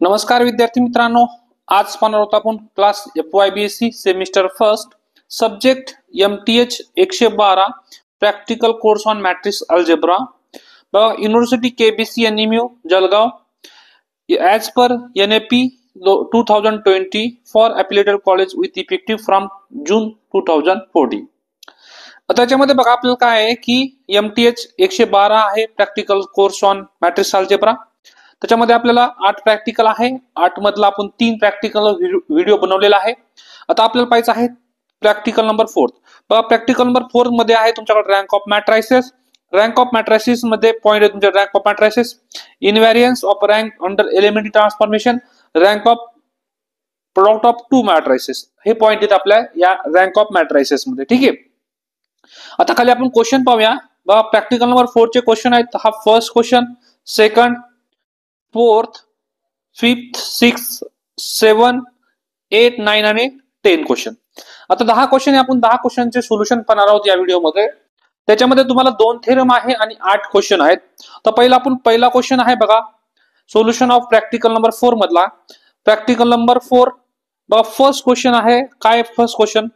नमस्कार विद्यार्थी मित्रांनो, आज पाहणार आहोत आपण class FYBSc semester first subject MTH 112 practical course on matrix algebra university KBC NMU Jalgaon as per NAP 2020 for affiliated college with effective from June 2014. त्याच्यामध्ये बघा आपल्याला काय आहे की MTH 112 आहे practical course on matrix algebra. त्याच्यामध्ये आपल्याला 8 प्रॅक्टिकल आहे. 8 मधला आपण 3 प्रॅक्टिकल व्हिडिओ बनवलेला आहे. आता आपल्याला पाहायचं आहे प्रॅक्टिकल नंबर 4. बघा प्रॅक्टिकल नंबर 4 मध्ये आहे तुमच्याकडे rank of matrices. Rank of matrices मध्ये पॉइंट आहे तुमच्या rank of matrices, invariance of rank under elementary transformation, rank of product of 2 matrices. हे पॉइंट आहेत आपल्या या रँक ऑफ मॅट्रायसेस मध्ये. ठीक आहे. आता खाली आपण क्वेश्चन पाहूया. बघा प्रॅक्टिकल नंबर 4 चे क्वेश्चन आहेत. हा first question, second, 4th, 5th, 6th, 7th, 8, 9 आणि 10 क्वेश्चन. आता 10 क्वेश्चन आपण 10 क्वेश्चनचे सोल्युशन पाहणार आहोत या व्हिडिओमध्ये. त्याच्यामध्ये तुम्हाला 2 थेरम आहे आणि 8 क्वेश्चन आहेत. तर पहिला क्वेश्चन आहे बघा सोल्युशन ऑफ प्रॅक्टिकल नंबर 4 मधला. प्रॅक्टिकल नंबर 4 बघा फर्स्ट क्वेश्चन आहे. काय first question?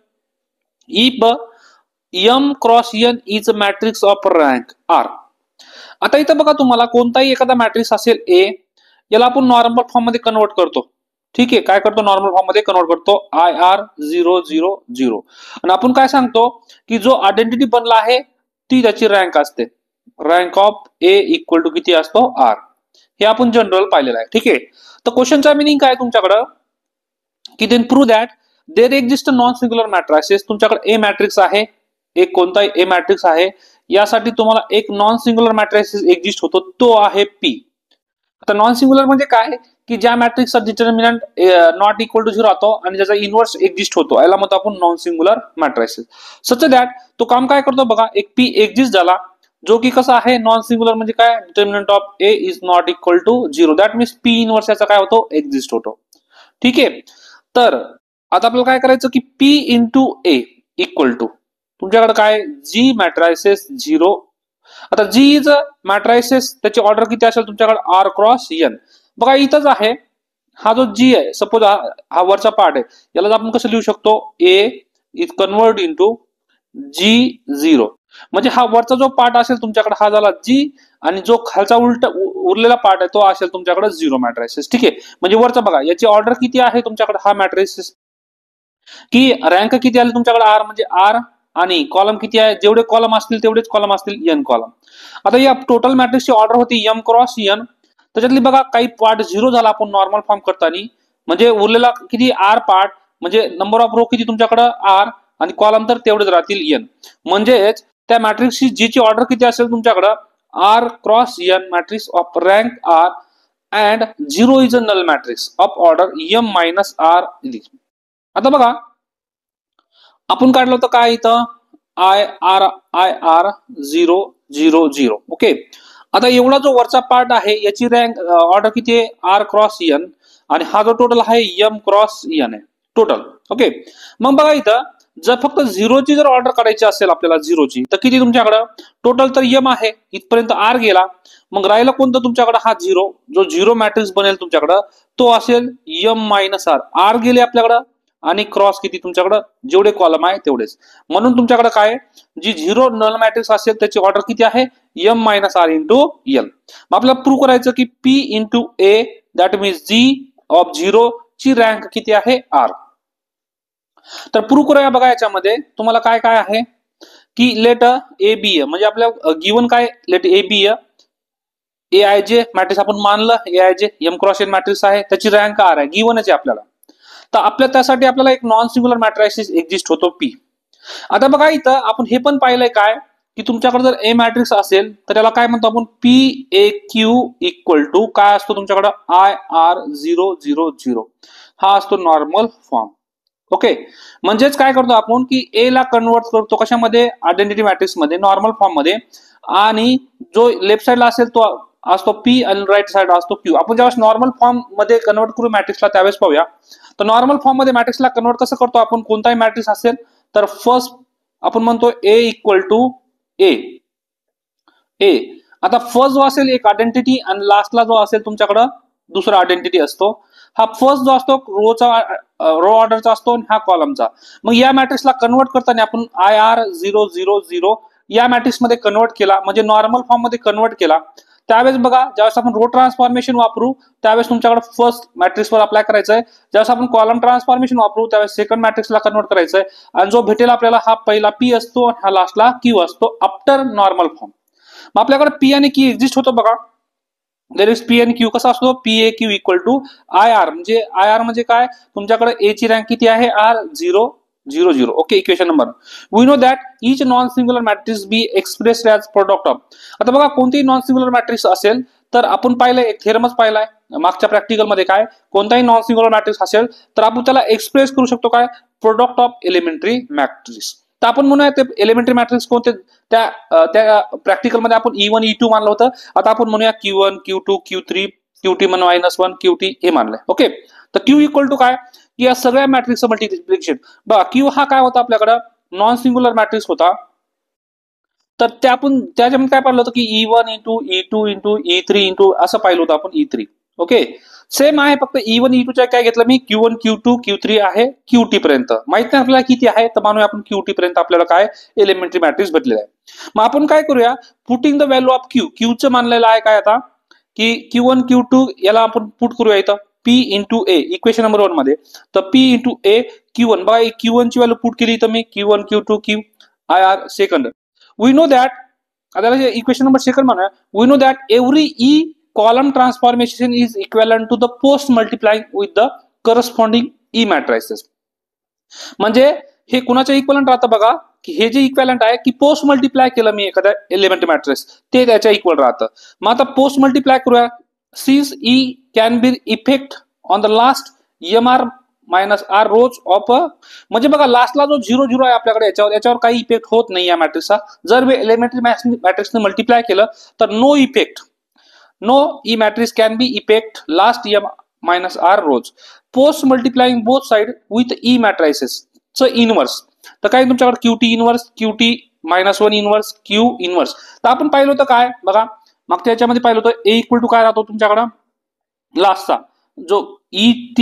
If M cross N is a matrix of rank R. आता इथं बघा तुम्हाला कोणताही एखादा मॅट्रिक्स असेल A, याला आपण नॉर्मल फॉर्म मध्ये कन्वर्ट करतो. ठीक आहे. काय करतो? नॉर्मल फॉर्म मध्ये कन्वर्ट करतो. IR 0 0 0 आणि आपण काय सांगतो की जो आयडेंटिटी बनला आहे ती त्याची रँक असते. Rank of A equal to किती असतो? R. हे आपण जनरल पाहिलेलं आहे. ठीक आहे. तर क्वेश्चनचा मिनिंग काय तुमच्याकडं की then prove that there exist non singular matrices. तुमच्याकडे A मॅट्रिक्स आहे, एक कोणताही A मॅट्रिक्स आहे, यासाठी तुम्हाला एक नॉन सिंग्युलर मॅट्रिक्स एक्झिस्ट होतो, तो आहे P. आता नॉन सिंग्युलर म्हणजे काय की ज्या मॅट्रिक्सचा डिटर्मिनंट नॉट इक्वल टू 0 राहतो आणि ज्याचा इनव्हर्स एक्झिस्ट होतो, याला म्हणतो आपण non singular matrices. Such that तो काम काय करतो बघा, एक P एक्झिस्ट झाला जो की कसा आहे नॉन सिंग्युलर म्हणजे काय, determinant of A is not equal to 0. That means P inverse याचा काय होतो? एक्झिस्ट होतो. ठीक आहे. तर आता आपल्याला काय करायचं की P into A equal to तुमच्याकडे काय G मॅट्रायसेस 0. आता G इज मॅट्रायसेस, त्याची ऑर्डर किती असेल तुमच्याकडे? R cross N. बघा इथंच आहे हा जो G आहे, सपोज हा वरचा पार्ट आहे, याला आपण कसं लिहू शकतो? A is convert into G0. म्हणजे हा वरचा जो पार्ट असेल तुमच्याकडे हा झाला G आणि जो खालचा उरलेला पार्ट आहे तो असेल तुमच्याकडे 0 मॅट्रायसेस. ठीक आहे. म्हणजे वरचा बघा याची ऑर्डर किती आहे तुमच्याकडे हा मॅट्रायसेस की रँक किती आली तुमच्याकडे? R म्हणजे R आणि कॉलम किती आहे? जेवढे कॉलम असतील तेवढेच कॉलम असतील, N कॉलम. आता या टोटल मॅट्रिक्सची ऑर्डर होती M क्रॉस N. त्याच्यातली बघा काही पार्ट 0 झाला आपण नॉर्मल फॉर्म करताना, म्हणजे उरलेला किती? R part. म्हणजे नंबर ऑफ रो किती तुमच्याकडे? R आणि कॉलम तर तेवढेच राहतील N. म्हणजेच त्या मॅट्रिक्सची G ची ऑर्डर किती असेल तुमच्याकडे? R cross N matrix of rank R and 0 is a null matrix of order M minus R. आता बघा आपण काढलं होतं काय इथं? IR 0 0 0. ओके. आता एवढा जो वरचा पार्ट आहे याची रँक ऑर्डर किती आहे? R क्रॉस N आणि हा जो टोटल आहे M क्रॉस N आहे टोटल. ओके. मग बघा इथं जर फक्त 0 ची जर ऑर्डर काढायची असेल आपल्याला 0 ची, तर किती तुमच्याकडं? टोटल तर M आहे, इथपर्यंत R गेला. मग राहिला कोणतं तुमच्याकडे? हा 0. जो 0 मॅट्रिक्स बनेल तुमच्याकडं तो असेल M मायनस R. R गेले आपल्याकडं आणि क्रॉस किती तुमच्याकडे? जेवढे कॉलम आहे तेवढेच. म्हणून तुमच्याकडे काय जी 0 नल मॅट्रिक्स असेल त्याची ऑर्डर किती आहे? M minus R into L. मग आपल्याला प्रूव्ह करायचं की P into A that means G of 0 ची रँक किती आहे? R. तर प्रूव्ह करूया बघा. याच्यामध्ये तुम्हाला काय काय आहे की लेट A B म्हणजे आपल्या गिवन काय let A B AIJ matrix आपण मानलं AIJ M cross N matrix आहे, त्याची रँक R आहे, गिवनच आहे आपल्याला. तर त्यासाठी आपल्याला एक नॉन सिंग्युलर मॅट्रिक्स एक्झिस्ट होतो P. आता बघा इथं आपण हे पण पाहिलंय काय की तुमच्याकडे जर A मॅट्रिक्स असेल तर त्याला काय म्हणतो आपण? PAQ इक्वल टू काय असतो तुमच्याकडे? IR 0 0 0. हा असतो नॉर्मल फॉर्म. ओके. म्हणजेच काय करतो आपण की A ला कन्वर्ट करतो कशामध्ये? आयडेंटिटी मॅट्रिक्स मध्ये, नॉर्मल फॉर्म मध्ये, आणि जो लेफ्ट साइडला असेल तो असतो P आणि राईट साइड असतो Q. आपण ज्यावेळेस नॉर्मल फॉर्म मध्ये कन्वर्ट करू मॅट्रिक्सला त्यावेळेस पाहूया. तर नॉर्मल फॉर्म मध्ये मॅट्रिक्सला कन्वर्ट कसं करतो आपण? कोणताही मॅट्रिक्स असेल तर फर्स्ट आपण म्हणतो A इक्वल टू A. आता फर्स्ट जो असेल एक आयडेंटिटी आणि लास्टला जो असेल तुमच्याकडं दुसरा आयडेंटिटी असतो. हा फर्स्ट जो असतो रो ऑर्डरचा असतो आणि हा कॉलमचा. मग या मॅट्रिक्सला कन्वर्ट करताना आपण IR000 या मॅट्रिक्स मध्ये कन्वर्ट केला, म्हणजे नॉर्मल फॉर्म मध्ये कन्वर्ट केला. त्यावेळेस बघा, ज्यावेळेस आपण रो ट्रान्सफॉर्मेशन वापरू त्यावेळेस तुमच्याकडे फर्स्ट मॅट्रिक्सवर अप्लाय करायचं आहे. ज्यावेळेस आपण कॉलम ट्रान्सफॉर्मेशन वापरू त्यावेळेस सेकंड मॅट्रिक्सला कन्वर्ट करायचं आहे. आणि जो भेटेल आपल्याला हा पहिला P असतो आणि हा लास्टला Q असतो आफ्टर नॉर्मल फॉर्म. मग आपल्याकडे P आणि Q एक्झिस्ट होतो बघा. देर इज P आणि Q. कसा असतो? PAQ equal to IR. म्हणजे IR म्हणजे काय? तुमच्याकडे A ची रँक किती आहे? R000. Okay, equation number. We know that each non singular matrix be expressed as product of. आता बघा, कोणतीही नॉन सिंग्युलर मॅट्रिक्स असेल तर आपण पाहिलंय, एक थेरमच पाहिलाय मागच्या प्रॅक्टिकल मध्ये, काय कोणताही नॉन सिंग्युलर मॅट्रिक्स असेल तर आपण त्याला एक्सप्रेस करू शकतो काय? Product of elementary matrix. तर आपण म्हणूया ते एलिमेंटरी मॅट्रिक्स कोणते, त्या प्रॅक्टिकल मध्ये आपण E1 E2 मानलं होतं. आता आपण म्हणूया Q1 Q2 Q3 QT -1 QT हे मानलंय. ओके, तर Q इक्वल टू काय? या सगळ्या मॅट्रिक्सचं मल्टिप्लिकेशन. बघा, Q हा काय होता? आपल्याकडं नॉन सिंग्युलर मॅट्रिक्स होता. तर त्याच्यामध्ये काय पाहिलं होतं की E1 into E2 into E3 into असं पाहिलं होतं आपण E3. ओके, सेम आहे, फक्त E1 E2 काय घेतलं मी? Q1 Q2 Q3 आहे QT पर्यंत. माहित नाही आपल्याला किती आहे, तर मानूया आपण QT पर्यंत आपल्याला काय एलिमेंटरी मॅट्रिक्स भेटलेला आहे. मग आपण काय करूया? Putting the value of Q चं मानलेलं आहे काय आता की Q1 Q2 याला आपण पुट करूया इथं P into A equation number 1 मध्ये. तर P इंटू A Q1. बघा, Q1 ची व्हॅल्यू पुट केली तर मी Q1 Q2 Q IR second. We know that, आता इक्वेशन नंबर सेकंड म्हणूया. We know that every E column transformation is equivalent to the post multiplying with the corresponding E matrices. म्हणजे हे कुणाच्या equivalent राहतं बघा, की हे जे इक्वलंट आहे की पोस्ट मल्टिप्लाय केलं मी एखाद्या एलिमेंटरी मॅट्रिक्स ते त्याच्या इक्वल राहतं. मग आता पोस्ट मल्टिप्लाय करूया. Since E can be effect on the last MR -R rose of, म्हणजे बघा लास्टला जो 0 आहे आपल्याकडे याच्यावर काही इफेक्ट होत नाही या मॅट्रिक्सचा. जर मी एलिमेंटरी मॅट्रिक्सने मल्टिप्लाय केलं तर no effect, no E matrix can be effect last M -R rows post multiplying both side with E matrices च इनवर्स. तर काय तुमच्याकडे QT inverse, QT -1 inverse, Q inverse. तर आपण पाहिलं होतं काय बघा, मागच्या याच्यामध्ये पाहिलं होतं A इक्वल टू काय राहतो तुमच्याकडं लास्टचा जो ET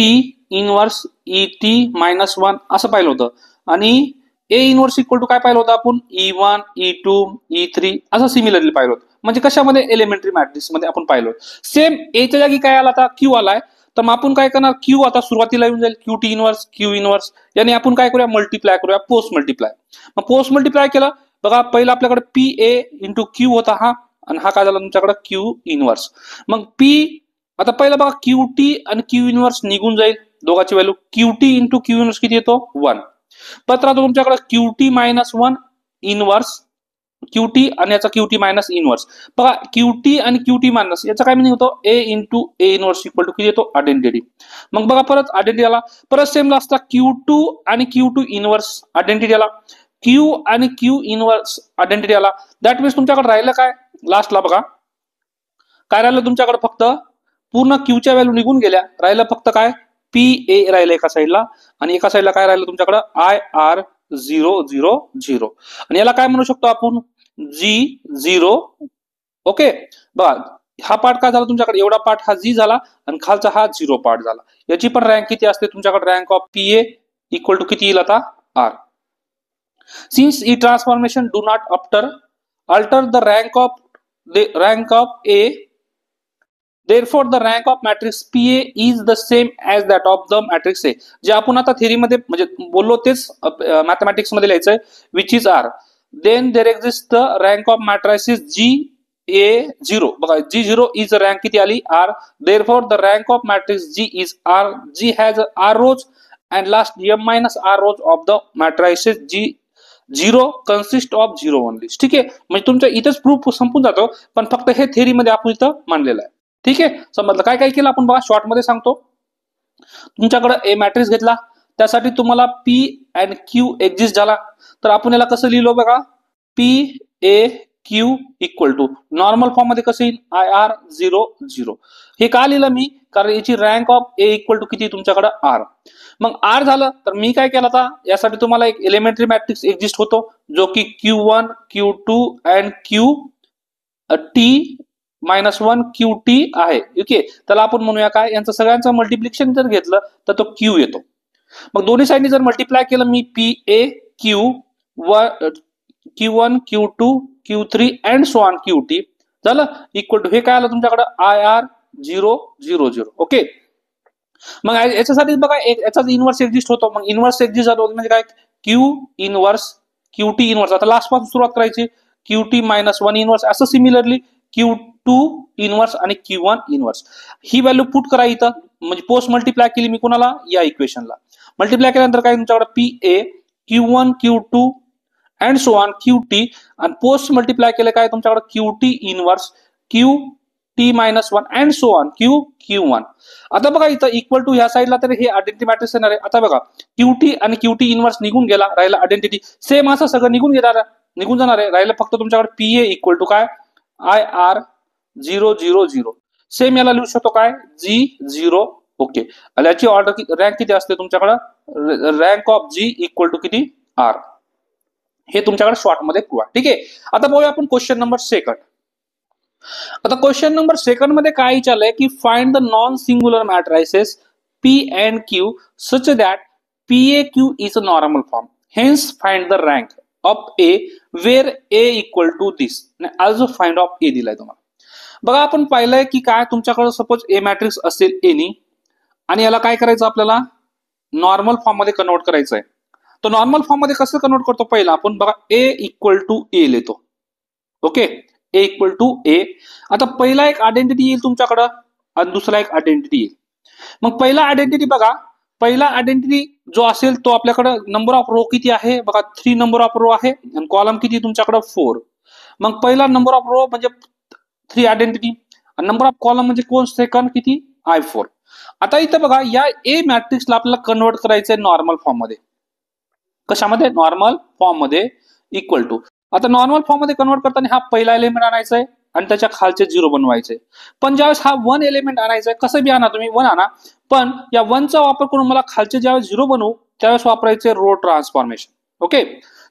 इनवर्स ET -1 असं पाहिलं होतं. आणि A इनवर्स इक्वल टू काय पाहिलं होतं आपण? E1 E2 E3 असं सिमिलरली पाहिलं होतं. म्हणजे कशामध्ये? एलिमेंटरी मॅट्रिक्स मध्ये आपण पाहिलं. सेम Aच्या जागी काय आला आता? Q आलाय. तर मग आपण काय करणार? Q आता सुरुवातीला येऊन जाईल QT इनवर्स Q इनवर्स. याने आपण काय करूया? मल्टिप्लाय करूया, पोस्ट मल्टिप्लाय. मग पोस्ट मल्टिप्लाय केलं बघा, पहिला आपल्याकडे PA इंटू Q होता हा, आणि हा काय झाला तुमच्याकडे? Q inverse. मग P आता पहिला बघा QT आणि Q इनवर्स निघून जाईल, दोघांची value. QT into Q inverse किती येतो? 1. परत राहतो तुमच्याकडे QT -1 इनवर्स, QT आणि याचा QT मायनस इनवर्स. बघा, QT आणि QT मायनस याचा काय मिनिंग होतो? A into A inverse equal to किती येतो? आयडेंटिटी. मग बघा परत आयडेंटिटी आला, परत सेम लास्टला Q2 आणि Q2 इनवर्स आयडेंटिटी आला, Q आणि Q इनवर्स आयडेंटिटी आला. दॅट मीन्स तुमच्याकडे राहिलं काय लास्टला? बघा काय राहिलं तुमच्याकडे? फक्त पूर्ण Qच्या व्हॅल्यू निघून गेल्या, राहिलं फक्त काय? PA राहिलं एका साईडला, आणि एका साईडला काय राहिलं तुमच्याकडे? IR000. आणि याला काय म्हणू शकतो आपण? G0. ओके, बघा हा पार्ट काय झाला तुमच्याकडे? एवढा पार्ट हा G झाला आणि खालचा हा 0 पार्ट झाला. याची पण रँक किती असते तुमच्याकडे? Rank of PA equal to किती येईल आता? R. Since E transformation do not alter the rank of A, therefore the rank of matrix PA is the same as that of the matrix A. जे आपण आता theory मध्ये म्हणजे बोललो तेच मॅथमॅटिक्स मध्ये लिहायचंय, which is R. Then there exists the rank of matrices G0. बघा G0 is rank किती आली? R. Therefore the rank of matrix G is R. G has R rows and last M minus R rows of the matrices G0 consist of 0 only. ठीक आहे, म्हणजे तुमच्या इथेच proof संपून जातो, पण फक्त हे थेरी मध्ये आपण इथं मांडलेलं आहे. ठीक आहे, समजलं? काय काय केलं आपण बघा, शॉर्ट मध्ये सांगतो. तुमच्याकडे A मॅट्रिक्स घेतला, त्यासाठी तुम्हाला P आणि Q एक्झिस्ट झाला, तर आपण याला कसं लिहिलो बघा? PAQ equal to normal form मध्ये कसं येईल? IR000. हे का लिहिलं मी? कारण याची rank of A equal to किती तुमच्याकडे? R. मग R झालं तर मी काय केलं आता? यासाठी तुम्हाला एक एलिमेंटरी मॅट्रिक्स एक्झिस्ट होतो जो की Q1 Q2 and QT -1 QT आहे. ओके, त्याला आपण म्हणूया काय, यांचं सगळ्यांचं मल्टिप्लिकेशन जर घेतलं तर तो Q येतो. मग दोन्ही साईडनी जर मल्टिप्लाय केलं मी PA Q1 Q2 Q3 and so on QT झालं इक्वल टू हे काय आलं तुमच्याकडे IR 0 0 0. ओके, मग याच्यासाठी बघा याचा इनव्हर्स एक्झिस्ट होतो. मग इनव्हर्स एक्झिस्ट झालं म्हणजे काय, Q इनव्हर्स QT इनव्हर्स. आता लास्ट पासून सुरुवात करायची, QT -1 इनव्हर्स, असं सिमिलरली Q2 इनव्हर्स आणि Q1 इनव्हर्स. ही व्हॅल्यू पुट करा इथं, म्हणजे पोस्ट मल्टिप्लाय केली मी कोणाला, या इक्वेशनला. मल्टिप्लाय केल्यानंतर काय तुमच्याकडे PA Q1 Q2 and so on QT, आणि पोस्ट मल्टिप्लाय केलं काय तुमच्याकडे QT inverse QT -1 and so on Q1. आता बघा इथं इक्वल टू ह्या साईडला तर हे आयडेंटिटी मॅट्रिक्स येणार आहे. आता बघा QT आणि QT इनव्हर्स निघून गेला, राहिला आयडेंटिटी. सेम असं सगळं निघून जाणार आहे. राहिलं फक्त तुमच्याकडे PA इक्वल टू काय IR 0 0 0. सेम याला लिहू शकतो काय G0. ओके, आणि याची ऑर्डर रँक किती असते तुमच्याकडे, rank of G equal to किती R. हे तुमच्याकडे शॉर्ट मध्ये प्रूव्ह आहे. ठीक आहे, आता बघूया आपण क्वेश्चन नंबर सेकंड. आता क्वेश्चन नंबर सेकंड मध्ये काय विचारलंय की find the non singular matrices P and Q such that PAQ is a normal form. Hence find the rank of A where A equal to this. Also find of A दिलाय तुम्हाला. बघा आपण पाहिलंय की काय तुमच्याकडे सपोज A मॅट्रिक्स असेल any, आणि याला काय करायचं आपल्याला नॉर्मल फॉर्म मध्ये कन्वर्ट करायचं आहे. तो नॉर्मल फॉर्म मध्ये कसं कन्वर्ट करतो, पहिला आपण बघा A इक्वल टू A लिहितो. Okay, A equal to A. आता पहिला एक आयडेंटिटी येईल तुमच्याकडं आणि दुसरा एक आयडेंटिटी येईल. मग पहिला आयडेंटिटी बघा, पहिला आयडेंटिटी जो असेल तो आपल्याकडे नंबर ऑफ रो किती आहे बघा, 3 नंबर ऑफ रो आहे, आणि कॉलम किती तुमच्याकडे 4. मग पहिला नंबर ऑफ रो म्हणजे 3 आयडेंटिटी, आणि नंबर ऑफ कॉलम म्हणजे कोण सेकंड किती I4. आता इथं बघा या A मॅट्रिक्सला आपल्याला कन्वर्ट करायचंय नॉर्मल फॉर्म मध्ये. कशामध्ये, नॉर्मल फॉर्म मध्ये इक्वल टू. आता नॉर्मल फॉर्म मध्ये कन्वर्ट करताना हा पहिला एलिमेंट आणायचा आहे आणि त्याच्या खालचे 0 बनवायचे. पण ज्यावेळेस हा 1 एलिमेंट आणायचा आहे, कसं बी आणा तुम्ही 1 आणा, पण या 1चा वापर करून मला खालचे ज्यावेळेस 0 बनवू त्यावेळेस वापरायचे रो ट्रान्सफॉर्मेशन. ओके,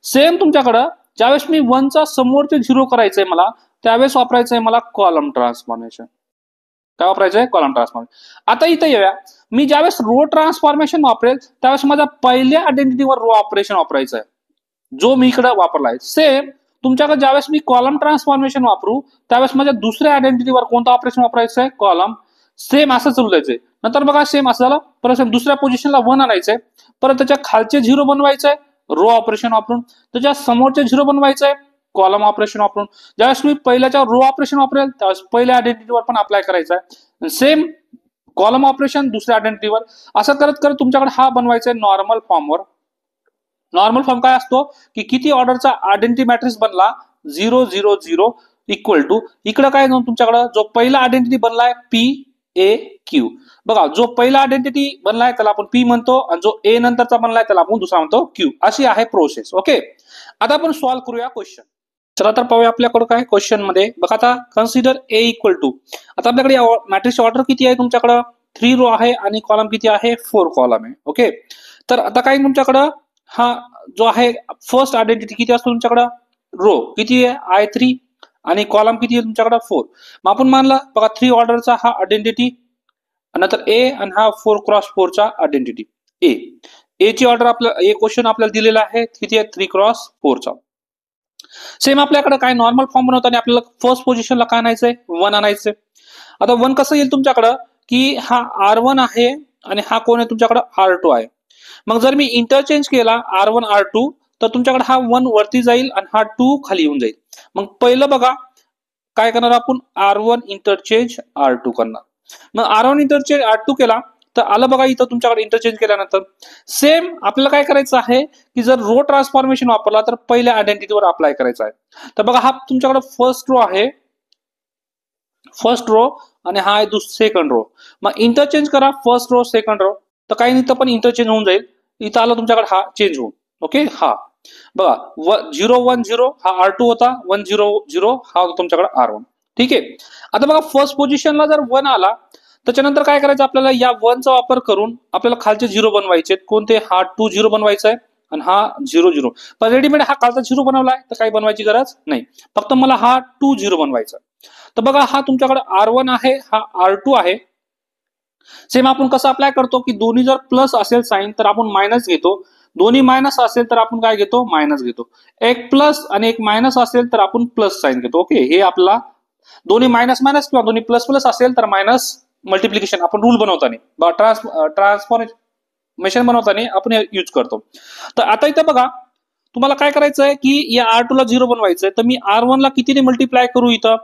सेम तुमच्याकडं ज्यावेळेस मी 1चा समोरचे 0 करायचंय मला, त्यावेळेस वापरायचंय मला कॉलम ट्रान्सफॉर्मेशन. काय वापरायचंय, कॉलम ट्रान्सफॉर्मेशन. आता इथं येऊया, मी ज्यावेळेस रो ट्रान्सफॉर्मेशन वापरेल त्यावेळेस माझ्या पहिल्या आयडेंटिटीवर रो ऑपरेशन वापरायचं आहे, जो मी इकडे वापरलाय. सेम तुमच्याकडे ज्यावेळेस मी कॉलम ट्रान्सफॉर्मेशन वापरू त्यावेळेस माझ्या दुसऱ्या आयडेंटिटीवर कोणतं ऑपरेशन वापरायचं आहे, कॉलम. सेम असं चालू द्यायचंय. नंतर बघा सेम असं झालं, परत दुसऱ्या पोझिशनला 1 आणायचंय, परत त्याच्या खालचे 0 बनवायचंय रो ऑपरेशन वापरून, त्याच्या समोरचे 0 बनवायचंय कॉलम ऑपरेशन वापरून. ज्यावेळेस मी पहिल्याच्या रो ऑपरेशन वापरेल त्यावेळेस पहिल्या आयडेंटिटीवर पण अप्लाय करायचं आहे. सेम कॉलम ऑपरेशन दुसऱ्या आयडेंटिटीवर. असं करत करत तुमच्याकडे हा बनवायचा आहे नॉर्मल फॉर्मवर. नॉर्मल फॉर्म काय असतो की किती ऑर्डरचा आयडेंटिटी मॅट्रिक्स बनला 0 0 0 इक्वल टू इकडे काय तुमच्याकडे जो पहिला आयडेंटिटी बनलाय PAQ. बघा जो पहिला आयडेंटिटी बनलाय त्याला आपण P म्हणतो, आणि जो A नंतरचा बनलाय त्याला आपण दुसरा म्हणतो Q. अशी आहे प्रोसेस. ओके, आता आपण सॉल्व्ह करूया क्वेश्चन. चला तर पाहूया आपल्याकडे काय क्वेश्चन मध्ये. बघा आता कन्सिडर A इक्वल टू, आता आपल्याकडे मॅट्रिक्स ऑर्डर किती आहे तुमच्याकडे 3 रो आहे आणि कॉलम किती आहे 4 कॉलम आहे. ओके, तर आता काय तुमच्याकडे हा जो आहे फर्स्ट आयडेंटिटी किती असतो तुमच्याकडे, रो किती आहे I3 आणि कॉलम किती आहे तुमच्याकडे 4. मग आपण मानला बघा 3 ऑर्डरचा हा आयडेंटिटी, नंतर A आणि हा 4x4चा आयडेंटिटी A ची ऑर्डर आपल्याला A क्वेश्चन आपल्याला दिलेला आहे किती आहे 3x4चा. सेम आपल्याकडे काय नॉर्मल फॉर्म बनवताना आपल्याला फर्स्ट पोझिशनला काय आणायचंय 1 आणायचंय. आता 1 कसं येईल तुमच्याकडे की हा R1 आहे आणि हा कोण आहे तुमच्याकडे R2 आहे. मग जर मी इंटरचेंज केला R1 R2 तर तुमच्याकडे हा 1 वरती जाईल आणि हा 2 खाली येऊन जाईल. मग पहिलं बघा काय करणार आपण R1 इंटरचेंज R2 करणार. मग R1 इंटरचेंज R2 केला तर आलं बघा इथं तुमच्याकडे इंटरचेंज केल्यानंतर सेम आपल्याला काय करायचं आहे की जर रो ट्रान्सफॉर्मेशन वापरला तर पहिल्या आयडेंटिटीवर अप्लाय करायचा आहे. तर बघा हा तुमच्याकडे फर्स्ट रो आहे, फर्स्ट रो, आणि हा आहे सेकंड रो. मग इंटरचेंज करा फर्स्ट रो सेकंड रो, तर काही नाही तर पण इंटरचेंज होऊन जाईल. इथं आलं तुमच्याकडे हा चेंज होऊन. ओके, हा बघा 0 1 0 हा R2 होता, 1 0 0 हा तुमच्याकडे R1. ठीक आहे, आता बघा फर्स्ट पोझिशनला जर 1 आला त्याच्यानंतर काय करायचं आपल्याला या 1चा वापर करून आपल्याला खालचे 0 बनवायचे. कोणते, हा 2 0 बनवायचा आहे आणि हा 0 0. पण रेडीमेड हा कालचा 0 बनवलाय तर काही बनवायची गरज नाही, फक्त मला हा 2 0 बनवायचा. तर बघा हा तुमच्याकडे R1 आहे, हा R2 आहे. सेम आपण कसं अप्लाय करतो की दोन्ही जर प्लस असेल साइन तर आपण मायनस घेतो, दोन्ही मायनस असेल तर आपण काय घेतो, मायनस घेतो. एक प्लस आणि एक मायनस असेल तर आपण प्लस साइन घेतो. ओके, हे आपला दोन्ही मायनस मायनस किंवा दोन्ही प्लस प्लस असेल तर मायनस मल्टिप्लिकेशन आपण रूल बनवताना ट्रान्सफॉर्मेशन बनवताना आपण यूज करतो. तर आता इथं बघा तुम्हाला काय करायचं आहे की या R2 ला 0 बनवायचं आहे, तर मी R1 ला कितीने मल्टिप्लाय करू, इथं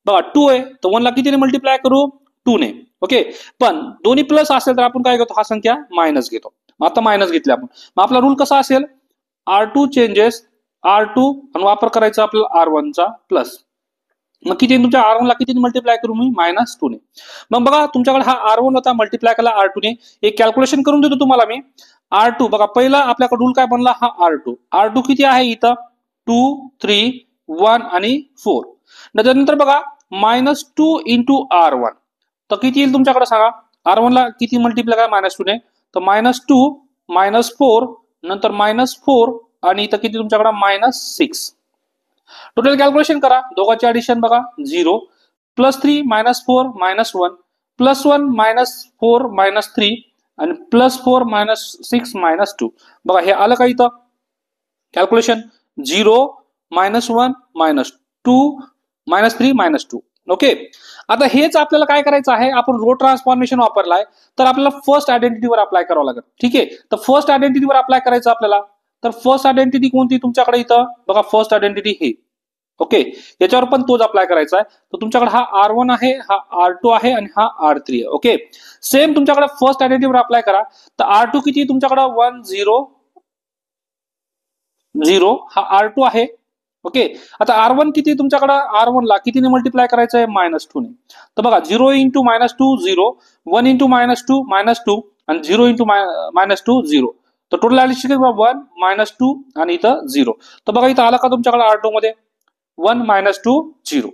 बघा 2 आहे तर 1 ला कितीने मल्टिप्लाय करू, 2 ने. ओके, पण दोन्ही प्लस असेल तर आपण काय घेतो, हा संख्या मायनस घेतो. आता मायनस घेतले आपण, मग आपला रूल कसा असेल, R2 चेंजेस R2 आणि वापर करायचा आपल्याला R1 चा प्लस. मग किती तुमच्या R1 ला किती मल्टिप्लाय करू मी, -2 ने. मग बघा तुमच्याकडे हा R1 होता, मल्टिप्लाय केला R2 ने. एक कॅल्क्युलेशन करून देतो तुम्हाला मी. R2 बघा पहिला आपल्याकडे रूल काय बनला, हा R2 किती आहे इथं, 2 3 1 आणि 4. त्याच्यानंतर बघा -2 इंटू R1 तर किती येईल तुमच्याकडे सांगा. R1 ला किती मल्टिप्लाय काय -2 ने, तर -2 -4 नंतर -4 आणि इथं किती तुमच्याकडे -6. टोटल कॅल्क्युलेशन करा, दोघांची ऍडिशन बघा 0 +3 -4 -1 +1 -4 -3 आणि +4 -6 -2. बघा हे आलं का इथं कॅल्क्युलेशन, 0 -1 -2 -3 -2. ओके, आता हेच आपल्याला काय करायचं आहे, आपण रो ट्रान्सफॉर्मेशन वापरलाय तर आपल्याला फर्स्ट आयडेंटिटीवर अप्लाय करावं लागेल. ठीक आहे, तर फर्स्ट आयडेंटिटीवर अप्लाय करायचं आपल्याला. तर फर्स्ट आयडेंटिटी कोणती तुमच्याकडे इथं बघा, फर्स्ट आयडेंटिटी हे. ओके, याच्यावर पण तोच अप्लाय करायचा आहे. तर तुमच्याकडे हा R1 आहे, हा R2 आहे आणि हा R3 आहे. ओके, सेम तुमच्याकडे फर्स्ट आयडेंटिटीवर अप्लाय करा. तर R2 किती तुमच्याकडे 1 0 0 हा R2 आहे. ओके, आता R1 किती तुमच्याकडे, R1 ला कितीने मल्टिप्लाय करायचं आहे, -2 ने. तर बघा 0 इंटू -2 0, 1 इंटू -2 -2 आणि 0 इंटू -2 0. तर टोटल ऍडिशन 1 -2 आणि इथं 0. तर बघा इथं आलं का तुमच्याकडे R2 मध्ये 1 -2 0.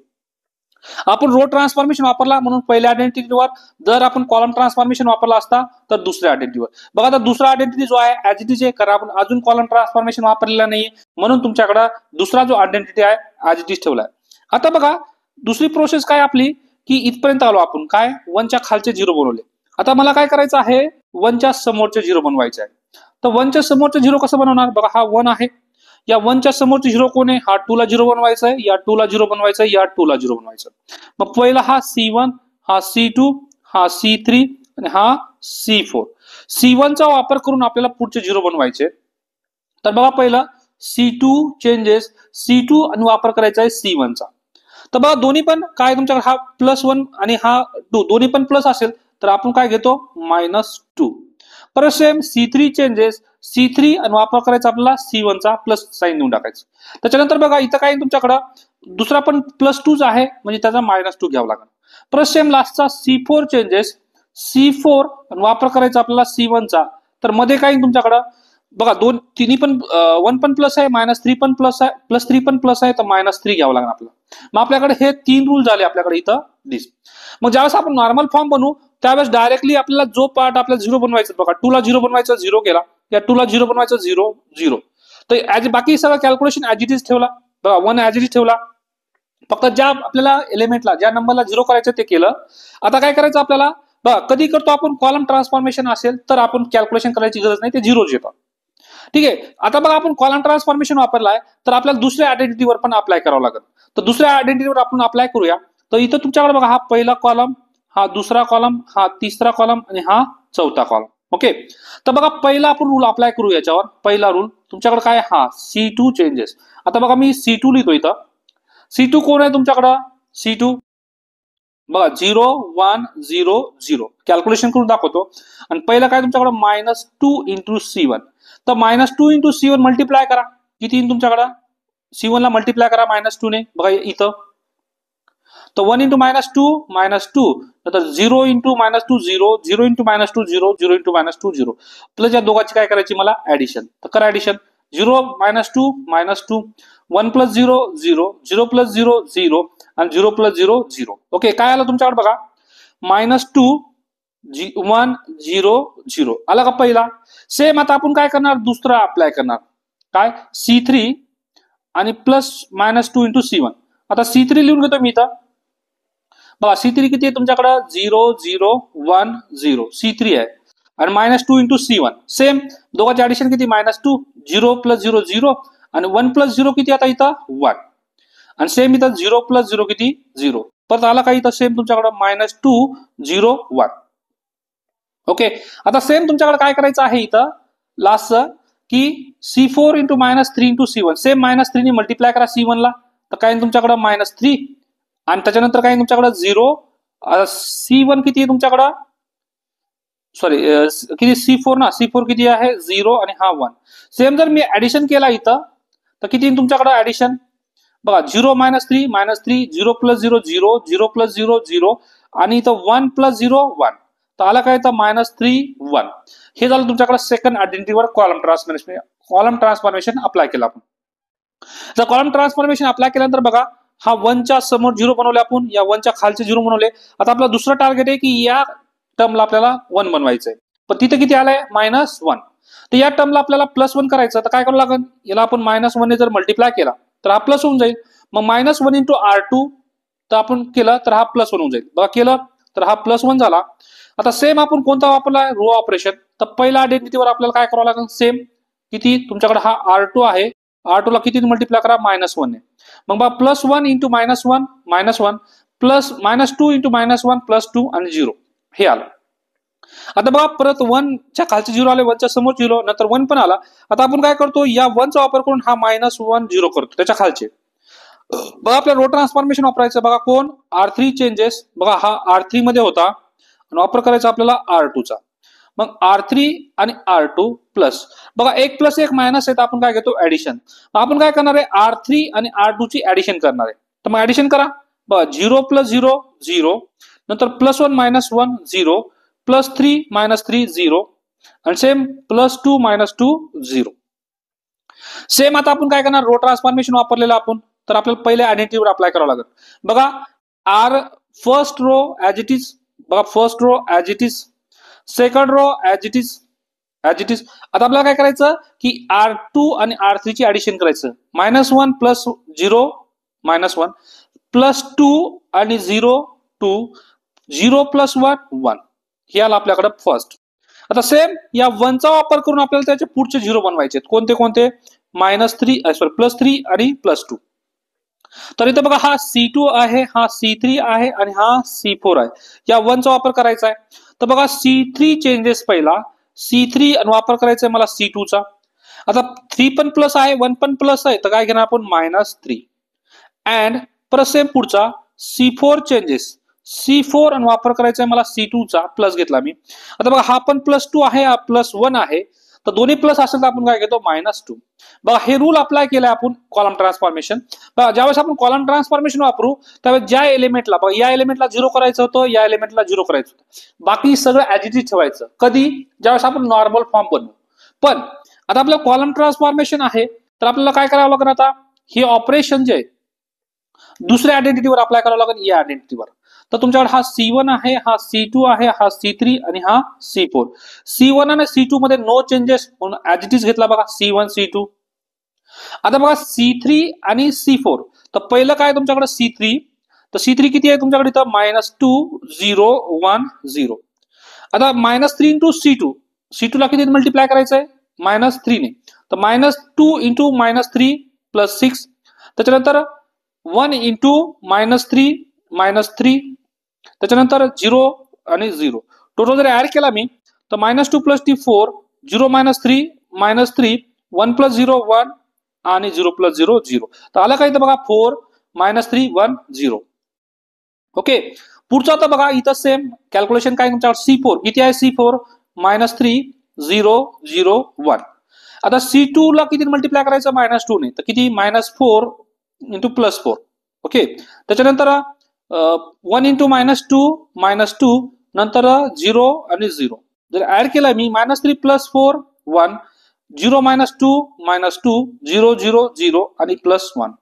आपण रो ट्रान्सफॉर्मेशन वापरला म्हणून पहिल्या आयडेंटिटीवर, जर आपण कॉलम ट्रान्सफॉर्मेशन वापरला असता तर दुसऱ्या आयडेंटिटीवर. बघा आता दुसरा आयडेंटिटी जो आहे ऍज इट इज आहे, कारण आपण अजून कॉलम ट्रान्सफॉर्मेशन वापरलेला नाहीये म्हणून तुमच्याकडे दुसरा जो आयडेंटिटी आहे ऍज इट इज ठेवलाय. आता बघा दुसरी प्रोसेस काय आपली, की इथपर्यंत आलो आपण, काय 1 च्या खालचे 0 बनवले. आता मला काय करायचं आहे, 1 च्या समोरचे 0 बनवायचे आहे. तर 1 च्या समोरचे 0 कसं बनवणार, बघा हा 1 आहे, या 1 च्या समोरचे 0 कोण आहे, हा 2 ला 0 बनवायचा आहे, या 2 ला 0 बनवायचं आहे, या 2 ला 0 बनवायचं. मग पहिला हा C1, हा C2, हा C3 आणि हा C4. C1 चा वापर करून आपल्याला पुढचे 0 बनवायचे. तर बघा पहिला C2 चेंजेस C2 आणि वापर करायचा आहे C1 चा. तर बघा दोन्ही पण काय तुमच्याकडे हा +1 आणि हा 2 दोन्ही पण प्लस असेल तर आपण काय घेतो, -2. परत सेम C3 चेंजेस C3 आणि वापर करायचा आपल्याला C1 चा, प्लस साइन देऊन टाकायचं. त्याच्यानंतर बघा इथं काय तुमच्याकडे दुसरा पण +2 आहे म्हणजे त्याचा -2 घ्यावा लागेल. परत सेम लास्टचा C4 चेंजेस C4 आणि वापर करायचा आपल्याला C1 चा. तर मध्ये काय तुमच्याकडे बघा दोन तिन्ही पण 1 पण प्लस आहे, -3 पण प्लस आहे, +3 पण प्लस आहे, तर -3 घ्यावं लागेल आपल्याला. मग आपल्याकडे हे 3 रूल झाले आपल्याकडे इथं दिस. मग ज्यावेळेस आपण नॉर्मल फॉर्म बनवू त्यावेळेस डायरेक्टली आपल्याला जो पार्ट आपल्याला 0 बनवायचा, बघा 2 ला 0 बनवायचा 0 केला, या 2 ला 0 बनवायचा 0 0. तर बाकी सगळं कॅल्क्युलेशन ऍज इट इज ठेवला, बघा 1 ऍज इट इज ठेवला, फक्त ज्या आपल्याला एलिमेंटला ज्या नंबरला 0 करायचं ते केलं. आता काय करायचं आपल्याला, बघा कधी करतो आपण कॉलम ट्रान्सफॉर्मेशन असेल तर आपण कॅल्क्युलेशन करायची गरज नाही, ते 0 येतात. ठीक आहे, आता बघा आपण कॉलम ट्रान्सफॉर्मेशन वापरलाय तर आपल्याला दुसऱ्या आयडेंटिटीवर पण अप्लाय करावं लागेल. तर दुसऱ्या आयडेंटिटीवर आपण अप्लाय करूया. तर इथं तुमच्याकडे बघा हा पहिला कॉलम, हा दुसरा कॉलम, हा तिसरा कॉलम आणि हा चौथा कॉलम. ओके, तर बघा पहिला आपण रूल अप्लाय करू याच्यावर. पहिला रूल तुमच्याकडे काय, हा C2 चेंजेस. आता बघा मी C2 लिहितो इथं. C2 कोण आहे तुमच्याकडं, C2 बघा 0 1 0 0 कॅल्क्युलेशन करून दाखवतो. आणि पहिला काय तुमच्याकडे -2 इंटू C1. तर -2 इंटू C1 मल्टिप्लाय करा, किती येईल तुमच्याकडे, C1 ला मल्टिप्लाय करा -2 ने. बघा इथं तर 1 इंटू -2 -2, नंतर 0 इंटू -2 0, 0 इंटू -2 0, 0 इंटू -2 0. प्लस या दोघांची काय करायची मला ऍडिशन. तर करा ऍडिशन, 0 -2 -2, 1 + 0 0, 0 + 0 0 आणि 0 + 0 0. ओके, काय आलं तुमच्याकडे बघा -2 1 0 0 आला का पहिला. सेम आता आपण काय करणार, दुसरा अप्लाय करणार. काय C3 आणि प्लस -2 इंटू C1. आता C3 लिहून घेतो मी इथं. बघा C3 किती आहे तुमच्याकडे, 0 0 1 0 C3 आहे. आणि -2 इंटू C1. सेम दोघांचे ऍडिशन किती, -2 0 प्लस 0 0 आणि 1 प्लस 0 किती आता इथं 1. आणि सेम इथं 0 प्लस 0 किती 0. परत आला का इथं सेम तुमच्याकडे -2 0 1. ओके. आता सेम तुमच्याकडे काय करायचं आहे इथं लास्टचं, की C4 into -3 into C1. Same -3 ने मल्टिप्लाय करा C1 ला, तर काय तुमच्याकडे -3 आणि त्याच्यानंतर काय तुमच्याकडे 0. C1 किती आहे तुमच्याकडं, सॉरी किती C4 ना, C4 किती आहे 0 आणि हा 1. सेम जर मी ऍडिशन केला इथं तर किती तुमच्याकडे ऍडिशन बघा, 0 -3 -3 0 प्लस 0 0 0 प्लस 0 0 आणि इथं 1 प्लस 0 1. तर आला काय इथं -3 1. हे झालं तुमच्याकडे सेकंड आयडेंटिटीवर कॉलम ट्रान्सफॉर्मेशन अप्लाय केला आपण. जर कॉलम ट्रान्सफॉर्मेशन अप्लाय केल्यानंतर बघा, हा 1 च्या समोर 0 बनवले आपण, या 1 च्या खालचे 0 बनवले. आता आपला दुसरा टार्गेट आहे की या टर्मला आपल्याला 1 बनवायचंय, पण तिथे किती आलंय -1. तर या टर्मला आपल्याला +1 करायचं. तर काय करावं लागेल, याला आपण -1 ने जर मल्टिप्लाय केला तर हा प्लस होऊन जाईल. मग -1 इंटू R2 तर आपण केलं तर हा +1 होऊन जाईल. बघा केलं तर हा +1 झाला. आता सेम आपण कोणता वापरला, रो ऑपरेशन. तर पहिल्या आयडेंटिटीवर आपल्याला काय करावं लागेल, सेम किती तुमच्याकडे हा R2 आहे, R2 ला किती मल्टिप्लाय करा -1 ने. मग बघा +1 इंटू -1 -1 प्लस -2 इंटू -1 +2 आणि 0 हे आलं. आता बघा परत 1 च्या खालचे 0 आले, 1 च्या समोर 0, नंतर 1 पण आला. आता आपण काय करतो, या 1 चा वापर करून हा -1 0 करतो त्याच्या खालचे. बघा आपल्या रो ट्रान्सफॉर्मेशन वापरायचं. बघा कोण R3 चेंजेस, बघा हा R3 मध्ये होता आणि वापर करायचा आपल्याला R2 चा. मग R3 आणि R2 प्लस, बघा 1 + 1 मायनस आहे, तर आपण काय घेतो ऍडिशन. आपण काय करणार आहे, R3 आणि R2 ची ऍडिशन करणार आहे. तर मग ऍडिशन करा. बघा 0 + 0 0, नंतर +1 -1 0, +3 -3 0 आणि सेम +2 -2 0. सेम आता आपण काय करणार, रो ट्रान्सफॉर्मेशन वापरलेलं आपण, तर आपल्याला पहिल्या आयडेंटिटीवर अप्लाय करावं लागेल. बघा R first row as it is, बघा first row as it is, second row as it is आता आपल्याला काय करायचं की R2 आणि R3 ची ऍडिशन करायचं. -1 + 0 -1 +2 आणि 0 2 0 + 1 1 हे आलं आपल्याकडे फर्स्ट. आता सेम या 1 चा वापर करून आपल्याला त्याचे पुढचे 0 बनवायचे. कोणते कोणते, +3 आणि +2. तर इथे बघा हा C2 आहे, हा C3 आहे आणि हा C4 आहे. या 1 चा वापर करायचा आहे. तर बघा C3 चेंजेस पहिला C3 आणि वापर करायचा आहे मला C2 चा. आता 3 पण प्लस आहे, 1 पण प्लस आहे, तर काय घेणार आपण -3. अँड परत सेम पुढचा C4 चेंजेस, C4 आणि वापर करायचा आहे मला C2 चा, प्लस घेतला मी. आता बघा हा पण +2 आहे, हा +1 आहे, तर दोन्ही प्लस असेल तर आपण काय घेतो -2. बघा हे रूल अप्लाय केलाय आपण कॉलम ट्रान्सफॉर्मेशन. बघा ज्यावेळेस आपण कॉलम ट्रान्सफॉर्मेशन वापरू त्यावेळेस ज्या एलिमेंटला, बघा या एलिमेंटला 0 करायचं होतं, या एलिमेंटला 0 करायचं होतं, बाकी सगळं ऍज इट इज ठेवायचं. कधी, ज्यावेळेस आपण नॉर्मल फॉर्म बनवू. पण आता आपलं कॉलम ट्रान्सफॉर्मेशन आहे, तर आपल्याला काय करावं लागेल, आता हे ऑपरेशन जे आहे दुसऱ्या आयडेंटिटीवर अप्लाय करावं लागेल, या आयडेंटिटीवर. तर तुमच्याकडे हा C1 आहे, हा C2 आहे, हा C3 आणि हा C4. C1 आणि C2 मध्ये नो चेंजेस म्हणून ऍज इट इज घेतला बघा C1 C2. आता बघा C3 आणि C4. तर पहिलं काय तुमच्याकडे C3, तर C3 किती आहे तुमच्याकडे इथं -2 0 1 0. आता -3 इंटू C2, C2 ला किती मल्टिप्लाय करायचं आहे -3 ने, तर -2 इंटू -3 +6, त्याच्यानंतर 1 इंटू -3 त्याच्यानंतर 0 आणि 0. टोटल जर ऍड केला मी तर -2 + t 4, 0 -3 -3, 1 + 0 1 आणि 0 + 0 0. तर आला काय इथं बघा 4 -3 1 0. ओके. पुढचा आता बघा इथं सेम कॅल्क्युलेशन काय तुमच्याकडे C4 किती आहे, C4 -3 0 0 1. आता C2 ला किती मल्टिप्लाय करायचं -2 ने, तर किती -4 इंटू +4. ओके. त्याच्यानंतर 1 इंटू -2 नंतर 0 आणि 0. जर ऍड केला मी -3 + 4 1, 0 -2 -2 0 0 0 आणि +1.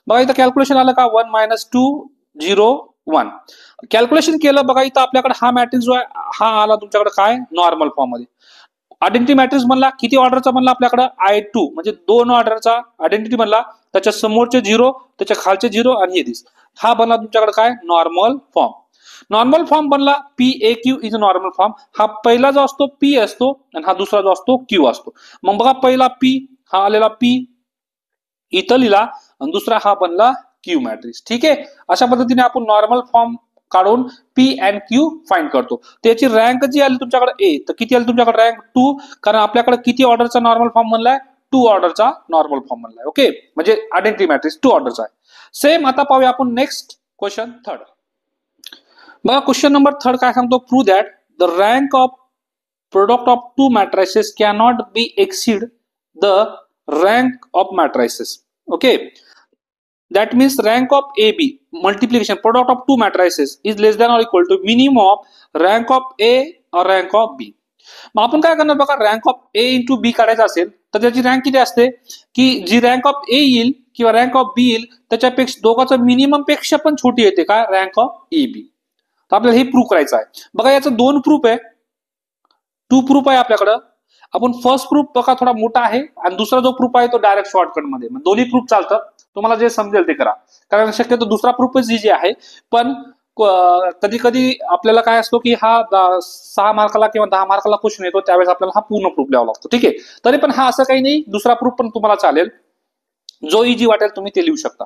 बघा इथं कॅल्क्युलेशन आलं का 1 -2 0 1. कॅल्क्युलेशन केलं बघा, इथं आपल्याकडे हा मॅट्रिक्स जो आहे हा आला तुमच्याकडे काय नॉर्मल फॉर्म मध्ये. आयडेंटिटी मॅट्रिक्स म्हणला किती ऑर्डरचा म्हणला आपल्याकडे I2 म्हणजे 2 ऑर्डरचा आयडेंटिटी म्हणला, त्याच्या समोरचे 0 त्याच्या खालचे 0 आणि हे दिस, हा बनला तुमच्याकडे काय नॉर्मल फॉर्म. नॉर्मल फॉर्म बनला PAQ is a normal form. हा पहिला जो असतो P असतो आणि हा दुसरा जो असतो Q असतो. मग बघा पहिला P हा आलेला P इथं लिहिला आणि दुसरा हा बनला Q मॅट्रिक्स. ठीक आहे, अशा पद्धतीने आपण नॉर्मल फॉर्म काढून P and Q फाइंड करतो. त्याची रँक जी आली तुमच्याकडे A, तर किती आली तुमच्याकडे रँक 2, कारण आपल्याकडे किती ऑर्डरचा नॉर्मल फॉर्म बनलाय 2 ऑर्डरचा नॉर्मल फॉर्म बनलाय. ओके, म्हणजे आयडेंटिटी मॅट्रिक्स 2 ऑर्डरचा आहे. सेम आता पाहूया आपण नेक्स्ट क्वेश्चन थर्ड. बघा क्वेश्चन नंबर थर्ड काय सांगतो, prove that the rank of product of 2 matrices cannot be exceed the rank of matrices. Okay, that means rank of AB multiplication product of two matrices is less than or equal to minimum of rank of A or rank of B. मग आपण काय करणार बघा, rank of A into बी काढायचा असेल तर त्याची rank किती असते की जी रँक ऑफ A येईल किंवा रँक ऑफ बी येईल त्याच्यापेक्षा दोघांचं मिनिमम पेक्षा पण छोटी येते काय रँक ऑफ AB. तर आपल्याला हे प्रूव्ह करायचं आहे. बघा याचं 2 प्रूफ आहे, 2 प्रूफ आहे आपल्याकडं. आपण फर्स्ट प्रूफ बघा थोडा मोठा आहे आणि दुसरा जो प्रूफ आहे तो डायरेक्ट शॉर्टकट मध्ये. दोन्ही प्रूफ चालतं, तुम्हाला जे समजेल ते करा, कारण शक्यतो दुसरा प्रूफच इझी आहे. पण कधी कधी आपल्याला काय असतो की हा 6 मार्काला किंवा 10 मार्काला क्वेश्चन येतो, त्यावेळेस आपल्याला हा पूर्ण प्रूफ द्यावा लागतो. ठीक आहे, तरी पण हा असं काही नाही, दुसरा प्रूफ पण तुम्हाला चालेल, जो इझी वाटेल तुम्ही ते लिहू शकता.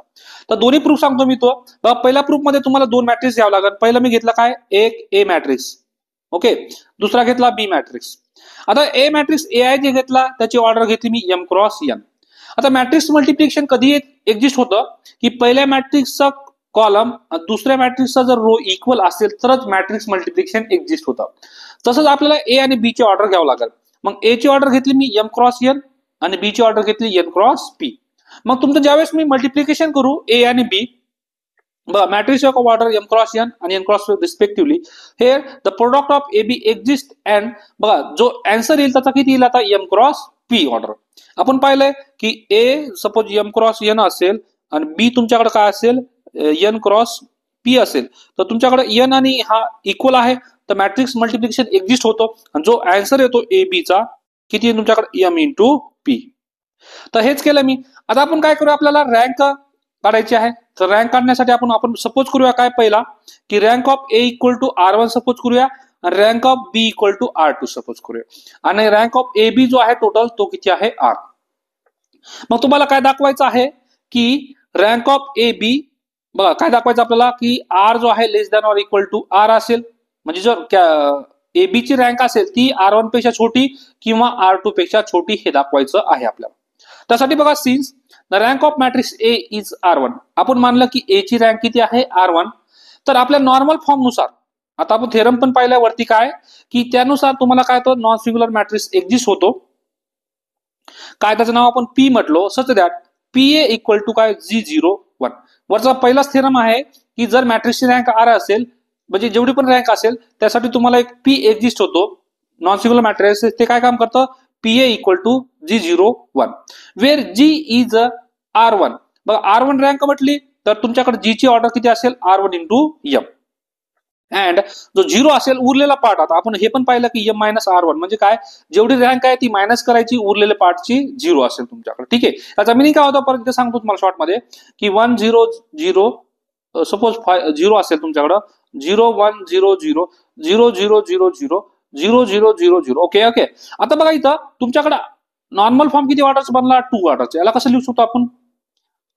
तर दोन्ही प्रूफ सांगतो मी. तो पहिल्या प्रूफ मध्ये तुम्हाला 2 मॅट्रिक्स घ्यावं लागेल. पहिलं मी घेतला काय एक A मॅट्रिक्स, ओके, दुसरा घेतला B मॅट्रिक्स. आता A मॅट्रिक्स AI जे घेतला त्याची ऑर्डर घेतली मी M क्रॉस N. आता मॅट्रिक्स मल्टिप्लिकेशन कधी एक्झिस्ट होतं की पहिल्या मॅट्रिक्सचा कॉलम दुसऱ्या मॅट्रिक्सचा जर रो इक्वल असेल तरच मॅट्रिक्स मल्टिप्लिकेशन एक्झिस्ट होतं. तसंच आपल्याला A आणि B ची ऑर्डर घ्यावं लागेल. मग A ची ऑर्डर घेतली मी M क्रॉस N आणि B ची ऑर्डर घेतली N क्रॉस P. मग तुमचं ज्यावेळेस मी मल्टिप्लिकेशन करू A आणि B, matrix of order M cross N and N cross respectively, here the product of AB exists and बघा जो आन्सर येईल त्याचा किती येईल आता M cross P ऑर्डर. आपण पाहिलंय की A suppose M cross N असेल आणि B तुमच्याकडे काय असेल N cross P असेल, तर तुमच्याकडे N आणि हा इक्वल आहे तर मॅट्रिक्स मल्टिप्लिकेशन एक्झिस्ट होतो आणि जो आन्सर येतो AB चा किती आहे तुमच्याकडे M इंटू P. तर हेच केलं मी. आता आपण काय करू, आपल्याला रँक काढायची आहे. तर रँक काढण्यासाठी आपण सपोज करूया काय पहिला की rank of A equal to R1 suppose करूया आणि rank of B equal to R2 suppose करूया आणि रँक ऑफ AB जो आहे टोटल तो किती आहे R. मग तुम्हाला काय दाखवायचं आहे की रँक ऑफ AB बघा काय दाखवायचं आपल्याला की R जो आहे less than or equal to R असेल, म्हणजे जर AB ची रँक असेल ती R1 पेक्षा छोटी किंवा R2 पेक्षा छोटी हे दाखवायचं आहे आपल्याला. त्यासाठी बघा since the rank of matrix A is R1, आपण मानलं की A ची रँक किती आहे R1, तर आपल्या नॉर्मल फॉर्म नुसार आता आपण थेरम पण पाहिल्यावरती काय की त्यानुसार तुम्हाला काय तो नॉन सिंग्युलर मॅट्रिक्स एक्झिस्ट होतो. काय त्याचं नाव आपण P म्हटलो, such that PA equal to काय G01. वरचा पहिलाच थेरम आहे की जर मॅट्रिक्सची रँक R असेल, म्हणजे जेवढी पण रँक असेल त्यासाठी तुम्हाला एक P एक्झिस्ट होतो नॉन सिंग्युलर मॅट्रिक्स. ते काय काम करतं, PA equal to G01 where G is R1. बघा R1 रँक म्हटली तर तुमच्याकडे G ची ऑर्डर किती असेल R1 इंटू M अँड जो 0 असेल उरलेला पार्ट. आता आपण हे पण पाहिलं की M मायनस R1 म्हणजे काय, जेवढी रँक आहे ती मायनस करायची, उरलेल्या पार्टची 0 असेल तुमच्याकडे. ठीक आहे, त्याचा मिनिंग काय होतं परत सांगतो तुम्हाला शॉर्ट मध्ये की 1 0 0 सपोज 0 असेल तुमच्याकडं 0 1 0 0 0 0 0 0 0 0 0 0. Okay okay. आता बघा इथं तुमच्याकडे नॉर्मल फॉर्म किती ऑर्डरचा बनला 2 ऑर्डरचा. याला कसं लिहू शकतो आपण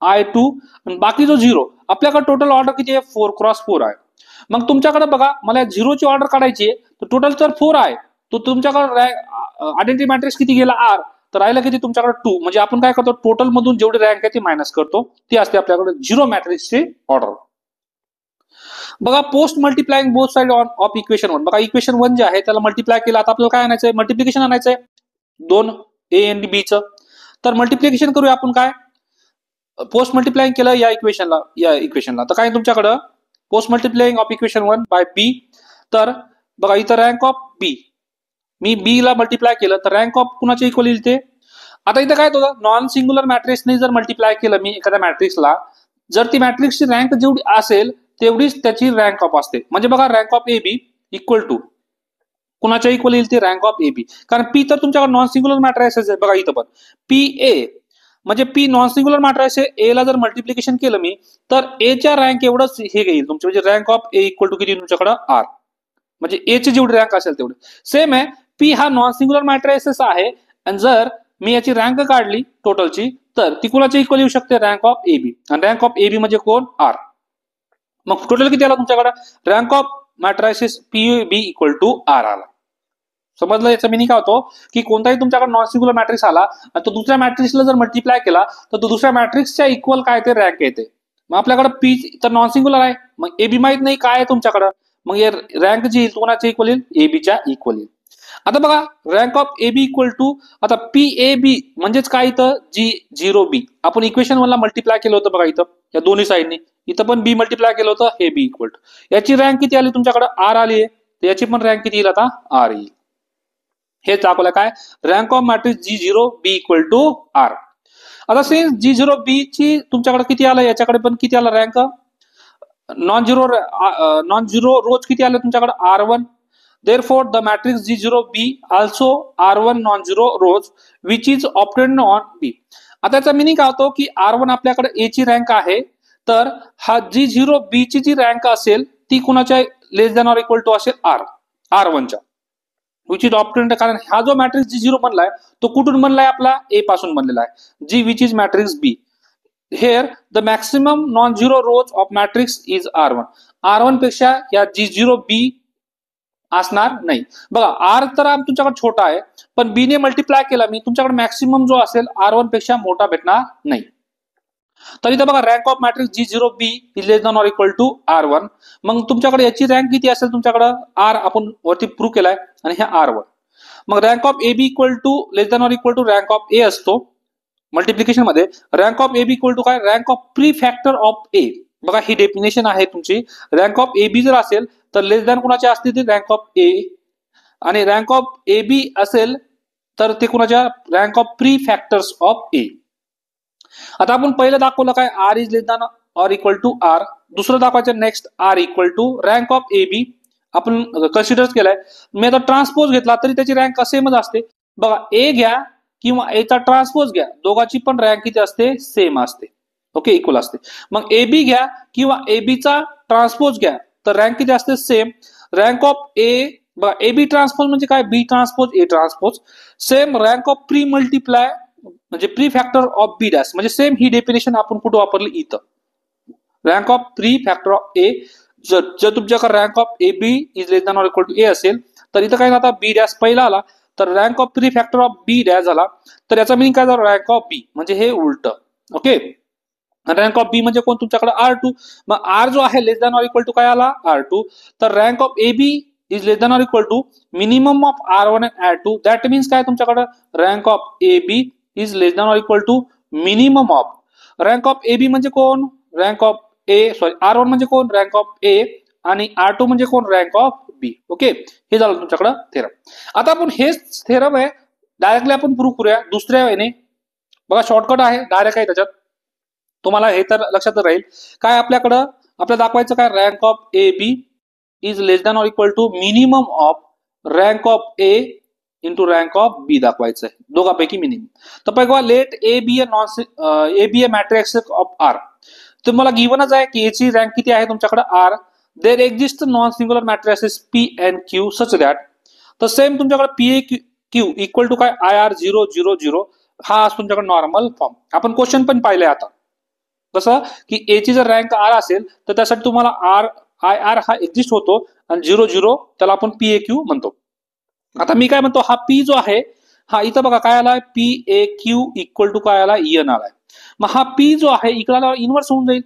I2 आणि बाकी जो 0, आपल्याकडे टोटल ऑर्डर किती आहे 4 क्रॉस 4 आहे. मग तुमच्याकडे बघा मला 0 ची ऑर्डर काढायची आहे तर टोटल तर 4 आहे, तो तुमच्याकडे आयडेंटिटी मॅट्रिक्स किती गेला R, तर राहिला किती तुमच्याकडे 2. म्हणजे आपण काय करतो टोटल मधून जेवढी रँक आहे ती मायनस करतो, ती असते आपल्याकडे 0 मॅट्रिक्सची ऑर्डर. बघा post multiplying both side of equation 1. बघा इक्वेशन 1 जे आहे त्याला मल्टिप्लाय केलं. आता आपल्याला काय आणायचंय मल्टिप्लिकेशन आणायचंय 2 A आणि B चं. तर मल्टिप्लिकेशन करूया आपण काय पोस्ट मल्टिप्लाइंग केलं या इक्वेशनला तर काय तुमच्याकडं post multiplying of equation 1 by B. तर बघा इथं रँक ऑफ B मी B ला मल्टिप्लाय केलं तर रँक ऑफ कुणाच्या इक्वल येईल ते. आता इथं काय होतं नॉन सिंग्युलर मॅट्रिक्सने जर मल्टिप्लाय केलं मी एखाद्या मॅट्रिक्सला, जर ती मॅट्रिक्सची रँक जेवढी असेल तेवढीच त्याची रँक ऑफ असते. म्हणजे बघा rank of A B equal to कुणाच्या इक्वल येईल ते रँक ऑफ ए बी, कारण पी तर तुमच्याकडे नॉन सिंग्युलर मॅट्रायसेस आहे. बघा इथं पण पी ए म्हणजे पी नॉन सिंग्युलर मॅट्रायस आहे, ए ला जर मल्टिप्लिकेशन केलं मी तर ए च्या रँक एवढंच हे घेईल तुमचे, म्हणजे rank of A equal to किती तुमच्याकडे आर, म्हणजे ए ची जेवढी रँक असेल तेवढी. सेम आहे पी हा नॉन सिंग्युलर मॅट्रायसेस आहे आणि जर मी याची रँक काढली टोटलची तर ती कुणाच्या इक्वल येऊ शकते, रँक ऑफ ए बी, आणि रँक ऑफ ए बी म्हणजे कोण, आर. मग टोटल किती आला तुमच्याकडे, rank of matrices P B equal to R आला. समजलं? याचा मिनिंग काय होतो की कोणताही तुमच्याकडे नॉन सिंग्युलर मॅट्रिक्स आला आणि तो दुसऱ्या मॅट्रिक्सला जर मल्टिप्लाय केला तर तो दुसऱ्या मॅट्रिक्सच्या इक्वल काय ते रँक येते. मग आपल्याकडे पी तर नॉन सिंग्युलर आहे, मग ए बी माहित नाही काय आहे तुमच्याकडे, मग हे रँक जी येईल कोणाच्या इक्वल येईल, ए बीच्या इक्वल येईल. आता बघा rank of A B equal to आता पी ए बी म्हणजेच काय, इथं जी झिरो बी आपण इक्वेशन मला मल्टिप्लाय केलं होतं बघा, इथं या दोन्ही साईडनी इथं पण बी मल्टिप्लाय केलं होतं, हे बी इक्वल टू याची रँक किती आली तुमच्याकडे, आर आली आहे, तर याची पण रँक किती येईल आता, आर येईल. हे दाखवलं काय, rank of matrix G zero B equal to R. आता सेम जी झिरो बी ची तुमच्याकडे किती आलं, याच्याकडे पण किती आलं रँक, नॉन झिरो रोज किती आले तुमच्याकडे, R1. Therefore, the matrix G0B also R1 non-zero rows which is obtained on B. आता याचा मिनिंग काय होतो की R1 आपल्याकडे A ची रँक आहे, तर हा G0B ची जी रँक असेल ती कुणाच्या लेस दॅन ऑर इक्वल टू असेल R1 च्या, विच इज ऑप्टेंड, कारण हा जो मॅट्रिक्स G0 बनलाय तो कुठून बनलाय, आपला A पासून बनलेला आहे, जी which is matrix B. Here the maximum non-zero rows of matrix is R1. R1 पेक्षा या G0B असणार नाही. बघा आर तर तुमच्याकडे छोटा आहे, पण बी ने मल्टिप्लाय केला मी, तुमच्याकडे मॅक्सिमम जो असेल R1 पेक्षा मोठा भेटणार नाही. तर इथं बघा rank of matrix G0B is less than or equal to R1. मग तुमच्याकडे याची रँक किती असेल, तुमच्याकडे आर आपण वरती प्रूव्ह केलाय आणि हे R1. मग rank of A B equal to less than or equal to rank of A असतो मल्टिप्लिकेशन मध्ये. Rank of A B equal to काय, rank of pre factor of A. बघा ही डेफिनेशन आहे तुमची, रँक ऑफ ए बी जर असेल तर लेस दॅन कुणाच्या असते ती रँक ऑफ ए, आणि रँक ऑफ ए बी असेल तर ते कुणाच्या, rank of pre factors of A. आता आपण पहिलं दाखवलं काय, R is less than or equal to R. दुसरं दाखवायचं next, R equal to rank of A B आपण कन्सिडर केलाय. मी आता ट्रान्सपोज घेतला तरी त्याची रँक सेमच असते. बघा ए घ्या किंवा एचा ट्रान्सपोज घ्या, दोघांची पण रँक किती असते, सेम असते, ओके, इक्वल असते. मग ए बी घ्या किंवा ए बी चा ट्रान्सपोज घ्या तर रँक किती असते, सेम. रँक ऑफ ए, बघा ए बी ट्रान्सपोज म्हणजे काय, B transpose A transpose, same. Rank of pre multiply म्हणजे pre factor of B dash, म्हणजे सेम ही डेफिनेशन आपण कुठे वापरली, इथं. Rank of pre factor of A, जर तुमच्याकडे rank of A B is less than or equal to A असेल तर इथं काय आता बी डॅश पहिला आला तर rank of pre factor of B dash झाला, तर याचा मिनिंग काय झाला, रँक ऑफ बी म्हणजे हे उलट, ओके. रँक ऑफ बी म्हणजे कोण, तुमच्याकडे R2. मग आर जो आहे less than or equal to काय आला, R2. तर rank of A B is less than or equal to minimum of R1 and R2. That means काय, तुमच्याकडे rank of A B is less than or equal to minimum of, rank of A B म्हणजे कोण, rank of A, sorry R1 म्हणजे कोण, rank of ए, आणि R2 म्हणजे कोण, rank of B. Okay, हे झालं तुमच्याकडे थेरम. आता आपण हेच थेरम आहे डायरेक्टली आपण प्रूव्ह करूया दुसऱ्या वेळेने. बघा शॉर्टकट आहे, डायरेक्ट आहे त्याच्यात, तुम्हाला हे तर लक्षात राहील. काय आपल्याकडं आपल्याला दाखवायचं काय, rank of A B is less than or equal to minimum of rank of A into rank of B दाखवायचं आहे, दोघांपैकी मिनिमम. तर बघा let A be a matrix of R. तुम्हाला गिव्हनच आहे की याची रँक किती आहे तुमच्याकडे, R. There exist non singular matrices P and Q such that, तर सेम तुमच्याकडे P A Q equal to काय, IR000. हा तुमच्याकडे नॉर्मल फॉर्म. आपण क्वेश्चन पण पाहिलंय आता कसं की ए ची जर रँक आर असेल तर त्यासाठी तुम्हाला IR हा एक्झिस्ट होतो आणि 00 त्याला आपण PAQ म्हणतो. आता मी काय म्हणतो, हा पी जो आहे हा इथं बघा काय आलाय, PAQ इक्वल टू काय आला, EN आलाय. मग हा पी जो आहे इकडे इन्व्हर्स होऊन जाईल.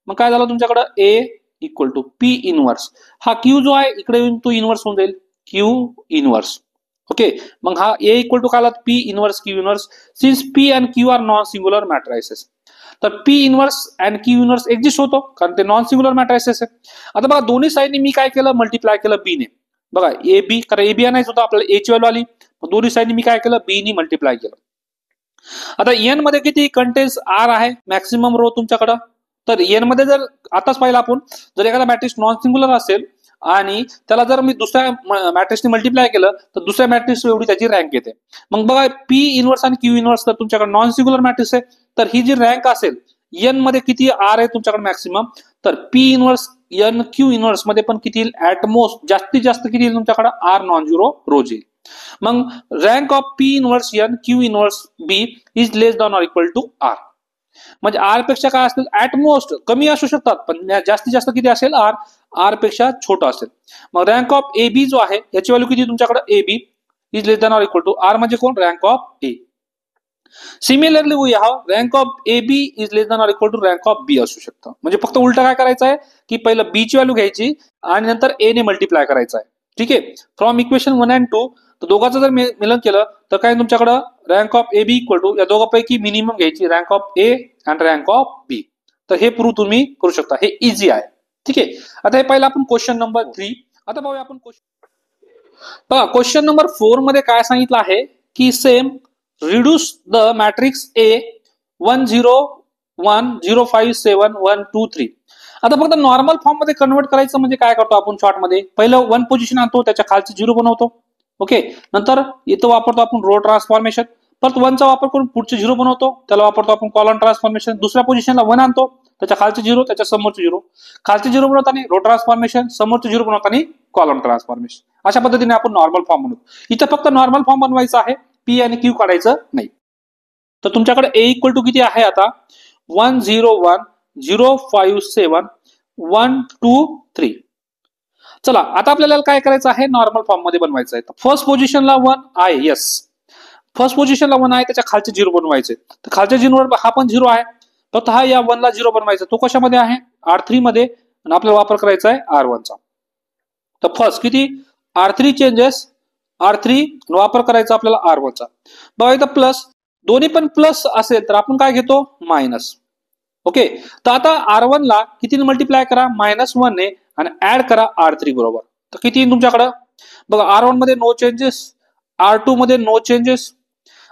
मग काय झालं तुमच्याकडे, ए इक्वल टू पी इन्व्हर्स. हा क्यू जो आहे इकडे येऊन तो इन्व्हर्स होऊन जाईल, क्यू इन्व्हर्स. ओके, मग हा ए इक्वल टू काय आला, P inverse Q inverse. Since P and Q are non singular matrices, तर P inverse and Q inverse exist होतो कारण ते नॉन सिंग्युलर मॅट्रायसेस आहे. आता बघा दोन्ही साईडने मी काय केलं, मल्टिप्लाय केलं बी ने. बघा ए बी, कारण ए बी आणायचं होतं आपल्याला, ए ची व्हॅल्यू आली, दोन्ही साईडने मी काय केलं, बी ने मल्टिप्लाय केलं. आता एन मध्ये किती कंटेन्स आर आहे, मॅक्सिमम रो तुमच्याकडं तर एन मध्ये जर आताच पाहिलं आपण, जर एखादा मॅट्रिक्स नॉन सिंग्युलर असेल आणि त्याला जर मी दुसऱ्या मॅट्रिक्सने मल्टिप्लाय केलं तर दुसऱ्या मॅट्रिक्स एवढी त्याची रँक येते. मग बघा पी इनवर्स आणि क्यू इनवर्स तर तुमच्याकडे नॉन सिंग्युलर मॅट्रिक्स आहे, तर ही जी रँक असेल एन मध्ये किती आर आहे तुमच्याकडे मॅक्सिमम, तर P inverse N Q inverse मध्ये पण किती येईल, ऍट मोस्ट जास्तीत जास्त किती येईल तुमच्याकडे आर नॉन झिरो रोज येईल. मग rank of P inverse N Q inverse B is less than or equal to R. म्हणजे आर पेक्षा काय असेल, ऍट मोस्ट कमी असू शकतात पण जास्तीत जास्त किती असेल, आर आर पेक्षा छोटा असेल. मग रँक ऑफ ए बी जो आहे याची व्हॅल्यू किती तुमच्याकडे, A B is less than or equal to R म्हणजे कोण, rank of A. Similarly we have rank of A B is less than or equal to rank of B असू शकतं. म्हणजे फक्त उलट काय करायचं आहे की पहिलं बी ची व्हॅल्यू घ्यायची आणि नंतर ए ने मल्टिप्लाय करायचं आहे. ठीक आहे, फ्रॉम इक्वेशन 1 and 2 तर दोघांचं जर मिलन केलं तर काय तुमच्याकडं rank of A B equal to या दोघांपैकी मिनिमम घ्यायची rank of A and rank of B. तर हे प्रूव्ह तुम्ही करू शकता, हे इझी आहे. ठीक आहे, आता हे पहिलं आपण क्वेश्चन नंबर 3. आता बघूया आपण बघा क्वेश्चन नंबर 4 मध्ये काय सांगितलं आहे की सेम रिड्यूस द मॅट्रिक्स ए 1 0 1 0 5 7 1 2 3. आता फक्त नॉर्मल फॉर्म मध्ये कन्वर्ट करायचं म्हणजे काय करतो आपण शॉर्ट मध्ये, पहिलं 1 पोझिशन आणतो त्याच्या खालची 0 बनवतो. ओके, नंतर इथं वापरतो आपण रो ट्रान्सफॉर्मेशन, परत 1 चा वापर करून पुढचे 0 बनवतो, त्याला वापरतो आपण कॉलम ट्रान्सफॉर्मेशन. दुसऱ्या पोझिशनला 1 आणतो त्याच्या खालचे 0 त्याच्या समोरचे 0, खालचे 0 बनवताना रो ट्रान्सफॉर्मेशन, समोरचे 0 बनवताना कॉलम ट्रान्सफॉर्मेशन. अशा पद्धतीने आपण नॉर्मल फॉर्म बनवतो. इथं फक्त नॉर्मल फॉर्म बनवायचा आहे, पी आणि क्यू काढायचं नाही. तर तुमच्याकडे ए इक्वल टू किती आहे आता, 1 0 1 0 5 7 1 2 3. चला आता आपल्याला काय करायचं आहे, नॉर्मल फॉर्म मध्ये बनवायचं आहे. फर्स्ट पोझिशनला 1 आहे, येस फर्स्ट पोझिशनला 1 आहे, त्याच्या खालचे 0 बनवायचे. तर खालच्या 0 हा पण 0 आहे, फक्त हा या 1 ला 0 बनवायचा. तो कशामध्ये आहे, R3 मध्ये, आणि आपल्याला वापर करायचा आहे R1 चा. तर फर्स्ट किती R3 चेंजेस R3 वापर करायचा आपल्याला R1 चा. बघा इथं प्लस, दोन्ही पण प्लस असेल तर आपण काय घेतो, मायनस. ओके, तर आता R1 ला कितीने मल्टिप्लाय करा, -1 ने, आणि ऍड करा R3 बरोबर. तर किती तुमच्याकडं बघा, R1 मध्ये नो चेंजेस, R2 मध्ये नो चेंजेस.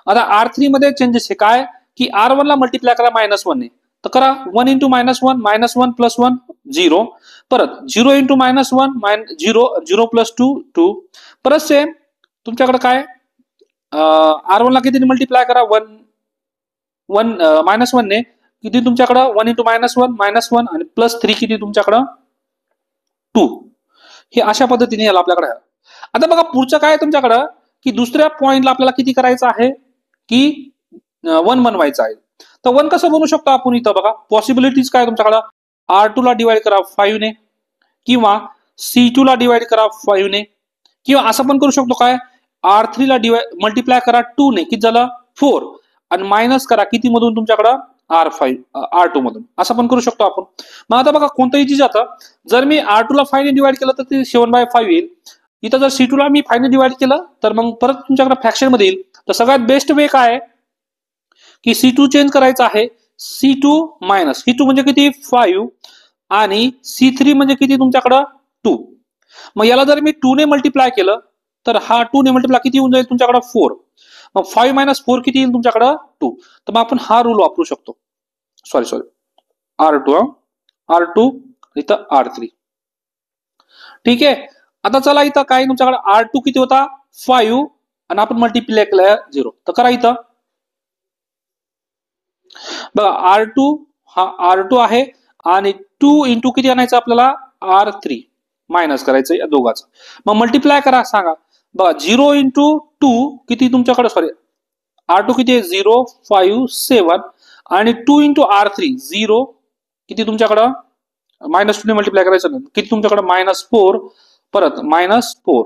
आता R3 मध्ये चेंजेस हे काय की R1 ला मल्टिप्लाय करा -1 ने, तर करा 1 इंटू -1 -1 प्लस 1 0, परत 0 इंटू -1 0 0 प्लस 2 2, परत सेम तुमच्याकडे काय R1 ला किती मल्टिप्लाय करा 1 ने, किती तुमच्याकडं 1 इंटू -1 आणि प्लस 3 किती तुमच्याकडं 2. हे अशा पद्धतीने याला आपल्याकडे. आता बघा पुढचं काय तुमच्याकडं की दुसऱ्या पॉइंटला आपल्याला किती करायचं आहे की 1 बनवायचं आहे. तर 1 कसं बनवू शकतो आपण, इथं बघा पॉसिबिलिटीज काय तुमच्याकडं, R2 ला डिवाइड करा 5 ने, किंवा C2 ला डिवाइड करा 5 ने, किंवा असं पण करू शकतो काय R3 ला मल्टिप्लाय करा 2 ने, किती झालं 4, आणि मायनस करा किती मधून तुमच्याकडं R5 R2 मधून, असं पण करू शकतो आपण. मग आता बघा कोणतंही चीज जातं, जर मी R2 ला 5 ने डिवाइड केलं तर ते 7/5 येईल. इथं जर C2 ला मी 5 ने डिवाइड केलं तर मग परत तुमच्याकडे फ्रॅक्शन मध्ये येईल. तर सगळ्यात बेस्ट वे काय आहे की C2 चेंज करायचं आहे, C2 मायनस C2 म्हणजे किती 5, आणि C3 म्हणजे किती तुमच्याकडं 2. मग याला जर मी 2 ने मल्टिप्लाय केलं तर हा 2 ने मल्टिप्लाय किती होऊन जाईल तुमच्याकडं 4. मग 5 - 4 किती येईल तुमच्याकडं 2. तर मग आपण हा रूल वापरू शकतो, सॉरी R2 इथं R3. ठीक आहे, आता चला इथं काय तुमच्याकडे R2 किती होता 5, आणि आपण मल्टिप्लाय केलं 0. तर करा इथं बघा R2 हा R2 आहे, आणि 2 इंटू किती आणायचं आपल्याला R3 मायनस करायचं या दोघांचं. मग मल्टिप्लाय करा, सांगा बघा 0 इंटू 2 किती तुमच्याकडे, सॉरी R2 किती आहे 0 5 7, आणि 2 इंटू R3 0 किती तुमच्याकडं -2 ने मल्टिप्लाय करायचं, किती तुमच्याकडे -4, परत -4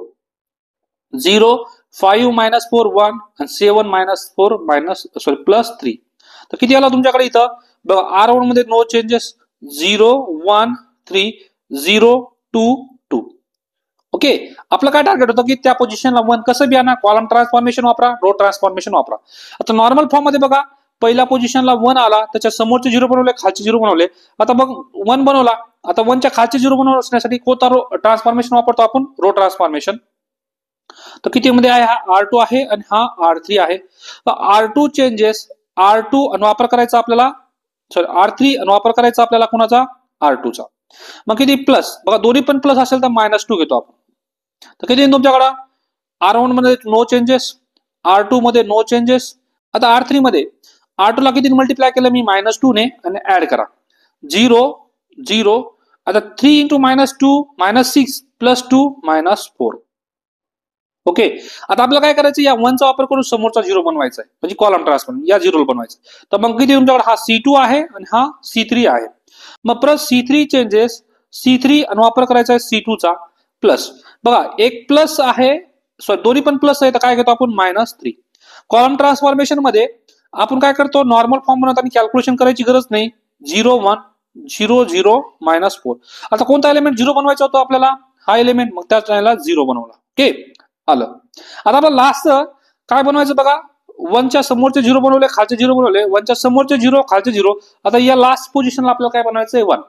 0 5 -4 1, आणि 7 -4 प्लस 3. तर किती आला तुमच्याकडे इथं बघा R1 मध्ये नो चेंजेस 0 1 3 0 2 2. ओके, आपलं काय टार्गेट होतं की त्या पोझिशनला 1 कसं बी आणा, कॉलम ट्रान्सफॉर्मेशन वापरा, रो ट्रान्सफॉर्मेशन वापरा. आता नॉर्मल फॉर्म मध्ये बघा पहिल्या पोझिशनला 1 आला, त्याच्या समोरचे 0 बनवले, खालचे 0 बनवले. आता बघ 1 बनवला, आता 1 च्या खालचे 0 बनवण्यासाठी कोणता रो ट्रान्सफॉर्मेशन वापरतो आपण, रो ट्रान्सफॉर्मेशन. तर किती मध्ये आहे, हा R2 आहे आणि हा R3 आहे. R2 चेंजेस R2 आणि वापर करायचा आपल्याला सॉरी R3 आणि वापर करायचा आपल्याला कोणाचा R2 चा. मग किती प्लस, बघा दोन्ही पण प्लस असेल तर -2 घेतो आपण. तर किती तुमच्याकडे R1 मध्ये नो चेंजेस, R2 मध्ये नो चेंजेस. आता R3 मध्ये R2 ला किती मल्टिप्लाय केलं मी -2 ने आणि ऍड करा 0 0. आता 3 × -2 -6 +2 -4. ओके. आता आपल्याला काय करायचं, या 1 चा वापर करून समोरचा 0 बनवायचा आहे, म्हणजे कॉलम ट्रान्सफॉर्म या 0 बनवायचं. तर मग किती तुमच्याकडे हा C2 आहे आणि हा C3 आहे. मग परत C3 चेंजेस, C3 आणि वापर करायचा आहे C2 चा प्लस. बघा एक प्लस आहे, सॉरी दोन्ही पण प्लस आहे, तर काय घेतो आपण -3. कॉलम ट्रान्सफॉर्मेशन मध्ये आपण काय करतो, नॉर्मल फॉर्म बनवताना कॅल्क्युलेशन करायची गरज नाही. 0 1 0 0 -4. आता कोणता एलिमेंट 0 बनवायचा होता आपल्याला, हा एलिमेंट, मग त्या टाइमला 0 बनवला. ओके आलं. आता आपलं लास्ट काय बनवायचं बघा, 1 च्या समोरचे 0 बनवले, खालचे 0 बनवले, 1 च्या समोरचे 0 खालचे 0. आता या लास्ट पोझिशनला आपल्याला काय बनवायचं आहे 1.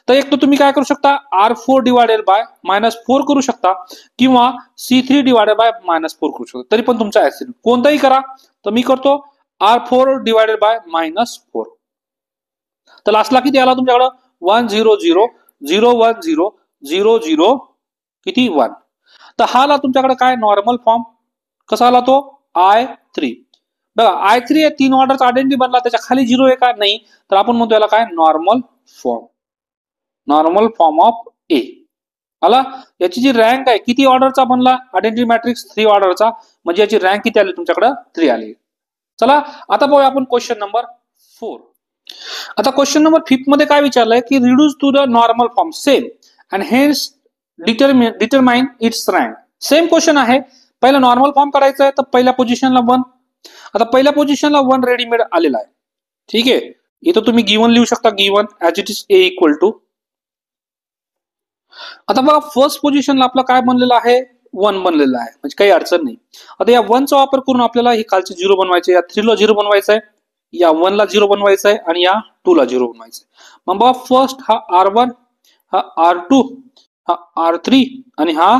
तर एक तर तुम्ही काय करू शकता, R4 डिवायडेड बाय -4 करू शकता, किंवा C3 डिवायडेड बाय -4 करू शकता. तरी पण तुमचा ऍक्सिडेंट कोणताही करा. तर मी करतो R4 डिवायडेड बाय -4. तर लास्टला किती आला तुमच्याकडे 1 0 0 0 1 0 0 0 किती 1. तर हा आला तुमच्याकडे काय नॉर्मल फॉर्म. कसा आला तो I3. बघा I3 3 ऑर्डरचा आयडेंटिटी बनला, त्याच्या खाली 0 आहे का नाही, तर आपण म्हणतो याला काय normal form. Normal form of A आला. याची जी रँक आहे, किती ऑर्डरचा बनला आयडेंटिटी मॅट्रिक्स, 3 ऑर्डरचा, म्हणजे याची रँक किती आली तुमच्याकडे 3 आली. चला आता बघूया आपण क्वेश्चन नंबर 4. आता क्वेश्चन नंबर 5 मध्ये काय विचारलंय की reduce to the normal form same and hence determine its rank. Same question आहे. पहिला नॉर्मल फॉर्म करायचा आहे, तर पहिल्या पोझिशनला 1. आता पहिल्या पोझिशनला 1 रेडीमेड आलेला आहे. ठीक आहे, इथं तुम्ही गिवन लिहू शकता, given as it is A = आता बघा फर्स्ट पोझिशनला आपलं काय बनलेलं आहे 1 बनलेलं आहे, म्हणजे काही अडचण नाही. आता या 1 चा वापर करून आपल्याला हे खालचे 0 बनवायचे, या 3 ला 0 बनवायचा आहे, या 1 ला 0 बनवायचा आहे, आणि या 2 ला 0 बनवायचं आहे. मग बघा फर्स्ट हा R1, हा R2, हा R3 आणि हा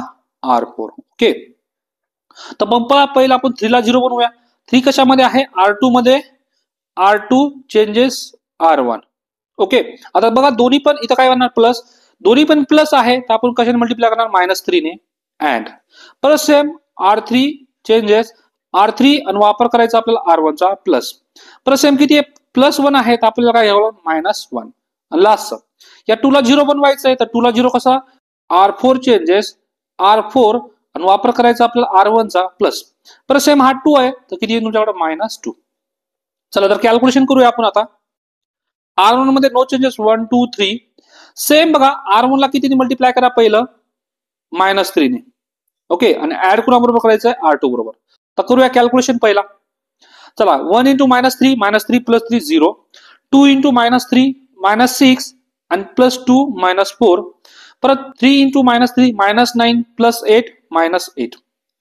R4. ओके. तर मग पहिला आपण 3 ला 0 बनवूया. 3 कशामध्ये आहे, R2 मध्ये. R2 changes R1. ओके. आता बघा दोन्ही पण इथं काय होणार प्लस, दोन्ही पण प्लस आहे, तर आपण कशाने मल्टिप्लाय करणार -3 ने. अँड परत सेम R3 चेंजेस R3 आणि वापर करायचा आपल्याला R1 चा प्लस. परत सेम किती आहे +1 आहे, तर आपल्याला काय घ्यावं -1. लास्ट या 2 ला 0 बनवायचं आहे, तर 2 ला 0 कसा R4 चेंजेस R4 आणि वापर करायचा आपल्याला R1 चा प्लस. परत सेम हा 2 आहे, तर किती तुमच्याकडे -2. चला तर कॅल्क्युलेशन करूया आपण आता. R1 मध्ये नो चेंजेस 1 2 3. सेम बघा R1 ला किती मल्टिप्लाय करा पहिलं -3 ने. ओके. आणि ऍड कोणाबरोबर करायचं आहे R2 बरोबर. तर करूया कॅल्क्युलेशन पहिला. चला 1 × -3 -3 + 3 0. 2 × -3 -6 आणि +2 -4. परत 3 × -3 -9 + 8 -8.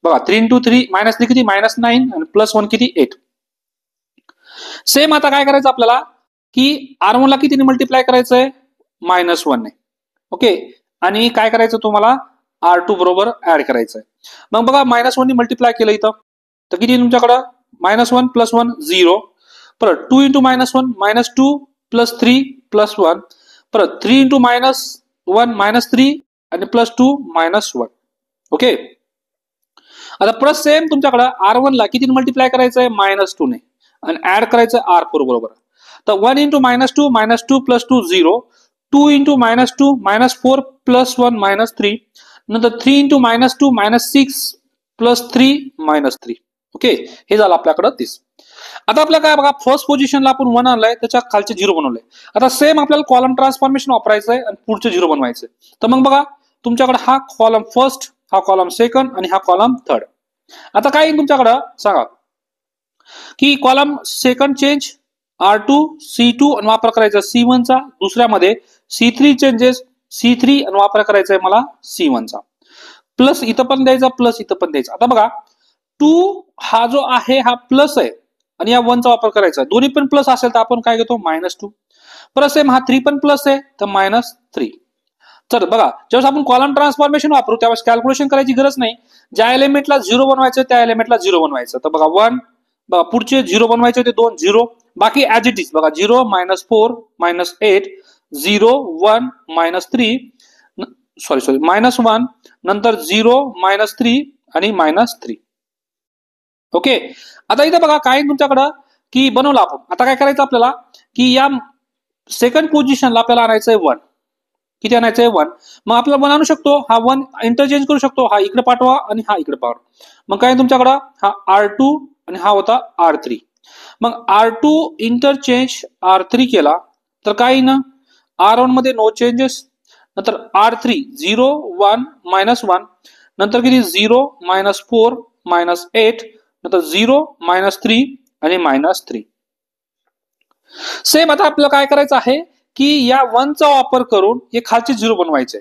बघा 3 × 3 -3 किती -9 आणि +1 किती 8. सेम आता काय करायचं आपल्याला की R1 ला किती मल्टिप्लाय करायचंय -1 ने. ओके. आणि काय करायचं तुम्हाला R2 बरोबर ऍड करायचंय. मग बघा -1 ने मल्टिप्लाय केलं इथं, तर किती तुमच्याकडं -1 + 1 0. परत 2 × -1 -2 + 3 + 1. परत 3 × -1 -3 आणि +2 -1. ओके. आता परत सेम तुमच्याकडे R1 ला किती मल्टिप्लाय करायचंय -2 ने आणि ऍड करायचं R4 बरोबर. तर 1 × -2 -2 + 2 0. 2 × -2 -4 + 1 -3. नंतर 3 × -2 -6 + 3 -3. ओके. हे झालं आपल्याकडे 30. आता आपल्याला काय बघा फर्स्ट पोझिशनला आपण 1 आणलाय, त्याच्या खालचे 0 बनवले. आता सेम आपल्याला कॉलम ट्रान्सफॉर्मेशन वापरायचं आहे आणि पुढचे 0 बनवायचे. तर मग बघा तुमच्याकडे हा कॉलम फर्स्ट, हा कॉलम सेकंड आणि हा कॉलम थर्ड. आता काय तुमच्याकडे सांगा की column second change R2 C2 आणि वापर करायचा C1 चा. दुसऱ्यामध्ये C3 चेंजेस C3 आणि वापर करायचा आहे मला C1 चा. प्लस इथं पण द्यायचा, प्लस इथं पण द्यायचा. आता बघा 2 हा जो आहे हा प्लस आहे आणि या 1 चा वापर करायचा. दोन्ही पण प्लस असेल तर आपण काय घेतो -2. परत सेम हा 3 पण प्लस आहे तर -3. तर बघा जेव्हा आपण कॉलम ट्रान्सफॉर्मेशन वापरू त्यावेळेस कॅल्क्युलेशन करायची गरज नाही. ज्या एलिमेंटला 0 बनवायचं त्या एलिमेंटला 0 बनवायचं. तर बघा 1, बघा पुढचे 0 बनवायचे होते 2 0, बाकी ऍज इट इज बघा 0 -4 -8 0 1 -3 सॉरी -1 नंतर 0 -3 आणि -3. ओके. आता इथं बघा काय तुमच्याकडं की बनवलं आपण. आता काय करायचं आपल्याला की या सेकंड पोझिशनला आपल्याला आणायचंय 1. किती आणायचंय 1. मग आपल्याला 1 आणू शकतो. हा 1 इंटरचेंज करू शकतो. हा इकडे पाठवा आणि हा इकडे पाठवा. मग काय तुमच्याकडं हा R2 आणि हा होता R3. मग R2 इंटरचेंज R3 केला तर काय ना R1 मध्ये नो चेंजेस. नंतर R3 0 1 -1 नंतर किती 0 -4 -8 नंतर 0 -3 आणि -3. सेम आता आपल्याला काय करायचं आहे की या 1 चा वापर करून हे खालचे 0 बनवायचे.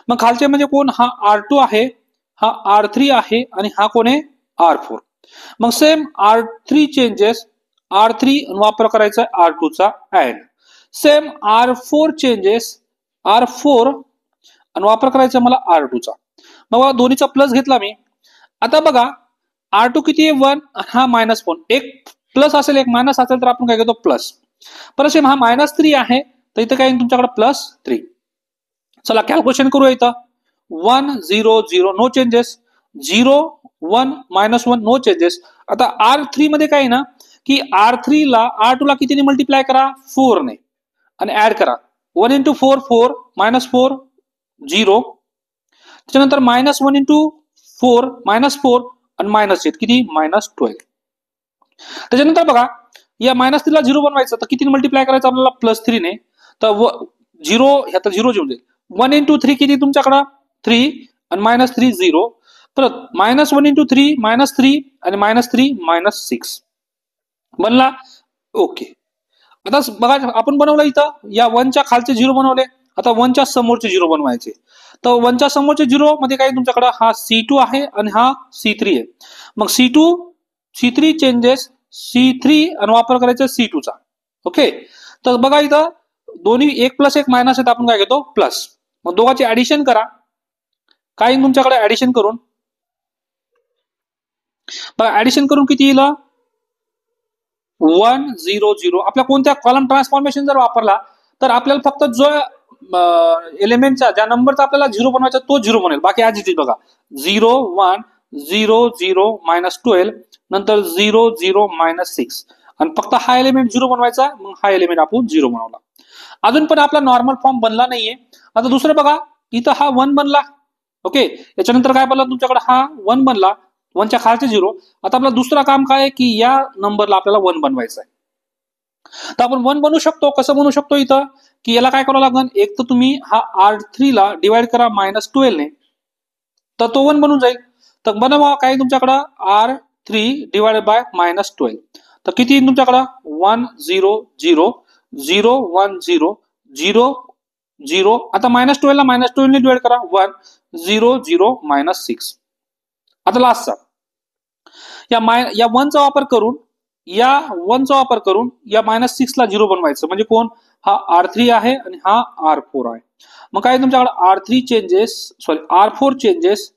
मग खालचे म्हणजे कोण हा R2 आहे, हा R3 आहे आणि हा कोण आहे R4. मग सेम R3 चेंजेस R3 वापर करायचा R2 चा add. Same R4 changes R4 आणि वापर करायचा मला R2 चा. मग दोन्हीचा प्लस घेतला मी. आता बघा R2 किती आहे 1 हा -1. एक प्लस असेल एक मायनस असेल तर आपण काय घेतो प्लस. परत सेम हा -3 आहे तर इथं काय तुमच्याकडे +3. चला कॅल्क्युलेशन करूया. इथं 1 0 0 नो चेंजेस 0 1 -1 नो चेंजेस. आता R3 मध्ये काय ना की R3 ला R2 ला कितीने मल्टिप्लाय करा 4 ने आणि ऍड करा. 1 × 4 4 -4 0 त्याच्यानंतर -1 × 4 -4 आणि -8 किती -12. त्याच्यानंतर बघा या -3 ला 0 बनवायचं तर किती मल्टिप्लाय करायचं आपल्याला +3 ने. तर 0 ह्यात 0 येऊन जाईल. 1 × 3 किती तुमच्याकडे 3 आणि -3 0 परत -1 × 3 -3 आणि -3 -6 बनला. ओके. आता बघा आपण बनवलं इथं या 1 च्या खालचे 0 बनवले. आता 1 च्या समोरचे 0 बनवायचे. तर 1 च्या समोरचे 0 मध्ये काय तुमच्याकडे हा C2 आहे आणि हा C3 आहे. मग C3 चेंजेस C3 आणि वापर करायचा C2 चा. ओके. तर बघा इथं दोन्ही 1 + 1 मायनस आहेत आपण काय घेतो प्लस. मग दोघांचे ऍडिशन करा. काय तुमच्याकडे ऍडिशन करून बघा ऍडिशन करून किती येईल 1 0 0. आपल्या कोणत्या कॉलम ट्रान्सफॉर्मेशन जर वापरला तर आपल्याला फक्त जो एलिमेंटचा ज्या नंबरचा आपल्याला 0 बनवायचा तो 0 बनेल. बाकी आज इथे बघा 0 1 0 0 -12 नंतर 0 0 -6 आणि फक्त हा एलिमेंट 0 बनवायचा. मग हा एलिमेंट आपण 0 बनवला. अजून पण आपला नॉर्मल फॉर्म बनला नाहीये. आता दुसरं बघा इथं हा 1 बनला. ओके. याच्यानंतर काय बनला तुमच्याकडे हा 1 बनला. 1 च्या खालचे 0. आता आपलं दुसरं काम काय आहे की या नंबरला आपल्याला 1 बनवायचं आहे. तर आपण 1 बनवू शकतो. कसं बनवू शकतो इथं की याला काय करावं लागेल एक तर तुम्ही हा R3 ला डिवाइड करा -12 ने तर तो 1 बनून जाईल. तर बनवा काय तुमच्याकडे R3 डिवाइडेड बाय -12 तर किती येईल तुमच्याकडे 1 0 0 0 1 0 0 0. आता -12 ला -12 ने डिवाइड करा 1 0 0 -6. आता लास्टचा या 1 चा वापर करून या 1 चा वापर करून या -6 ला 0 बनवायचं. म्हणजे कोण हा R3 आहे आणि हा R4 आहे. मग काय तुमच्याकडे R3 changes R4 changes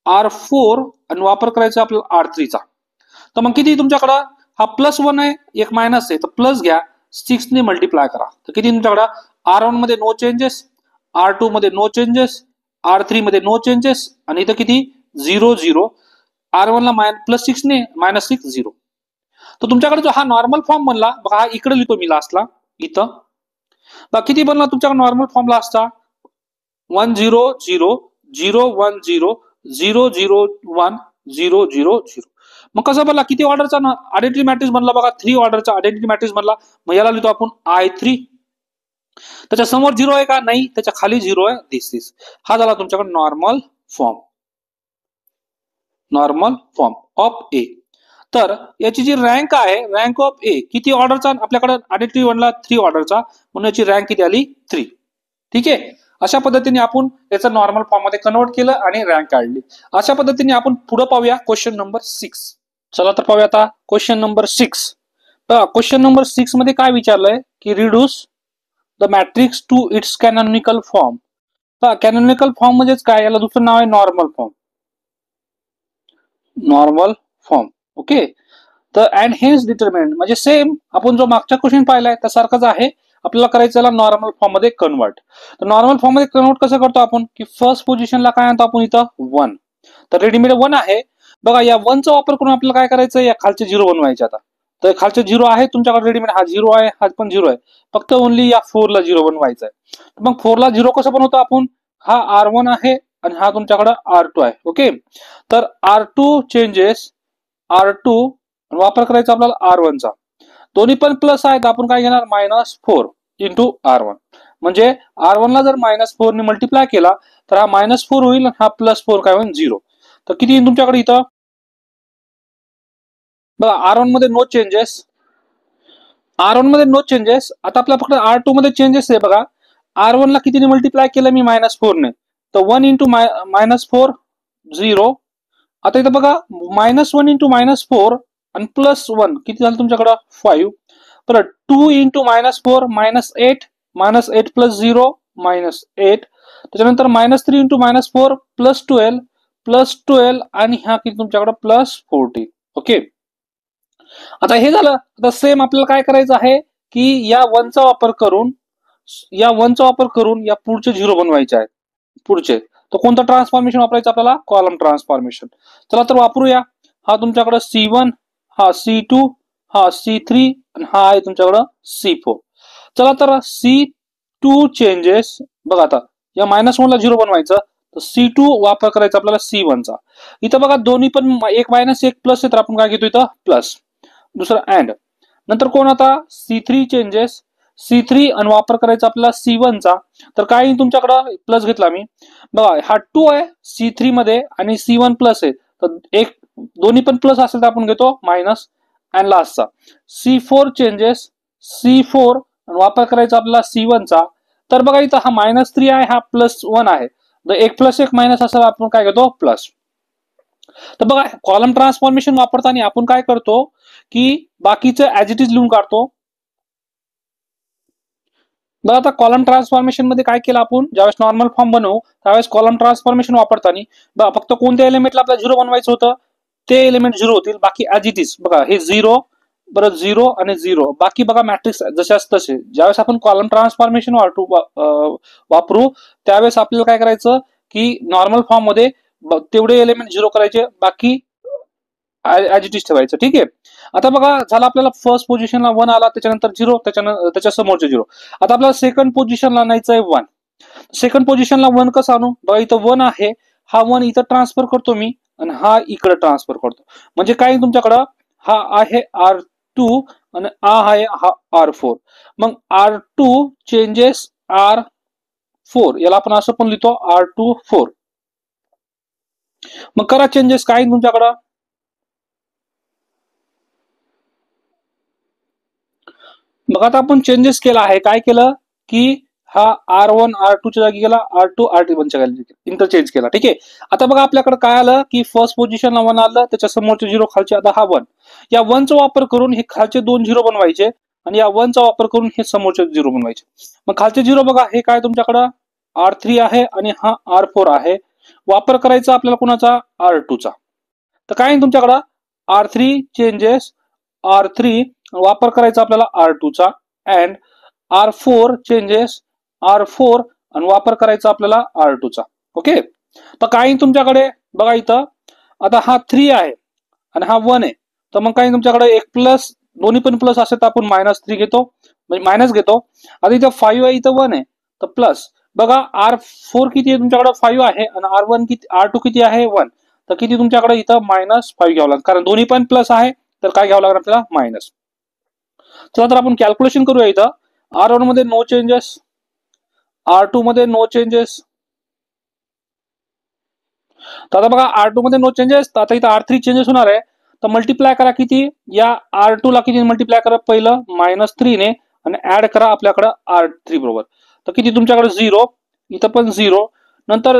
R4 आणि वापर करायचा आपल्याला R3 चा. तर मग किती तुमच्याकडे हा +1 आहे एक मायनस आहे तर प्लस घ्या 6 ने मल्टिप्लाय करा. तर किती तुमच्याकडे R1 मध्ये नो चेंजेस R2 मध्ये नो चेंजेस R3 मध्ये नो चेंजेस आणि इथं किती 0 0 R1 ला +6 ने -6 0. तर तुमच्याकडे जो हा नॉर्मल फॉर्म बनला बघा हा इकडे लिहितो मी लास्टला इथं. बघा किती बनला तुमच्याकडे नॉर्मल फॉर्म लास्टचा 1 0 0 0 1 0 0 0 1 0 0 0. मग कसं बनला किती ऑर्डरचा आयडेंटिटी मॅट्रिक्स बनला बघा 3 ऑर्डरचा आयडेंटिटी मॅट्रिक्स बनला. मग याला लिहितो आपण I3. त्याच्या समोर 0 आहे का नाही त्याच्या खाली 0 आहे दिस इज. हा झाला तुमच्याकडे नॉर्मल फॉर्म ऑफ ए. तर याची जी रँक आहे रँक ऑफ ए किती ऑर्डरचा आपल्याकडे आयडेंटिटी बनला 3 ऑर्डरचा म्हणून याची रँक किती आली 3. ठीक आहे. अशा पद्धतीने आपण याचं नॉर्मल फॉर्म मध्ये कन्वर्ट केलं आणि रँक काढली. अशा पद्धतीने आपण पुढे पाहूया क्वेश्चन नंबर 6. चला तर पाहूया आता क्वेश्चन नंबर 6. क्वेश्चन नंबर 6 मध्ये काय विचारलंय की reduce the matrix to its canonical form. Canonical form म्हणजेच काय याला दुसरं नाव आहे नॉर्मल फॉर्म. ओके. तर अँड हेन्स डिटर्मिनंट म्हणजे सेम आपण जो मागच्या क्वेश्चन पाहिलाय त्यासारखाच आहे. आपल्याला करायचं नॉर्मल फॉर्म मध्ये कन्वर्ट. तर नॉर्मल फॉर्म मध्ये कन्वर्ट कसं करतो आपण की फर्स्ट पोझिशनला काय आणतो आपण इथं 1. तर रेडीमेड 1 आहे. बघा या 1 चा वापर करून आपल्याला काय करायचं या खालचे 0 बनवायचे. आता तर खालचे 0 आहे तुमच्याकडे रेडीमेड, हा 0 आहे, हा पण 0 आहे. फक्त ओनली या 4 ला 0 बनवायचा आहे. मग 4 ला 0 कसं बनवतो आपण, हा R1 आहे आणि हा तुमच्याकडे R2 आहे. ओके, तर R2 चेंजेस R2 वापर करायचा आपल्याला R1 चा. दोन्ही पण प्लस आहेत, आपण काय घेणार -4 इंटू R1. म्हणजे R1 ला जर -4 ने मल्टिप्लाय केला तर हा -4 होईल, हा +4 काय होईल 0. तर किती येईल तुमच्याकडे इथं बघा R1 मध्ये नो चेंजेस, R1 मध्ये नो चेंजेस. आता आपल्या फक्त R2 मध्ये चेंजेस आहे. बघा R1 ला कितीने मल्टिप्लाय केलं मी -4 ने, तर 1 इंटू -4 0. आता इथं बघा -1 इंटू -4 आणि +1 किती झालं तुमच्याकडं 5. परत 2 इंटू -4 -8, -8 प्लस 0 -8. त्याच्यानंतर -3 इंटू -4 +12 आणि हा किती तुमच्याकडे +40. ओके, आता हे झालं. आता सेम आपल्याला काय करायचं आहे की या 1 चा वापर करून या पुढचे 0 बनवायचे आहेत. पुढचे तर कोणतं ट्रान्सफॉर्मेशन वापरायचं आपल्याला, कॉलम ट्रान्सफॉर्मेशन. चला तर वापरूया. हा तुमच्याकडे C1, हा C2, हा C3 आणि हा आहे तुमच्याकडे C4. चला तर C2 चेंजेस, बघा आता या -1 ला 0 बनवायचं, तर C2 वापर करायचा आपल्याला C1 चा. इथं बघा दोन्ही पण एक मायनस एक प्लस आहे, तर आपण काय घेतो इथं प्लस. दुसरं अँड. नंतर कोण आता C3 चेंजेस C3 आणि वापर करायचा आपल्याला C1 चा. तर काय तुमच्याकडं प्लस घेतला मी, बघा हा 2 आहे C3 मध्ये आणि C1 प्लस आहे, तर एक दोन्ही पण प्लस असेल तर आपण घेतो minus. And लास्टचा C4 changes C4 आणि वापर करायचा आपल्याला C1 चा. तर बघा इथं हा -3 आहे, हा +1 आहे, तर एक प्लस एक मायनस असेल आपण काय घेतो प्लस. तर बघा कॉलम ट्रान्सफॉर्मेशन वापरताना आपण काय करतो की बाकीचं ऍज इट इज लिहून काढतो. बघा आता कॉलम ट्रान्सफॉर्मेशन मध्ये काय केलं आपण, ज्यावेळेस नॉर्मल फॉर्म बनवू त्यावेळेस कॉलम ट्रान्सफॉर्मेशन वापरताना बघा फक्त कोणत्या एलिमेंटला आपल्याला 0 बनवायचं होतं ते एलिमेंट 0 होतील, बाकी ऍज इट इज. बघा हे 0 परत 0 आणि 0, बाकी बघा मॅट्रिक्स जशाच तसे. ज्यावेळेस आपण कॉलम ट्रान्सफॉर्मेशन वापरू त्यावेळेस आपल्याला काय करायचं की नॉर्मल फॉर्म मध्ये तेवढे एलिमेंट 0 करायचे, बाकी ऍज इट इज ठेवायचं. ठीक आहे, आता बघा झालं आपल्याला फर्स्ट पोझिशनला 1 आला, त्याच्यानंतर 0, त्याच्या समोरचे 0. आता आपल्याला सेकंड पोझिशनला आणायचं आहे 1. सेकंड पोझिशनला 1 कसं आणू, बघा इथं 1 आहे, हा 1 इथं ट्रान्सफर करतो मी आणि हा इकडे ट्रान्सफर करतो. म्हणजे काय तुमच्याकडं हा आहे R2 आणि हा आहे हा R4. मग R2 चेंजेस R4, याला आपण असं पण लिहितो R2 4. मग करा चेंजेस काय तुमच्याकडं, बघा आता आपण चेंजेस केला आहे. काय केलं की हा R1 R2 च्या जागी गेला, R2 R1 च्या जागी इंटरचेंज केला. ठीक आहे, आता बघा आपल्याकडे काय आलं की फर्स्ट पोझिशनला 1 आलं, त्याच्या समोरचे 0 खालचे, आता हा 1. या 1 चा वापर करून हे खालचे 2 0 बनवायचे आणि या 1 चा वापर करून हे समोरचे 0 बनवायचे. मग खालचे 0 बघा हे काय तुमच्याकडे R3 आहे आणि हा R4 आहे. वापर करायचा आपल्याला कोणाचा, R2 चा. तर काय तुमच्याकडे R3 चेंजेस R3 वापर करायचा आपल्याला R2 चा. अँड R4 चेंजेस R4 आणि वापर करायचा आपल्याला R2 चा. ओके, तर काही तुमच्याकडे बघा इथं आता हा 3 आहे आणि हा 1 आहे, तर मग काही तुमच्याकडे एक प्लस, दोन्ही पण प्लस असेल तर आपण -3 घेतो, म्हणजे मायनस घेतो. आता इथं 5 आहे, इथं 1 आहे, तर प्लस. बघा R4 किती आहे तुमच्याकडे 5 आहे आणि R1 किती, R2 किती आहे 1, तर किती तुमच्याकडे इथं -5 घ्यावं लागेल, कारण दोन्ही पण प्लस आहे तर काय घ्यावं लागेल आपल्याला मायनस. चला तर आपण कॅल्क्युलेशन करूया. इथं R1 मध्ये नो चेंजेस, R2 मध्ये नो चेंजेस. तर आता बघा R2 मध्ये नो चेंजेस, तर आता इथं R3 चेंजेस होणार आहे. तर मल्टिप्लाय करा किती, या R2 ला किती मल्टिप्लाय करा पहिलं -3 ने आणि ऍड करा आपल्याकडे R3 बरोबर. तर किती तुमच्याकडे 0, इथं पण 0. नंतर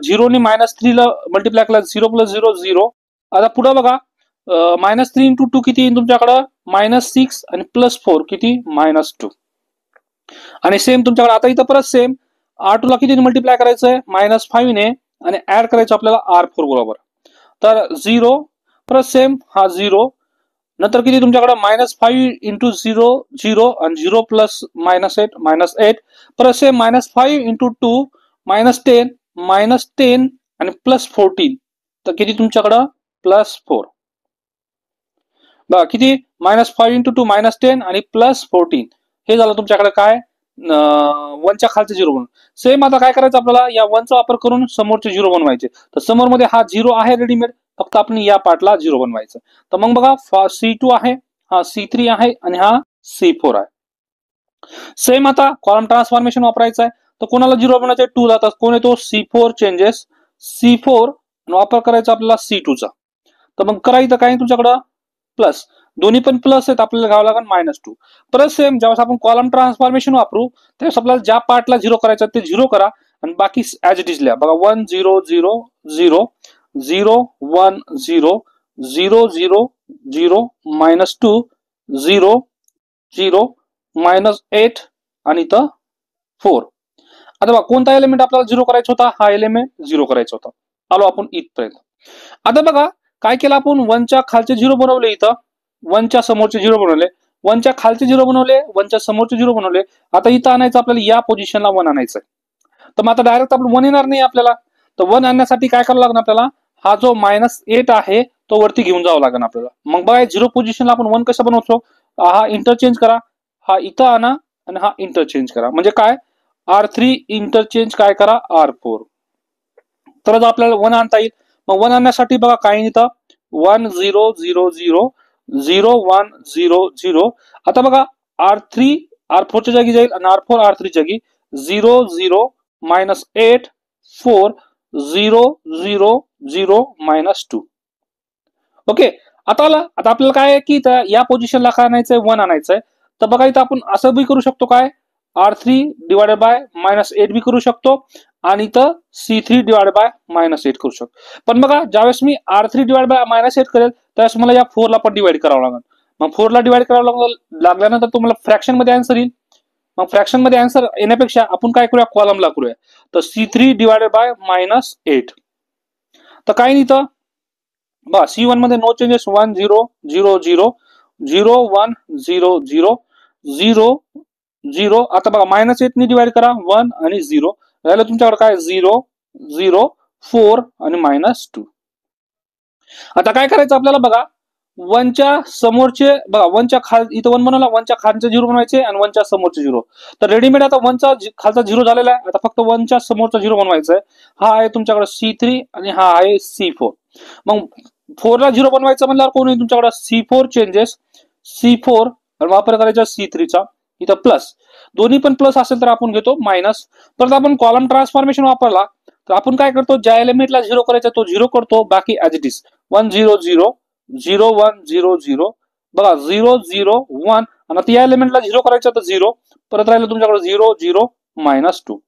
0 ने -3 ला मल्टिप्लाय केला 0 + 0 0. आता पुढे बघा -3 इंटू 2 किती येईल तुमच्याकडे -6 आणि +4 किती -2. आणि सेम तुमच्याकडे आता इथं परत सेम R2 ला किती मल्टिप्लाय करायचंय -5 ने आणि ऍड करायचं आपल्याला R4 बरोबर. तर 0 परत सेम हा 0 नंतर किती तुमच्याकडे -5 इंटू 0 0 आणि 0 प्लस -8 परत सेम -5 इंटू 2 -10 आणि +14 तर किती तुमच्याकडं +4 बघा किती -5 इंटू 2 -10 आणि +14 हे झालं तुमच्याकडे काय 1च्या खालचे 0 बनवून. सेम आता काय करायचं आपल्याला या 1चा वापर करून समोरचे 0 बनवायचे. तर समोर मध्ये हा 0 आहे रेडीमेड, फक्त आपण या पार्टला 0 बनवायचं. तर मग बघा C2 आहे, हा C3 आहे आणि हा C4 आहे. सेम आता कॉलम ट्रान्सफॉर्मेशन वापरायचं आहे. तर कोणाला 0 बनवायचं 2 ला, तर कोण येतो C4 चेंजेस C4 वापर करायचा आपल्याला C2 चा. तर मग करायचं काय तुमच्याकडं प्लस, दोन्ही पण प्लस आहेत आपल्याला घ्यावं लागेल -2. परत सेम ज्यावेळेस आपण कॉलम ट्रान्सफॉर्मेशन वापरू त्यावेळेस आपल्याला ज्या पार्टला 0 करायचं ते 0 करा आणि बाकी ऍज इट इज लिहा. बघा 1 0 0 0 0 1 0 0 0 0 -2 0 0 -8 आणि इथं 4. आता बघा कोणता एलिमेंट आपल्याला 0 करायचा होता, हा एलिमेंट 0 करायचा होता. आलो आपण इथपर्यंत. आता बघा काय केलं आपण 1च्या खालचे 0 बनवले, इथं 1च्या समोरचे 0 बनवले, 1च्या खालचे 0 बनवले, 1च्या समोरचे 0 बनवले. आता इथं आणायचं आपल्याला या पोझिशनला 1 आणायचं आहे. तर मग आता डायरेक्ट आपण 1 येणार नाही आपल्याला. तर 1 आणण्यासाठी काय करावं लागणार आपल्याला, हा जो -8 आहे तो वरती घेऊन जावं लागेल आपल्याला. मग बघा 0 पोझिशनला आपण 1 कसं बनवतो, हा इंटरचेंज करा, हा इथं आणा आणि हा इंटरचेंज करा. म्हणजे काय R3 इंटरचेंज काय करा R4, तरच आपल्याला 1 आणता येईल. मग 1 आणण्यासाठी बघा काय इथं 1 0 0 0 0 1 0 0. आता बघा R3 R4 च्या जागी जाईल आणि R4 R3 जागी 0 0 -8 4 0 0 0 -2. ओके. आता आपल्याला काय आहे की या पोझिशनला काय आणायचंय 1 आणायचंय. तर बघा इथं आपण असं बी करू शकतो काय R3 डिवायडेड बाय -8 बी करू शकतो आणि इथं C3 डिवायडेड बाय -8 करू शकतो. पण बघा ज्यावेळेस मी R3 डिवाइड बाय -8 करेल त्यावेळेस मला या 4 ला पण डिवाइड करावं लागेल. मग 4 ला डिवाइड करावं लागल्यानंतर तुम्हाला फ्रॅक्शन मध्ये आन्सर येईल. मग फ्रॅक्शन मध्ये आन्सर येण्यापेक्षा आपण काय करूया कॉलमला करूया. तर C3 डिवायडेड बाय -8. तर काय नाही इथं बघा C1 मध्ये नो चेंजेस 1 0 0 0 0 1 0 0 0 0. आता बघा -8 ने डिवाइड करा 1 आणि 0 राहिलं तुमच्याकडे काय 0 0 4 आणि -2. आता काय करायचं आपल्याला बघा 1च्या समोरचे बघा 1च्या खाल इथं 1 बनवला, 1च्या खालचे 0 बनवायचे आणि 1च्या समोरचे 0. तर रेडीमेड आता 1चा खालचा 0 झालेला आहे. आता फक्त 1च्या समोरचा 0 बनवायचा आहे. हा आहे तुमच्याकडे C3 आणि हा आहे C4. मग 4 ला 0 बनवायचं म्हणल्यावर कोण आहे तुमच्याकडे C4 चेंजेस C4 आणि वापर करायचा C3 चा. इथं प्लस, दोन्ही पण प्लस असेल तर आपण घेतो मायनस. परत आपण कॉलम ट्रान्सफॉर्मेशन वापरला तर आपण काय करतो ज्या एलिमेंटला 0 करायचा तो 0 करतो, बाकी ऍज इट इज 1 0 0 0 1 0 0. बघा 0 0 1 आणि आता या एलिमेंटला 0 करायचं तर 0, परत राहिलं तुमच्याकडे 0 0 -2.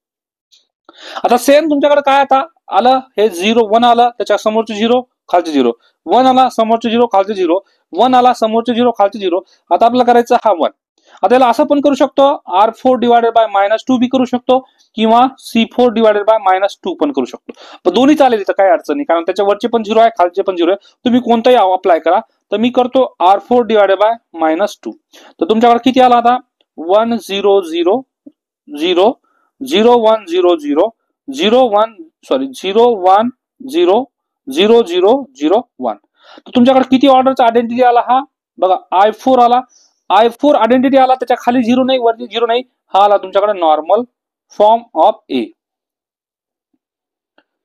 आता सेम तुमच्याकडे काय आता आलं हे 0 1 आलं त्याच्या समोरचे 0 खालचे 0, 1 आला समोरचे 0 खालचे 0, 1 आला समोरचे 0 खालचे 0. आता आपल्याला करायचं हा 1. आता याला असं पण करू शकतो R4 डिवायडेड बाय -2 बी करू शकतो किंवा C4 डिवायडेड बाय -2 पण करू शकतो. पण दोन्ही चालेल, इथं काय अडचण नाही कारण त्याच्या वरचे पण 0 आहे खालचे पण 0 आहे. तुम्ही कोणताही अप्लाय करा. तर मी करतो R4 डिवायडेड बाय -2. तर तुमच्याकडे किती आला आता 1 0 0 0 0 1 0 0 0 1 0 1 0 0 0 0 1. तर तुमच्याकडे किती ऑर्डरचा आयडेंटिटी आला हा बघा I4 आला. I4 आयडेंटिटी आला, त्याच्या खाली 0 नाही वरती 0 नाही, हा आला तुमच्याकडे normal form of A.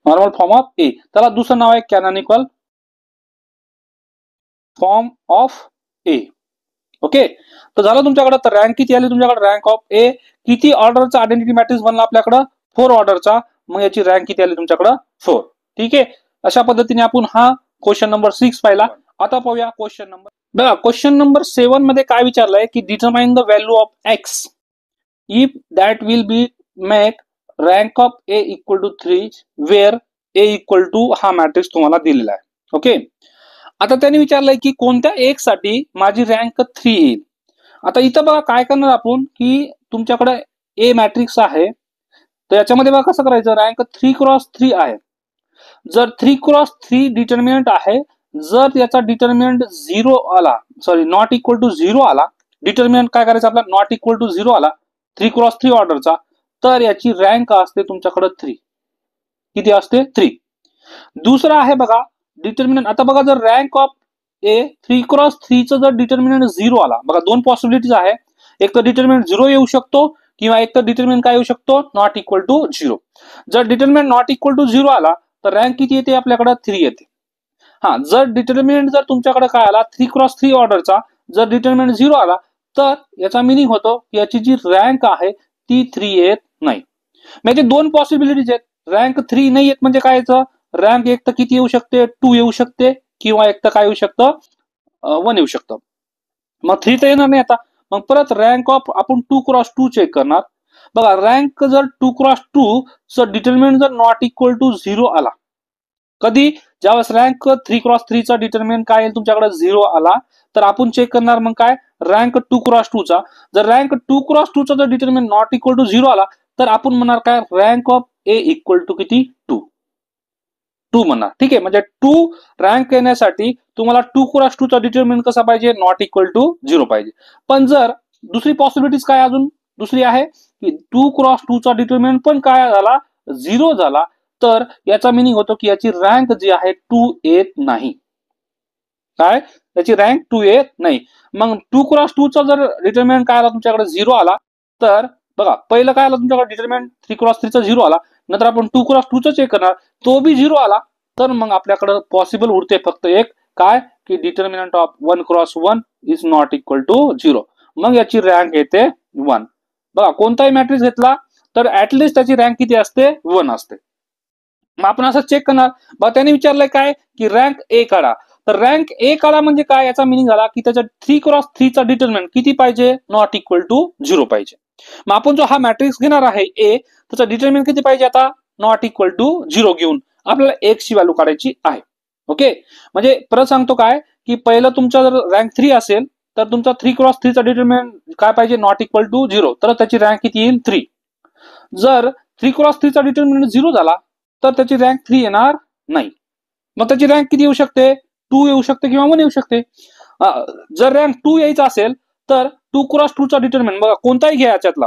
Normal form of A, त्याला दुसरं नाव आहे canonical form of A. Okay. तर झालं तुमच्याकडे. तर रँक किती आली तुमच्याकडे रँक ऑफ ए. किती ऑर्डरचा आयडेंटिटी मॅट्रिक्स बनला आपल्याकडे 4 ऑर्डरचा, मग याची रँक किती आली तुमच्याकडे 4. ठीक आहे. अशा पद्धतीने आपण हा क्वेश्चन नंबर 6 पाहिला. आता पाहूया क्वेश्चन नंबर बघा क्वेश्चन नंबर 7 मध्ये काय विचारलंय की determine the value of x if that will be make rank of A equal to 3 where A equal to हा मॅट्रिक्स तुम्हाला दिलेला आहे. ओके. आता त्यांनी विचारलंय की कोणत्या एक साठी माझी रँक 3 येईल. आता इथं बघा काय करणार आपण की तुमच्याकडे ए मॅट्रिक्स आहे तर याच्यामध्ये बघा कसं करायचं रँक 3 क्रॉस 3 आहे. जर 3 क्रॉस 3 डिटर्मिनंट आहे जर याचा डिटर्मिनंट 0 आला, सॉरी नॉट इक्वल टू 0 आला, डिटर्मिनंट काय करायचं आपला, नॉट इक्वल टू 0 आला 3x3 ऑर्डरचा, तर याची रँक असते तुमच्याकडे 3. किती असते, 3. दुसरा आहे बघा डिटर्मिनंट. आता बघा जर रँक ऑफ ए 3x3 चा जर डिटर्मिनंट 0 आला, बघा दोन पॉसिबिलिटीज आहे, एक तर डिटर्मिनंट 0 येऊ शकतो किंवा एक तर डिटर्मिनंट काय येऊ शकतो, नॉट इक्वल टू 0. जर डिटर्मिनंट नॉट इक्वल टू 0 आला तर रँक किती येते आपल्याकडे, 3 येते. हा, जर डिटर्मिनंट जर तुमच्याकडे काय आला 3x3 ऑर्डरचा, जर डिटर्मिनंट 0 आला तर याचा मिनिंग होतो याची जी रँक आहे ती 3 येत नाही. म्हणजे दोन पॉसिबिलिटीज आहेत. रँक 3 नाही येत म्हणजे काय याचं, रँक एक तर किती येऊ शकते, 2 येऊ शकते किंवा एक तर काय येऊ शकतं, 1 येऊ शकतं. मग 3 तर येणार नाही. आता मग परत रँक ऑफ आपण 2x2 चेक करणार. बघा रँक जर 2x2 च डिटर्मिनंट जर नॉट इक्वल टू 0 आला, कधी ज्यावेळेस रँक 3x3 चा डिटर्मिनंट काय येईल तुमच्याकडे 0 आला, तर आपण चेक करणार मग काय, रँक 2x2 चा. जर रँक 2x2 चा जर डिटर्मिनंट नॉट इक्वल टू 0 आला तर आपण म्हणणार काय, rank of A equal to किती, 2 म्हणणार. ठीक आहे, म्हणजे 2 रँक येण्यासाठी तुम्हाला 2x2 चा डिटर्मिनंट कसा पाहिजे, नॉट इक्वल टू 0 पाहिजे. पण जर दुसरी पॉसिबिलिटीज काय अजून दुसरी आहे की 2x2 चा डिटर्मिनंट पण काय झाला, 0 झाला, तर याचा मिनिंग होतो की याची रँक जी आहे 2 येत नाही. काय, याची रँक 2 येत नाही. मग 2x2 चा जर डिटर्मिनंट काय आला तुमच्याकडे 0 आला, तर बघा पहिलं काय आलं तुमच्याकडे डिटर्मिनंट 3x3 चा 0 आला, नंतर आपण 2x2 चा चेक करणार, तो बी 0 आला, तर मग आपल्याकडे पॉसिबल उरते फक्त एक, काय की determinant of 1x1 is not equal to 0. मग याची रँक येते 1. बघा कोणताही मॅट्रिक्स घेतला तर ऍटलिस्ट त्याची रँक किती असते, 1 असते. मग आपण असं चेक करणार. बघा त्याने विचारलंय काय की रँक ए काढा, तर रँक ए काढा म्हणजे काय, याचा मिनिंग झाला की त्याच्या 3x3 चा डिटर्मिनंट किती पाहिजे, नॉट इक्वल टू 0 पाहिजे. मग आपण जो हा मॅट्रिक्स घेणार आहे ए, त्याचा डिटर्मिनंट किती पाहिजे आता, नॉट इक्वल टू 0 घेऊन आपल्याला x ची व्हॅल्यू काढायची आहे. ओके, म्हणजे परत सांगतो काय की पहिलं तुमचा जर रँक 3 असेल तर तुमचा 3x3 चा डिटर्मिनंट काय पाहिजे, नॉट इक्वल टू 0, तर त्याची रँक किती येईल, 3. जर 3x3 चा डिटर्मिनंट 0 झाला तर त्याची रँक 3 येणार नाही. मग त्याची रँक किती येऊ शकते, 2 येऊ शकते किंवा 1 येऊ शकते. जर रँक 2 यायचा असेल तर 2x2 चा डिटर्मिनंट बघा कोणताही घ्या याच्यातला,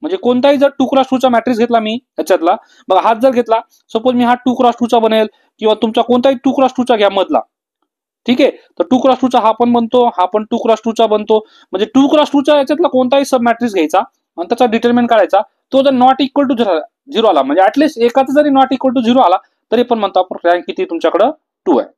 म्हणजे कोणताही जर 2x2 चा मॅट्रिक्स घेतला मी याच्यातला, बघा हाच जर घेतला, सपोज मी हा 2x2 चा बनेल किंवा तुमचा कोणताही 2x2 चा घ्या मधला. ठीक आहे, तर 2x2 चा हा पण बनतो, हा पण 2x2 चा बनतो. म्हणजे 2x2 चा याच्यातला कोणताही सब मॅट्रिक्स घ्यायचा आणि त्याचा डिटर्मिनंट काढायचा. तो जर नॉट इक्वल टू 0 आला, म्हणजे ऍटलीस्ट एकाचा जरी नॉट इक्वल टू 0 आला तरी पण म्हणतो आपण रँक किती तुमच्याकडे 2 आहे.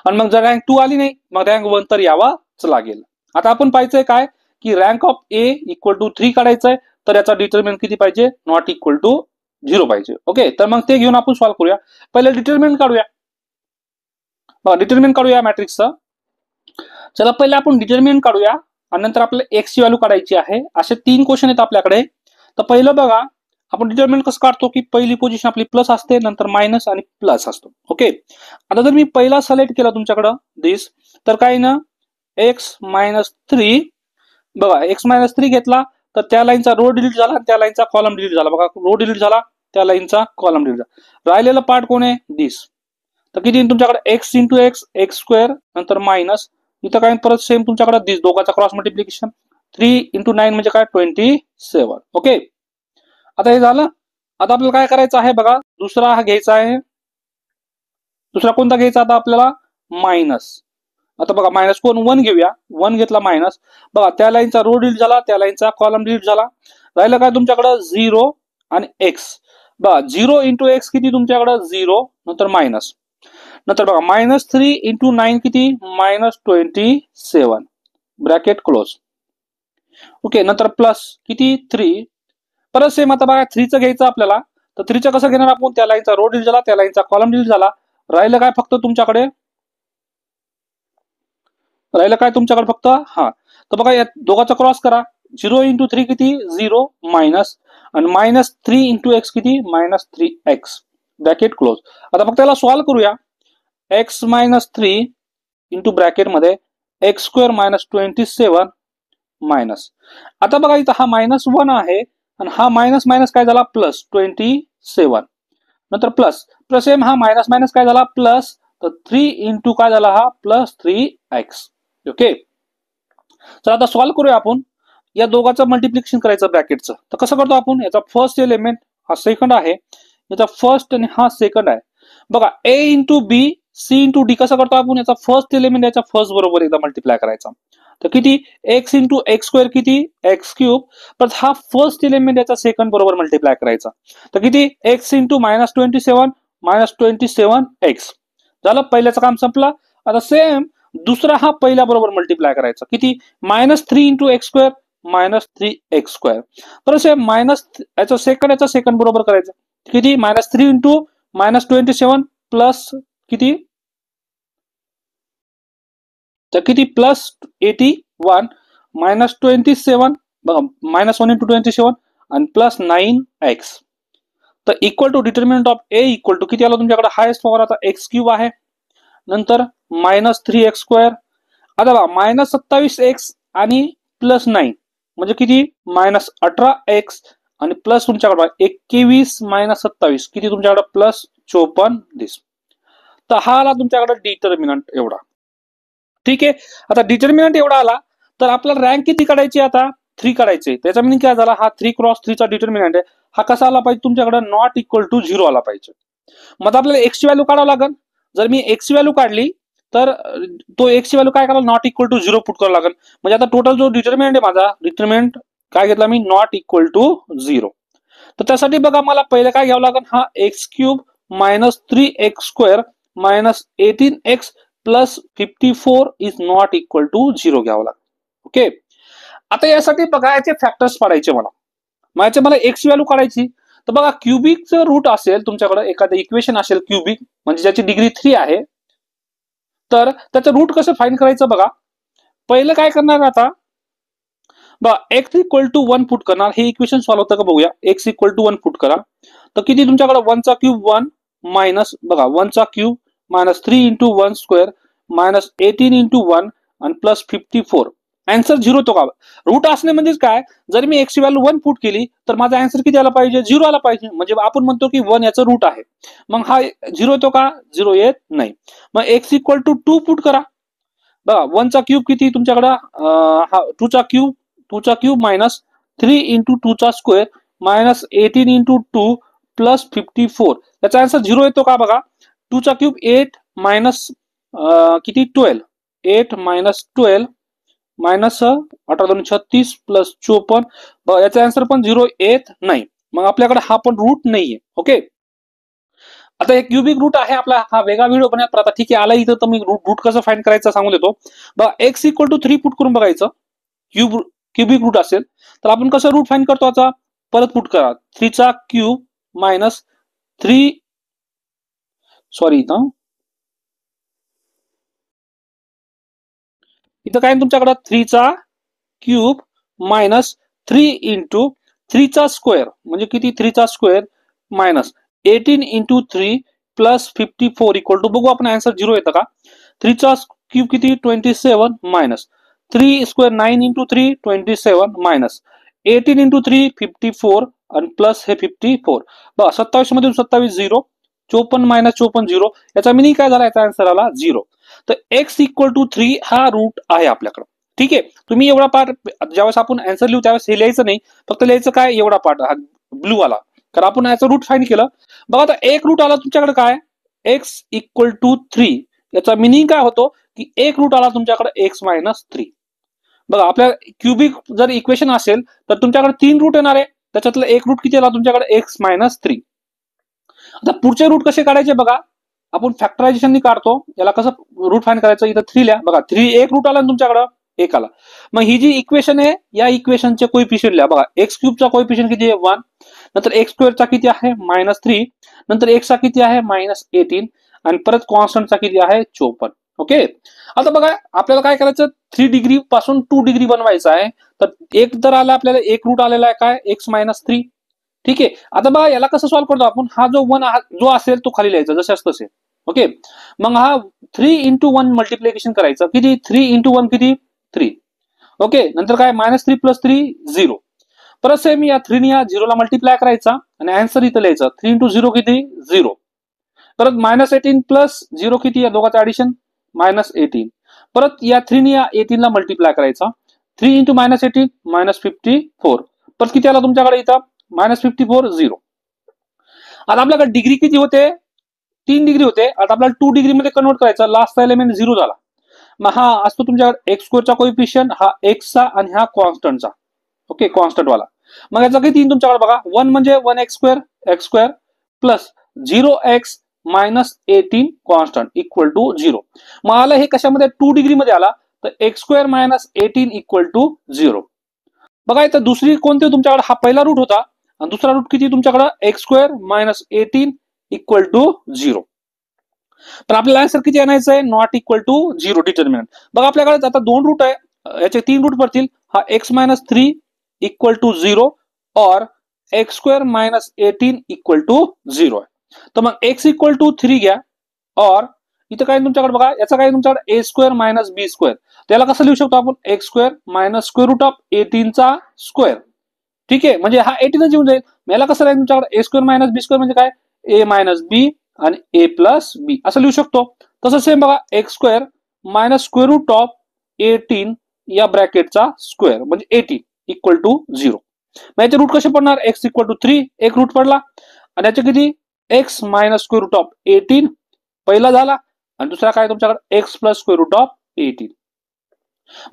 आणि मग जर रँक 2 आली नाही, मग रँक 1 तर यावाच लागेल. आता आपण पाहायचंय काय की rank of A equal to 3 काढायचंय, तर याचा डिटर्मिनंट किती पाहिजे, नॉट इक्वल टू 0 पाहिजे. ओके, तर मग ते घेऊन आपण सॉल्व्ह करूया. पहिले डिटर्मिनंट काढूया, डिटर्मिनंट काढूया मॅट्रिक्सचा. चला पहिले आपण डिटर्मिनंट काढूया आणि नंतर आपल्याला एक्स ची व्हॅल्यू काढायची आहे. असे 3 क्वेश्चन आहेत आपल्याकडे. तर पहिलं बघा आपण डिटर्मिनंट कसं काढतो की पहिली पोझिशन आपली प्लस असते, नंतर मायनस आणि प्लस असतो. ओके, आता जर मी पहिला सिलेक्ट केला तुमच्याकडं दिस, तर काय ना x-3, बघा x-3 घेतला तर त्या लाईनचा रो डिलीट झाला, त्या लाईनचा कॉलम डिलीट झाला. बघा रो डिलीट झाला, त्या लाईनचा कॉलम डिलीट झाला. राहिलेला पार्ट कोण आहे, दिस. तर किती तुमच्याकडे x into x, x square, नंतर मायनस इथं काय परत सेम तुमच्याकडे दिस, दोघांचा क्रॉस मल्टिप्लिकेशन 3 इंटू 9 म्हणजे काय 27. ओके, आता हे झालं. आता आपल्याला काय करायचं आहे बघा, दुसरा हा घ्यायचा आहे. दुसरा कोणता घ्यायचा आता आपल्याला, मायनस. आता बघा मायनस कोण, 1 घेऊया. 1 घेतला मायनस, बघा त्या लाईनचा रो डिलीट झाला, त्या लाईनचा कॉलम डिलीट झाला. राहिलं काय तुमच्याकडे 0 आणि x. बघा 0 इंटू एक्स किती तुमच्याकडे 0, नंतर मायनस, नंतर बघा -3 इंटू 9 किती, -27, ब्रॅकेट क्लोज. ओके, नंतर प्लस किती 3, परत सेम. आता बघा 3 चं घ्यायचं आपल्याला, तर 3 चं कसं घेणार आपण, त्या लाईनचा रो डिलीट झाला, त्या लाईनचा कॉलम डिलीट झाला. राहिलं काय फक्त तुमच्याकडे, फक्त हा. तर बघा या दोघांचा क्रॉस करा. 0 इंटू 3 किती 0 मायनस, आणि -3 इंटू एक्स किती -3x, ब्रॅकेट क्लोज. आता फक्त त्याला सॉल्व्ह करूया. x -3 इंटू ब्रॅकेट मध्ये एक्स स्क्वेअर -27 मायनस. आता बघा इथं हा -1 आहे आणि हा मायनस मायनस काय झाला, +27, नंतर प्लस सेम हा मायनस मायनस काय झाला, तर 3 इंटू काय झाला हा प्लस 3x. ओके, तर आता सॉल्व्ह करूया आपण. या दोघांचं मल्टिप्लिकेशन करायचं ब्रॅकेटचं. तर कसं करतो आपण, याचा फर्स्ट एलिमेंट हा सेकंड आहे, याचा फर्स्ट आणि हा सेकंड आहे. बघा a into B C into D कसं करतो आपण, याचा फर्स्ट एलिमेंट याच्या फर्स्ट बरोबर एकदा मल्टिप्लाय करायचा. तर किती एक्स इंटू एक्स स्क्वेअर किती एक्स क्यूब, परत हा फर्स्ट एलिमेंट याचा सेकंड बरोबर मल्टिप्लाय करायचा. तर किती एक्स इंटू -27 एक्स. झालं, पहिल्याचं काम संपलं. आता सेम दुसरा हा पहिल्या बरोबर मल्टिप्लाय करायचा. किती -3 into x square -3x square. परत सेम मायनस याचा सेकंड बरोबर करायचं. किती -3 इंटू -27 प्लस किती, तर किती +81 -27 बघा -1 इंटू 27 आणि +9x. तर equal to determinant of a equal to किती आला तुमच्याकडे, हायेस्ट पॉवर आता x क्यूब आहे, नंतर -3x स्क्वेअर. आता बघा -27x आणि +9 म्हणजे किती -18x आणि प्लस तुमच्याकडे 21 -27 किती तुमच्याकडे +54 दिस. तर हा आला तुमच्याकडे डिटर्मिनंट एवढा. ठीक आहे, आता डिटर्मिनंट एवढा आला तर आपल्याला रँक किती काढायची, आता 3 काढायचे. त्याचा मीनिंग काय झाला, हा 3 क्रॉस 3 चा डिटर्मिनंट आहे, हा कसा आला पाहिजे तुमच्याकडे नॉट इक्वल टू 0 आला पाहिजे. मग आपल्याला एक्स ची व्हॅल्यू काढावं लागेल. जर मी एक्स ची व्हॅल्यू काढली तर तो एक्स ची व्हॅल्यू काय करायला, नॉट इक्वल टू 0 पुट करावं लागेल. म्हणजे आता टोटल जो डिटर्मिनंट आहे माझा, डिटर्मिनंट काय घेतला मी, नॉट इक्वल टू 0. तर त्यासाठी बघा मला पहिले काय घ्यावं लागेल, हा x cube -3x square -18x +54 is not equal to 0 घ्यावं लागेल. ओके, आता यासाठी बघा याचे फॅक्टर्स पाडायचे मला एक्स व्हॅल्यू काढायची. तर बघा क्यूबिकचं रूट असेल तुमच्याकडे, एखादं इक्वेशन असेल क्यूबिक म्हणजे ज्याची डिग्री 3 आहे, तर त्याचं रूट कसं फाइंड करायचं बघा. पहिलं काय करणार आता बघा, एक्स इक्वल टू 1 पुट करणार. हे इक्वेशन सॉल्व्ह होतं का बघूया. एक्स इक्वल टू 1 पुट करा, तर किती तुमच्याकडे 1 चा क्यूब 1 मायनस बघा 1 चा क्यूब -3 इंटू 1 स्क्वेअर -18 इंटू 1 आणि +54. आन्सर 0 तो का, रूट असणे म्हणजे काय, जर मी एक्स व्हॅल्यू 1 पुट केली तर माझा आन्सर किती आला पाहिजे, 0 आला पाहिजे. म्हणजे आपण म्हणतो की 1 याचं रूट आहे. मग हा 0 येतो का, 0 येत नाही. मग एक्स इक्वल टू 2 पुट करा. बघा 1 चा क्यूब किती तुमच्याकडे, हा 2 चा क्यूब -3 इंटू 2 चा स्क्वेअर -18 इंटू 2 +54. याचा आन्सर 0 येतो का बघा. 2 चा क्यूब 8 मायनस किती 12 8 -12 -18 +54. याचा आन्सर पण 0 येत नाही. मग आपल्याकडे हा पण रूट नाहीये. ओके, आता एक क्यूबिक रूट आहे आपला, हा वेगळा व्हिडिओ बनवत आता. ठीक आहे, आला इथं तर मी रूट कसं फाइंड करायचं सांगून देतो. बघा एक्स इक्वल टू 3 पुट करून बघायचं. क्यूबिक रूट असेल तर आपण कसं रूट फाइंड करतो, आता परत पुट करा. 3 चा क्यूब -3 सॉरी इथं काय तुमच्याकडे 3 चा क्यूब -3 इंटू 3 चा स्क्वेअर म्हणजे किती 3 चा स्क्वेअर -18 इंटू 3 +54 इक्वल टू, बघू आपण आन्सर 0 येतं का. 3 चा क्यूब किती 27 -3 स्क्वेअर 9 इंटू 3 27 -18 इंटू 3 54 आणि प्लस हे 54. बघा 27 मधून 27 0, 54 -54 0. याचा मिनिंग काय झाला, याचा आन्सर आला 0. तर एक्स इक्वल टू 3 हा रूट आहे आपल्याकडे. ठीक आहे, तुम्ही एवढा पार्ट ज्यावेळेस आपण आन्सर लिहू त्यावेळेस हे लिहायचं नाही, फक्त लिहायचं काय एवढा पार्ट हा ब्लू आला, कारण आपण याचं रूट फाइंड केलं. बघा आता एक रूट आला तुमच्याकडे काय एक्स इक्वल टू 3. याचा मिनिंग काय होतो की एक रूट आला तुमच्याकडे एक्स -3. बघा आपल्या क्यूबिक जर इक्वेशन असेल तर तुमच्याकडे 3 रूट येणार आहे, त्याच्यातलं एक रूट किती आला तुमच्याकडे एक्स -3. आता पुढचे रूट कसे काढायचे बघा, आपण फॅक्टरायझेशन काढतो. याला कसं रूट फाइंड करायचं, इथं 3 लिहा. बघा 3 एक रूट आला तुमच्याकडे एक आला. मग ही जी इक्वेशन आहे या इक्वेशनचे कोइफिशियंट लिहा. बघा एक्स क्यूबचा कोइफिशियंट किती आहे 1, नंतर एक्स स्क्वेअरचा किती आहे -3, नंतर एक्सचा किती आहे -18 आणि परत कॉन्स्टंटचा किती आहे 54. ओके, आता बघा आपल्याला काय करायचं, 3 डिग्री पासून 2 डिग्री बनवायचं आहे. तर एक तर आला आपल्याला एक रूट आलेला आहे काय एक्स -3. ठीक आहे, आता बघा याला कसं सॉल्व्ह करतो आपण, हा जो 1 जो असेल तो खाली लिहायचा जसे तसे. ओके, मग हा 3 इंटू 1 मल्टिप्लिकेशन करायचं. किती 3 इंटू 1 किती 3. ओके, नंतर काय -3 + 3 0. परत सेम या 3 ने या 0 ला मल्टिप्लाय करायचा आणि आन्सर इथं लिहायचा. 3 इंटू 0 किती 0. परत -18 प्लस 0 किती आहे दोघांचं ऍडिशन -18. परत या 3 ने या 18 ला मल्टिप्लाय करायचा. 3 × -18 -54. परत किती आला तुमच्याकडे इथं -54 0. आता आपल्याकडे डिग्री किती होते 3 डिग्री होते. आता आपल्याला 2 डिग्री मध्ये कन्वर्ट करायचा. लास्टचा एलिमेंट 0 झाला. मग हा असतो तुमच्याकडे एक्स स्क्वेअरचा कोइफिशियंट हा एक्सचा आणि हा कॉन्स्टंटचा. ओके कॉन्स्टंट वाला. मग याचा किती येईल तुमच्याकडे बघा 1 म्हणजे 1x² plus 0x -18 constant equal to 0. मग आलं हे कशामध्ये 2 डिग्री मध्ये आला तर x² -18 इक्वल टू 0. बघा इथं दुसरी कोणती तुमच्याकडे हा पहिला रूट होता आणि दुसरा रूट किती तुमच्याकडे x² -18 इक्वल टू 0. तर आपल्याला आन्सर किती आणायचं आहे नॉट इक्वल टू 0 डिटर्मिनंट. बघा आपल्याकडे आता 2 रूट आहे याचे 3 रूट पडतील. हा x -3 इक्वल टू 0 और x² -18 इक्वल टू 0 आहे. तर मग x इक्वल टू 3 घ्या और इथं काय तुमच्याकडे बघा याचा काय तुमच्याकडे a² -b². त्याला कसं लिहू शकतो आपण x² -√18 चा स्क्वेअर. ठीक आहे म्हणजे हा 18 येऊन जाईल. याला कसं राहील तुमच्याकडे a² -b² म्हणजे काय a b आणि a b असं लिहू शकतो. तसं सेम बघा x² -√18 या ब्रॅकेटचा स्क्वेअर म्हणजे 18 इक्वल टू 0. मग याचे रूट कसे पडणार x इक्वल टू 3 एक रूट पडला आणि याचे किती x -√18 पहिला झाला आणि दुसरा काय तुमच्याकडे x +√18.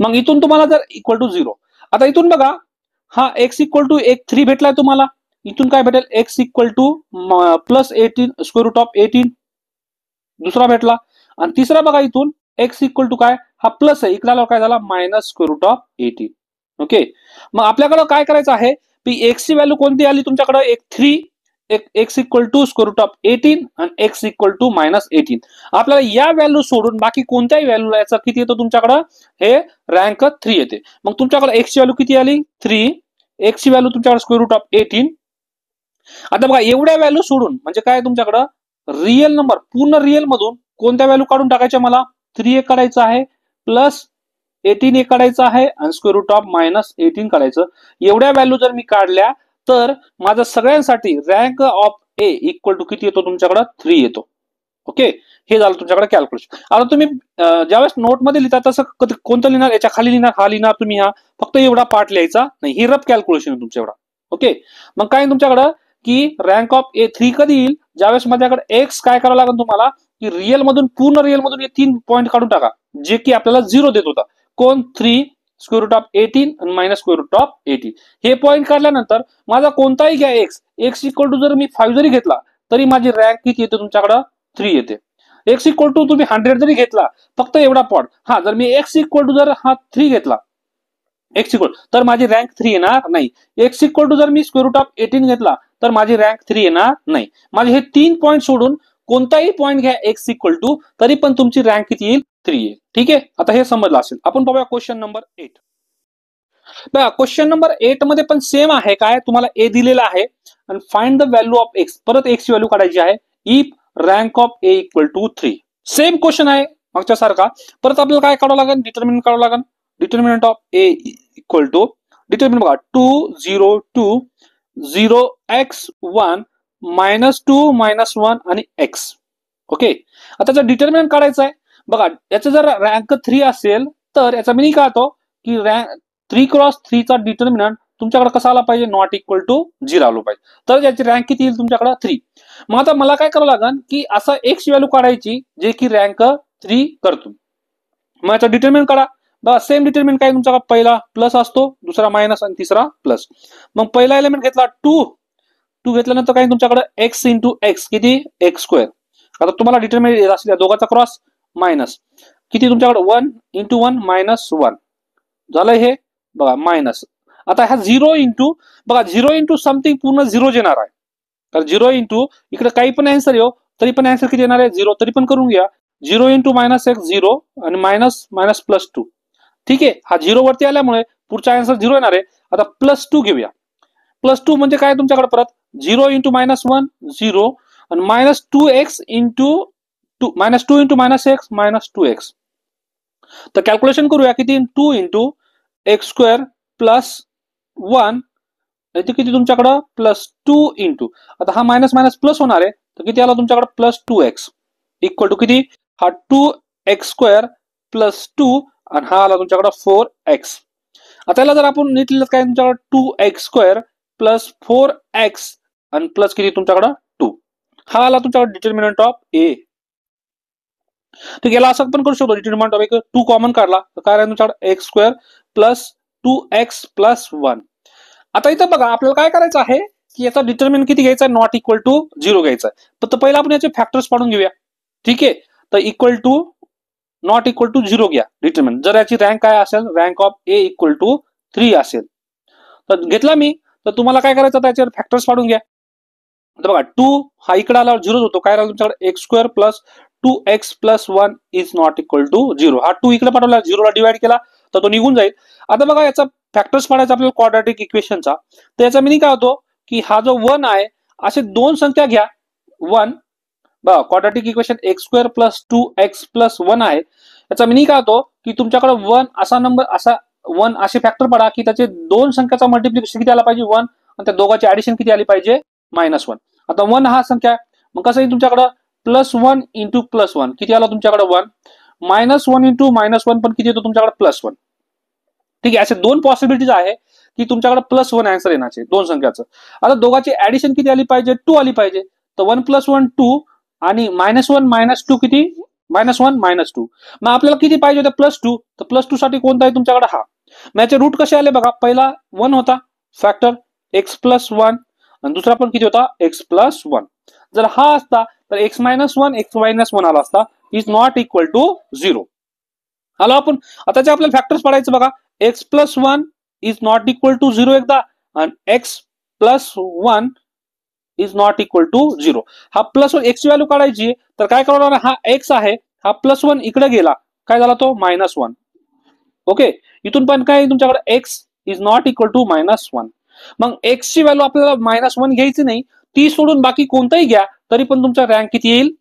मग इथून तुम्हाला जर इक्वल टू 0 आता इथून बघा हा x इक्वल टू 3 भेटलाय तुम्हाला. इथून काय भेटेल x इक्वल टू +18 √18 दुसरा भेटला आणि तिसरा बघा इथून x इक्वल टू काय हा प्लस आहे इकडे काय झाला -√18. ओके मग आपल्याकडे काय करायचं आहे की x ची व्हॅल्यू कोणती आली तुमच्याकडे 3 x इक्वल टू √18 आणि x इक्वल टू -18. आपल्याला या व्हॅल्यू सोडून बाकी कोणत्याही व्हॅल्यूला याचा किती येतो तुमच्याकडे हे रँक 3 येते. मग तुमच्याकडे x ची व्हॅल्यू किती आली 3 x ची व्हॅल्यू तुमच्याकडे √18. आता बघा एवढ्या व्हॅल्यू सोडून म्हणजे काय तुमच्याकडे रिअल नंबर पूर्ण रिअल मधून कोणत्या व्हॅल्यू काढून टाकायच्या मला 3 एक काढायचं आहे प्लस 18 एक काढायचं आहे आणि √18 काढायचं. एवढ्या व्हॅल्यू जर मी काढल्या तर माझा सगळ्यांसाठी rank of A equal to किती येतो तुमच्याकडे 3 येतो. ओके हे झालं तुमच्याकडे कॅल्क्युलेशन. आता तुम्ही ज्यावेळेस नोटमध्ये लिहिता तसं कोणतं लिहिणार याच्या खाली लिहिणार हा लिहिणार तुम्ही हा फक्त एवढा पार्ट लिहायचा नाही. ही रफ कॅल्क्युलेशन आहे तुमच्या एवढा. ओके मग काय तुमच्याकडं की रँक ऑफ ए 3 कधी येईल ज्यावेळेस माझ्याकडे एक्स काय करावं लागेल तुम्हाला की रिअल मधून पूर्ण रिअल मधून हे 3 पॉईंट काढून टाका जे की आपल्याला 0 देत होता. कोण 3 √18 आणि -√18 हे पॉईंट काढल्यानंतर माझा कोणताही घ्या एक्स इक्वल टू जर मी 5 जरी घेतला तरी माझी रँक किती येते तुमच्याकडे 3 येते. एक्स इक्वल टू तुम्ही 100 जरी घेतला फक्त एवढा पॉईंट हा जर मी एक्स इक्वल टू जर हा 3 घेतला एक्स इक्वल तर माझी रँक 3 येणार नाही. एक्स इक्वल टू जर मी √18 घेतला तर माझी रँक 3 येणार नाही. माझे हे 3 पॉईंट सोडून कोणताही पॉईंट घ्या एक्स इक्वल टू तरी पण तुमची रँक किती येईल 3 येईल. ठीक आहे आता हे समजलं असेल. आपण पाहूया क्वेश्चन नंबर 8. बघा क्वेश्चन नंबर 8 मध्ये पण सेम आहे काय तुम्हाला ए दिलेला आहे आणि find the value of x परत एक्स ची व्हॅल्यू काढायची आहे if rank of A equal to 3. Same question आहे मागच्या सारखा. परत आपल्याला काय काढावं लागेल डिटर्मिनंट काढावं लागेल. Determinant of A equal to determinant बघा 2 0 2 0x1 -2 -1 आणि x. ओके आता जर डिटर्मिनंट काढायचं आहे बघा याचं जर रँक 3 असेल तर याचा मिनिंग काय होतो की 3 क्रॉस 3 चा डिटर्मिनंट तुमच्याकडे कसा आला पाहिजे नॉट इक्वल टू 0 आलो पाहिजे तर याची रँक किती येईल तुमच्याकडे 3. मग आता मला काय करावं लागेल की असं x व्हॅल्यू काढायची जे की रँक 3 करतो. मग याचा डिटर्मिनंट काढा बघा सेम डिटर्मिनंट काय तुमचा पहिला प्लस असतो दुसरा मायनस आणि तिसरा प्लस. मग पहिला एलिमेंट घेतला 2 घेतल्यानंतर काय तुमच्याकडे x इंटू एक्स किती x². आता तुम्हाला डिटर्मिनंट असेल या दोघांचा क्रॉस मायनस किती तुमच्याकडे 1 इंटू 1 -1 झालं हे बघा मायनस. आता हा 0 इंटू बघा 0 इंटू समथिंग पूर्ण 0 येणार आहे तर 0 इंटू इकडे काही पण आन्सर येऊ तरी पण आन्सर किती येणार आहे 0 तरी पण करून घ्या 0 इंटू -x 0 आणि मायनस +2. ठीक आहे हा 0 वरती आल्यामुळे पुढचा आन्सर 0 येणार आहे. आता +2 घेऊया. +2 म्हणजे काय तुमच्याकडे परत 0 इंटू -1 0 आणि -2x into -2 into -x -2x. तर कॅल्क्युलेशन करूया किती 2 इंटू x² +1 इथे किती तुमच्याकडे +2 इंटू आता हा मायनस मायनस प्लस होणार आहे तर किती आला तुमच्याकडे प्लस 2x इक्वल टू किती, हा 2x² प्लस 2 आणि हा आला तुमच्याकडे 4x. आता याला जर आपण नीट लिहिलं काय तुमच्याकडे 2x² प्लस 4x आणि प्लस किती तुमच्याकडे 2, हा आला तुमच्याकडे डिटर्मिनंट ऑफ ए. तर याला असं पण करू शकतो, डिटर्मिनंट ऑफ ए 2 कॉमन काढला तर काय राहील तुमच्याकडे x² प्लस 2x प्लस 1. आता इथं बघा आपल्याला काय करायचं आहे की याचा डिटर्मिनंट किती घ्यायचा, नॉट इक्वल टू 0 घ्यायचा. तर पहिला आपण याचे फॅक्टर्स पाडून घेऊया. ठीक आहे, तर equal to not equal to 0 घ्या डिटर्मिनंट. जर याची रँक काय असेल, rank of A equal to 3 असेल तर घेतला मी. तर तुम्हाला काय करायचं, त्याच्यावर फॅक्टर्स पाडून घ्या. तर बघा 2 हा इकडे आल्यावर 0 होतो, काय राहिलं तुमच्याकडे x² plus 2x plus 1 is not equal to 0. हा 2 इकडे पाठवला, 0 ला डिवाइड केला तर तो निघून जाईल. आता बघा याचा फॅक्टर्स पाडायचा आपल्याला क्वाड्रॅटिक इक्वेशनचा. तर याचा मिनिंग काय होतो की हा जो 1 आहे असे दोन संख्या घ्या 1. बघा quadratic equation x² plus 2x plus 1 आहे. याचा मिनिंग काय होतो की तुमच्याकडे 1 असा नंबर, असा 1 असे फॅक्टर पडा की त्याचे दोन संख्याचा मल्टिप्लिकेशन किती आला पाहिजे 1 आणि त्या दोघांची ऍडिशन किती आली पाहिजे -1. आता 1 हा संख्या मग कसं येईल तुमच्याकडे प्लस 1 इंटू प्लस 1 किती आला तुमच्याकडे 1, -1 इंटू -1 पण किती येतो तुमच्याकडे +1. ठीक आहे, असे दोन पॉसिबिलिटीज आहे की तुमच्याकडे +1 आन्सर येण्याचे दोन संख्याचं. आता दोघांची ऍडिशन किती आली पाहिजे, 2 आली पाहिजे. तर 1 + 1 2 आणि -1 - 2 किती, -1 - 2. मग आपल्याला किती पाहिजे होते +2, तर +2 साठी कोणता आहे तुमच्याकडे हा. मग याचे रूट कसे आले बघा, पहिला 1 होता फॅक्टर x + 1 आणि दुसरा पण किती होता x + 1. जर हा असता तर x - 1 x - 1 आला असता, इज नॉट इक्वल टू 0. आलो आपण. आता जे आपल्याला फॅक्टर्स पडायचं बघा, x + 1 is not equal to 0 एकदा आणि x + 1 is not equal to 0. हा +1 x ची व्हॅल्यू काढायची तर काय करणार, हा x आहे, हा +1 इकडे गेला, काय झाला तो -1. ओके, इथून पण काय तुमच्याकडे x is not equal to -1. मग x ची व्हॅल्यू आपल्याला -1 घ्यायची नाही, ती सोडून बाकी कोणताही घ्या तरी पण तुमचा रँक किती येईल,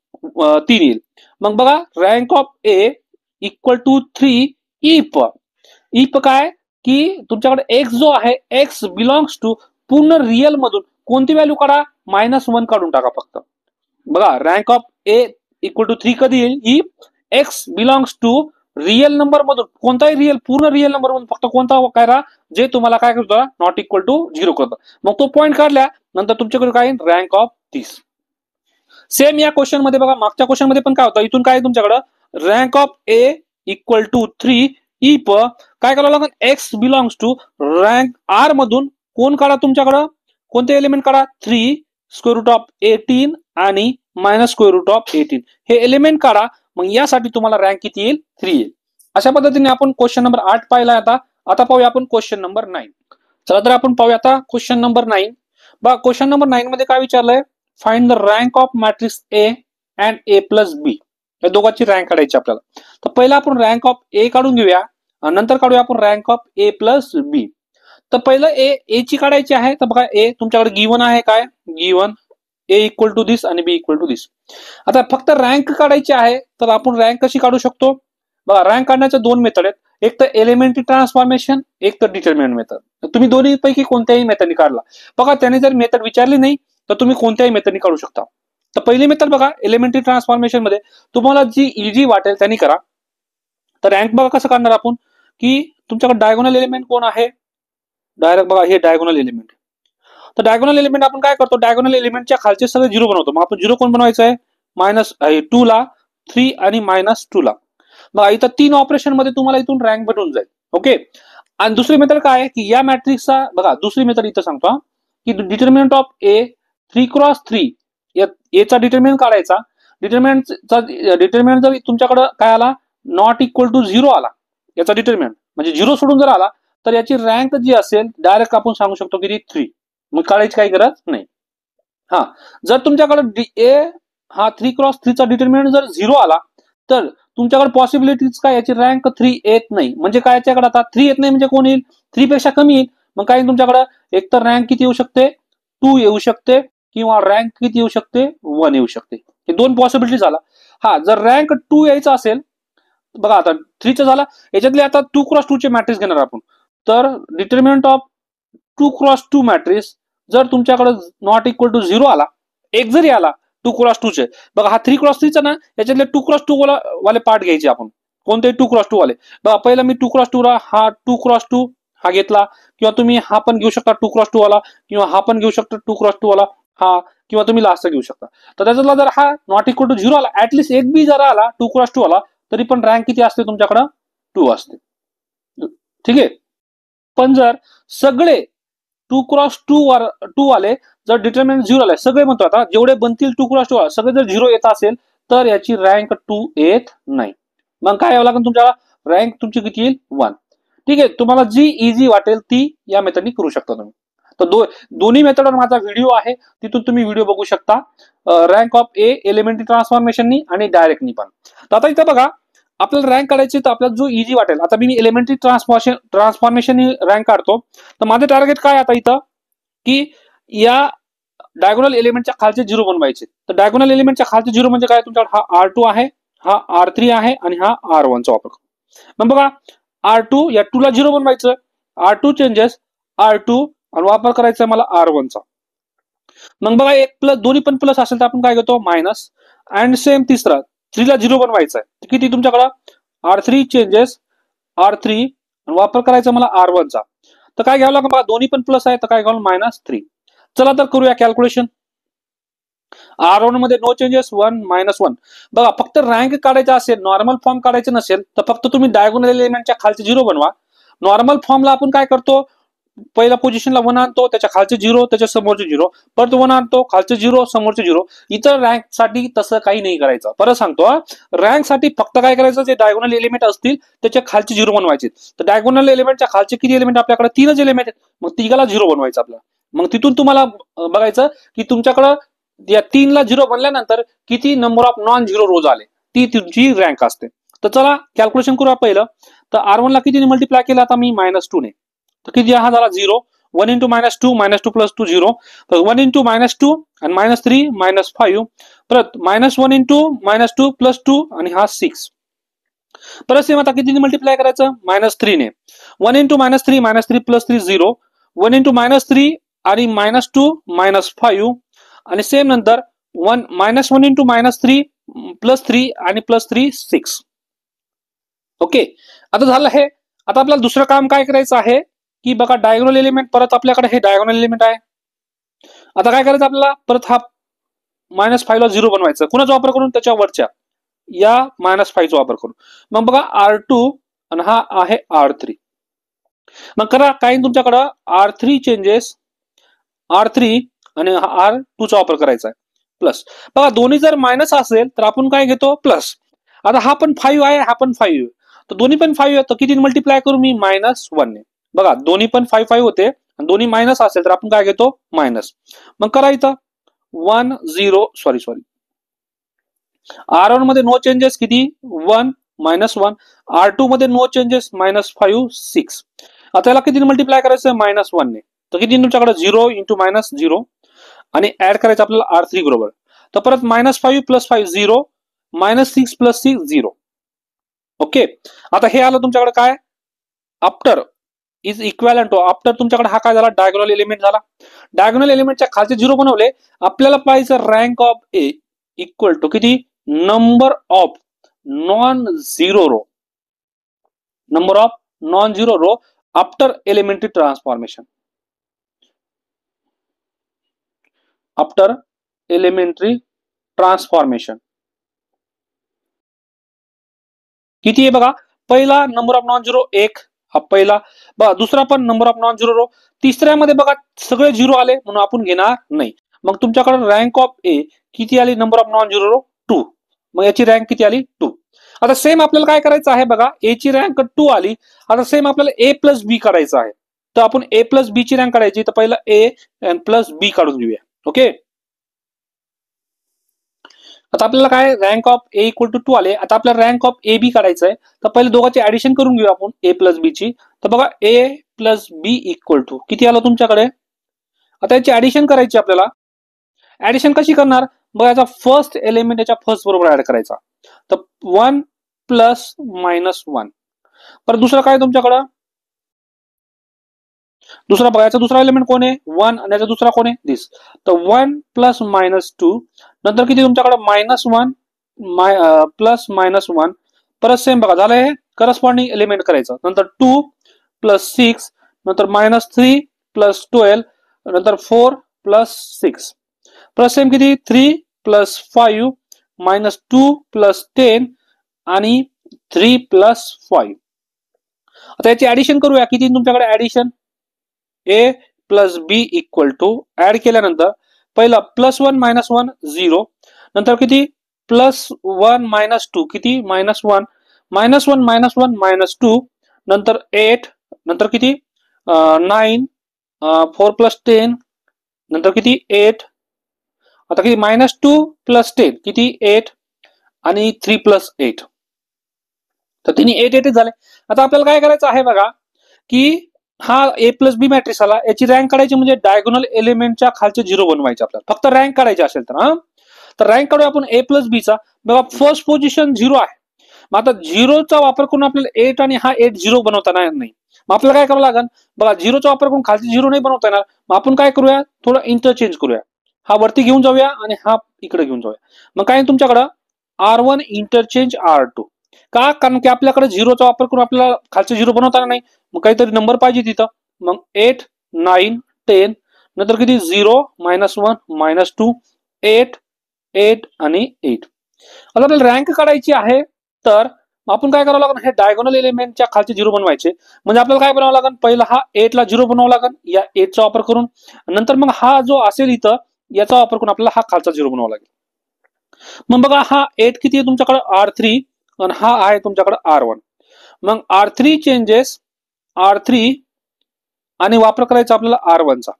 3 येईल. मग बघा rank of A equal to 3 if. If काय की तुमच्याकडे x जो आहे x बिलॉंग्स टू पूर्ण रिअल मधून कोणती व्हॅल्यू काढा, -1 काढून टाका फक्त. बघा rank of A equal to 3 कधी येईल, if x belongs to real number मधून कोणताही रिअल, पूर्ण रिअल नंबर मधून फक्त कोणता काय राहा जे तुम्हाला काय करतो नॉट इक्वल टू 0 करतो. मग तो पॉईंट काढल्या नंतर तुमच्याकडे काय रँक ऑफ 30. सेम या क्वेश्चन मध्ये बघा, मागच्या क्वेश्चन मध्ये पण काय होतं, इथून काय तुमच्याकडे rank of A equal to 3 if काय करावं लागेल, x belongs to rank R मधून कोण काढा तुमच्याकडं, कोणते एलिमेंट काढा, 3 √18 आणि -√18 हे एलिमेंट काढा. मग यासाठी तुम्हाला रँक किती येईल, 3 येईल. अशा पद्धतीने आपण क्वेश्चन नंबर 8 पाहिला. आता पाहूया आपण क्वेश्चन नंबर 9. चला तर आपण पाहूया आता क्वेश्चन नंबर 9. बघा क्वेश्चन नंबर 9 मध्ये काय विचारलंय, find the rank of matrix A and A plus B. या दोघांची रँक काढायची आपल्याला. तर पहिला आपण रँक ऑफ ए काढून घेऊया, नंतर काढूया आपण रँक ऑफ ए प्लस बी. तर पहिलं ए ची काढायची आहे. तर बघा ए तुमच्याकडे गिवन आहे, काय गिवन ए इक्वल टू दिस आणि बी इक्वल टू दिस. आता फक्त रँक काढायची आहे, तर आपण रँक कशी काढू शकतो, बघा रँक काढण्याच्या दोन मेथड आहेत, एक तर एलिमेंटरी ट्रान्सफॉर्मेशन, एक तर डिटर्मिनंट मेथड. तुम्ही दोन्ही पैकी कोणत्याही मेथडने काढला. बघा त्याने जर मेथड विचारली नाही तर तुम्ही कोणत्याही मेथडने काढू शकता. तर पहिली मेथड बघा एलिमेंटरी ट्रान्सफॉर्मेशन मध्ये तुम्हाला जी इझी वाटेल त्यांनी करा. तर रँक बघा कसं काढणार आपण, की तुमच्याकडे डायगोनल एलिमेंट कोण आहे, डायरेक्ट बघा हे डायगोनल एलिमेंट. तर डायगोनल एलिमेंट आपण काय करतो, डायगोनल एलिमेंटच्या खालचे सगळे 0 बनवतो. मग आपण 0 कोण बनवायचं आहे, -2 ला, 3 आणि -2 ला. बघा इथं 3 ऑपरेशन मध्ये तुम्हाला इथून रँक भेटून जाईल. ओके, आणि दुसरी मेथड काय आहे की या मॅट्रिक्सचा बघा दुसरी मेथड इथं सांगतो की डिटर्मिनंट ऑफ ए 3 × 3 ए चा डिटर्मिनंट काढायचा. डिटर्मिनंट जर तुमच्याकडे काय आला, नॉट इक्वल टू 0 आला, याचा डिटर्मिनंट म्हणजे 0 सोडून जर आला तर याची रँक जी असेल डायरेक्ट आपण सांगू शकतो की 3. मग काढायची काही गरज नाही. हा जर तुमच्याकडे ए हा 3 × 3 चा डिटर्मिनंट जर 0 आला तर तुमच्याकडे पॉसिबिलिटीज काय, याची रँक 3 येत नाही. म्हणजे काय याच्याकडे आता 3 येत नाही म्हणजे कोण येईल, 3 पेक्षा कमी येईल. मग काय तुमच्याकडे एक तर रँक किती येऊ शकते, 2 येऊ शकते, किंवा रँक किती येऊ शकते, 1 येऊ शकते. हे दोन पॉसिबिलिटी झाला. हा जर रँक 2 यायचा असेल, बघा आता 3 चा झाला, याच्यातले आता 2 × 2 चे मॅट्रिक्स घेणार आपण. तर डिटर्मिनंट ऑफ 2 × 2 मॅट्रिक्स जर तुमच्याकडे नॉट इक्वल टू 0 आला, एक जरी आला 2 क्रॉस 2 चे बघा, हा 3 क्रॉस 3 चा ना, याच्यातले 2 क्रॉस 2 वाले पार्ट घ्यायचे आपण, कोणते 2 क्रॉस 2 वाले. बघा पहिला मी 2 क्रॉस 2 हा 2 क्रॉस 2 हा घेतला, किंवा तुम्ही हा पण घेऊ शकता 2 क्रॉस 2 वाला, किंवा हा पण घेऊ शकता 2 क्रॉस 2 वाला हा, किंवा तुम्ही लास्ट घेऊ शकता. तर त्याच्यातला जर हा नॉट इक्वल टू 0 आला, ऍटलीस्ट एक बी जर आला 2 क्रॉस 2 आला, तरी पण रँक किती असते तुमच्याकडे? 2 असते. ठीक आहे. पण जर सगळे 2 क्रॉस 2 वाले जर डिटर्मिनंट 0 आले, सगळे म्हणतो आता जेवढे बनतील 2 क्रॉस 2 सगळे जर 0 येत असेल, तर याची रँक 2 येत नाही. मग काय यावं लागेल तुमच्याला? रँक तुमची किती येईल? 1. ठीक आहे. तुम्हाला जी इझी वाटेल ती या मेथडनी करू शकता तुम्ही. तर दोन्ही मेथडवर माझा व्हिडिओ आहे, तिथून तुम्ही व्हिडिओ बघू शकता. रँक ऑफ ए एलिमेंटरी ट्रान्सफॉर्मेशननी आणि डायरेक्टनी पण. तर आता इथं बघा, आपल्याला रँक काढायची, तर आपल्याला जो इझी वाटेल, आता मी एलिमेंटरी ट्रान्सफॉर्मेशन रँक काढतो. तर माझं टार्गेट काय आता इथं, की या डायगोनल एलिमेंटच्या खालचे 0 बनवायचे. तर डायगोनल एलिमेंटच्या खालचे 0 म्हणजे काय? तुमच्याकडे हा R2 आहे, हा R3 आहे आणि हा R1 चा वापर करू. मग बघा, R2 या 2 ला 0 बनवायचं, R2 चेंजेस R2 आणि वापर करायचा मला R1 चा. मग बघा, एक प्लस, दोन्ही पण प्लस असेल तर आपण काय घेतो? मायनस. अँड सेम तिसरा 3 ला 0 बनवायचा आहे, किती तुमच्याकडे? R3 चेंजेस R3 आणि वापर करायचा मला R1 चा. तर काय घ्यावं लागेल बघा, दोन्ही पण प्लस आहे, तर काय घ्यावं? -3. चला तर करूया कॅल्क्युलेशन. R1 मध्ये नो चेंजेस 1 -1. बघा, फक्त रँक काढायचा असेल, नॉर्मल फॉर्म काढायचे नसेल, तर फक्त तुम्ही डायगोनल एलिमेंटच्या खालचे 0 बनवा. नॉर्मल फॉर्मला आपण काय करतो? पहिल्या पोझिशनला 1 आणतो, त्याच्या खालचे 0, त्याच्या समोरचे 0, परत 1 आणतो, खालचे 0, समोरचे 0. इतर रँक साठी तसं काही नाही करायचं. परत सांगतो, रँक साठी फक्त काय करायचं? जे डायगोनल एलिमेंट असतील त्याच्या खालचे 0 बनवायचे. तर डायगोनल एलिमेंटच्या खालचे किती एलिमेंट? आपल्याकडे 3च एलिमेंट आहेत, मग तिघाला 0 बनवायचं आपल्याला. मग तिथून तुम्हाला बघायचं की तुमच्याकडं या 3 ला 0 बनल्यानंतर किती नंबर ऑफ नॉन 0 रोज आले, ती तुमची रँक असते. तर चला कॅल्क्युलेशन करूया पहिलं. तर R1 ला किती मल्टिप्लाय केलं आता मी? -2 ने. तर किती हा झाला? 0. 1 into -2 -2 + 2 0. तर 1 into -2 आणि -3 -5. परत -1 into -2 + 2 आणि हा 6. परत सेम आता किती मल्टिप्लाय करायचं? -3 ने. 1 into -3 -3 + 3 0. 1 into -3 आणि -2 -5 आणि सेम नंतर 1 into -3 + 3 आणि +3 6. ओके. आता झालं हे. आता आपल्याला दुसरं काम काय करायचं आहे, की बघा डायगोनल एलिमेंट, परत आपल्याकडे हे डायगोनल एलिमेंट आहे. आता काय करायचं आपल्याला? परत हा -5 ला 0 बनवायचं. कुणाचा वापर करून? त्याच्या वरच्या या -5 चा वापर करून. मग बघा R2 आणि हा आहे R3. मग करा काय, तुमच्याकडं R3 चेंजेस R3 आणि हा R2 चा वापर करायचा आहे. प्लस. बघा, दोन्ही जर मायनस असेल तर आपण काय घेतो? प्लस. आता हा पण 5 आहे, हा पण 5 आहे, तर दोन्ही पण 5 आहे, तर किती मल्टिप्लाय करू मी? -1 ने. बघा, दोन्ही पण 5 होते, दोन्ही मायनस असेल तर आपण काय घेतो? मायनस. मग करायचं 1 0 सॉरी R1 मध्ये नो चेंजेस किती? 1 -1. R2 मध्ये नो चेंजेस -5 6. आता याला किती मल्टिप्लाय करायचं? -1 ने. तर किती तुमच्याकडे? 0 into -0 आणि ऍड करायचं आपल्याला R3 बरोबर. तर परत -5 + 5 0, -6 + 6 0. ओके. आता हे आलं तुमच्याकडे काय? After is equivalent to. After तुमच्याकडे हा काय झाला? डायगोनल एलिमेंट झाला. डायगोनल एलिमेंटच्या खालचे 0 बनवले. आपल्याला पाहिजे rank of A equal to किती? Number of non 0 row. Number of non 0 row after elementary transformation. After elementary transformation किती आहे बघा? पहिला नंबर ऑफ नॉन 0 1, हा पहिला. बघा, दुसरा पण नंबर ऑफ नॉन 0 रो. तिसऱ्यामध्ये बघा सगळे 0 आले, म्हणून आपण घेणार नाही. मग तुमच्याकडे रँक ऑफ ए किती आली? Number of non 0 row 2. मग याची रँक किती आली? 2. आता सेम आपल्याला काय करायचं आहे बघा, ए ची रँक 2 आली. आता सेम आपल्याला ए प्लस बी काढायचं आहे. तर आपण ए प्लस बी ची रँक काढायची, तर पहिला ए प्लस बी काढून घेऊया. ओके. आता आपल्याला काय? Rank of A equal to 2 आले. आता आपल्याला रँक ऑफ ए बी काढायचं आहे, तर पहिले दोघांची ऍडिशन करून घेऊ आपण, ए प्लस बी ची. तर बघा, ए प्लस बी इक्वल टू किती आलं तुमच्याकडे? आता याची ऍडिशन करायची आपल्याला. ऍडिशन कशी करणार? बघा, याचा फर्स्ट एलिमेंट याच्या फर्स्ट बरोबर ऍड करायचा. तर 1 + -1. परत दुसरं काय तुमच्याकडं? दुसरा बघा, याचा दुसरा एलिमेंट कोण आहे 1 आणि याचा दुसरा कोण आहे दिस. तर 1 प्लस -2 नंतर किती तुमच्याकडे -1 प्लस -1 परत सेम बघा झालं, हे करस्पॉन्डिंग एलिमेंट करायचं. नंतर 2 प्लस 6 नंतर -3 प्लस 12 नंतर 4 प्लस 6 परत सेम किती 3 प्लस 5 -2 प्लस 10 आणि 3 प्लस 5. आता याची ऍडिशन करूया. किती तुमच्याकडे addition A plus B equal to add केल्यानंतर पहिला +1 -1 0 नंतर किती +1 -2 किती -1 -1 -1 -2 नंतर 8 नंतर किती 9 4 प्लस 10 नंतर किती 8 आता किती -2 प्लस 10 किती 8 आणि 3 प्लस 8 तर तिन्ही 8 झाले. आता आपल्याला काय करायचं आहे बघा की हा ए प्लस बी मॅट्रिक्स आला, याची रँक काढायची म्हणजे डायगोनल एलिमेंटच्या खालचे 0 बनवायचे आपल्याला. फक्त रँक काढायची असेल तर रँक काढूया आपण ए प्लस बी चा. बघा फर्स्ट पोझिशन 0 आहे. मग आता 0चा वापर करून आपल्याला 8 आणि हा 8 0 बनवता येणार नाही. मग आपल्याला काय करावं लागेल बघा, 0चा वापर करून खालचे 0 नाही बनवता येणार. मग आपण काय करूया थोडं इंटरचेंज करूया. हा वरती घेऊन जाऊया आणि हा इकडे घेऊन जाऊया. मग काय तुमच्याकडं R1 इंटरचेंज R2 का, कारण की आपल्याकडे 0चा वापर करून आपल्याला खालचे 0 बनवता येणार नाही. मग काहीतरी नंबर पाहिजे तिथं. मग 8 9 10 नंतर किती 0 -1 -2 8 8 आणि 8. आता आपल्याला रँक काढायची आहे तर आपण काय करावं लागेल, हे डायगोनल एलिमेंटच्या खालचे 0 बनवायचे. म्हणजे आपल्याला काय बनावं लागेल, पहिला हा 8 ला 0 बनवावं लागेल या 8 चा वापर करून. नंतर मग हा जो असेल इथं याचा वापर करून आपल्याला हा खालचा 0 बनवावा लागेल. मग बघा हा 8 किती आहे तुमच्याकडे R3 आणि हा आहे तुमच्याकडे R1. मग R3 चेंजेस R3 आणि वापर करायचा आपल्याला R1 चा.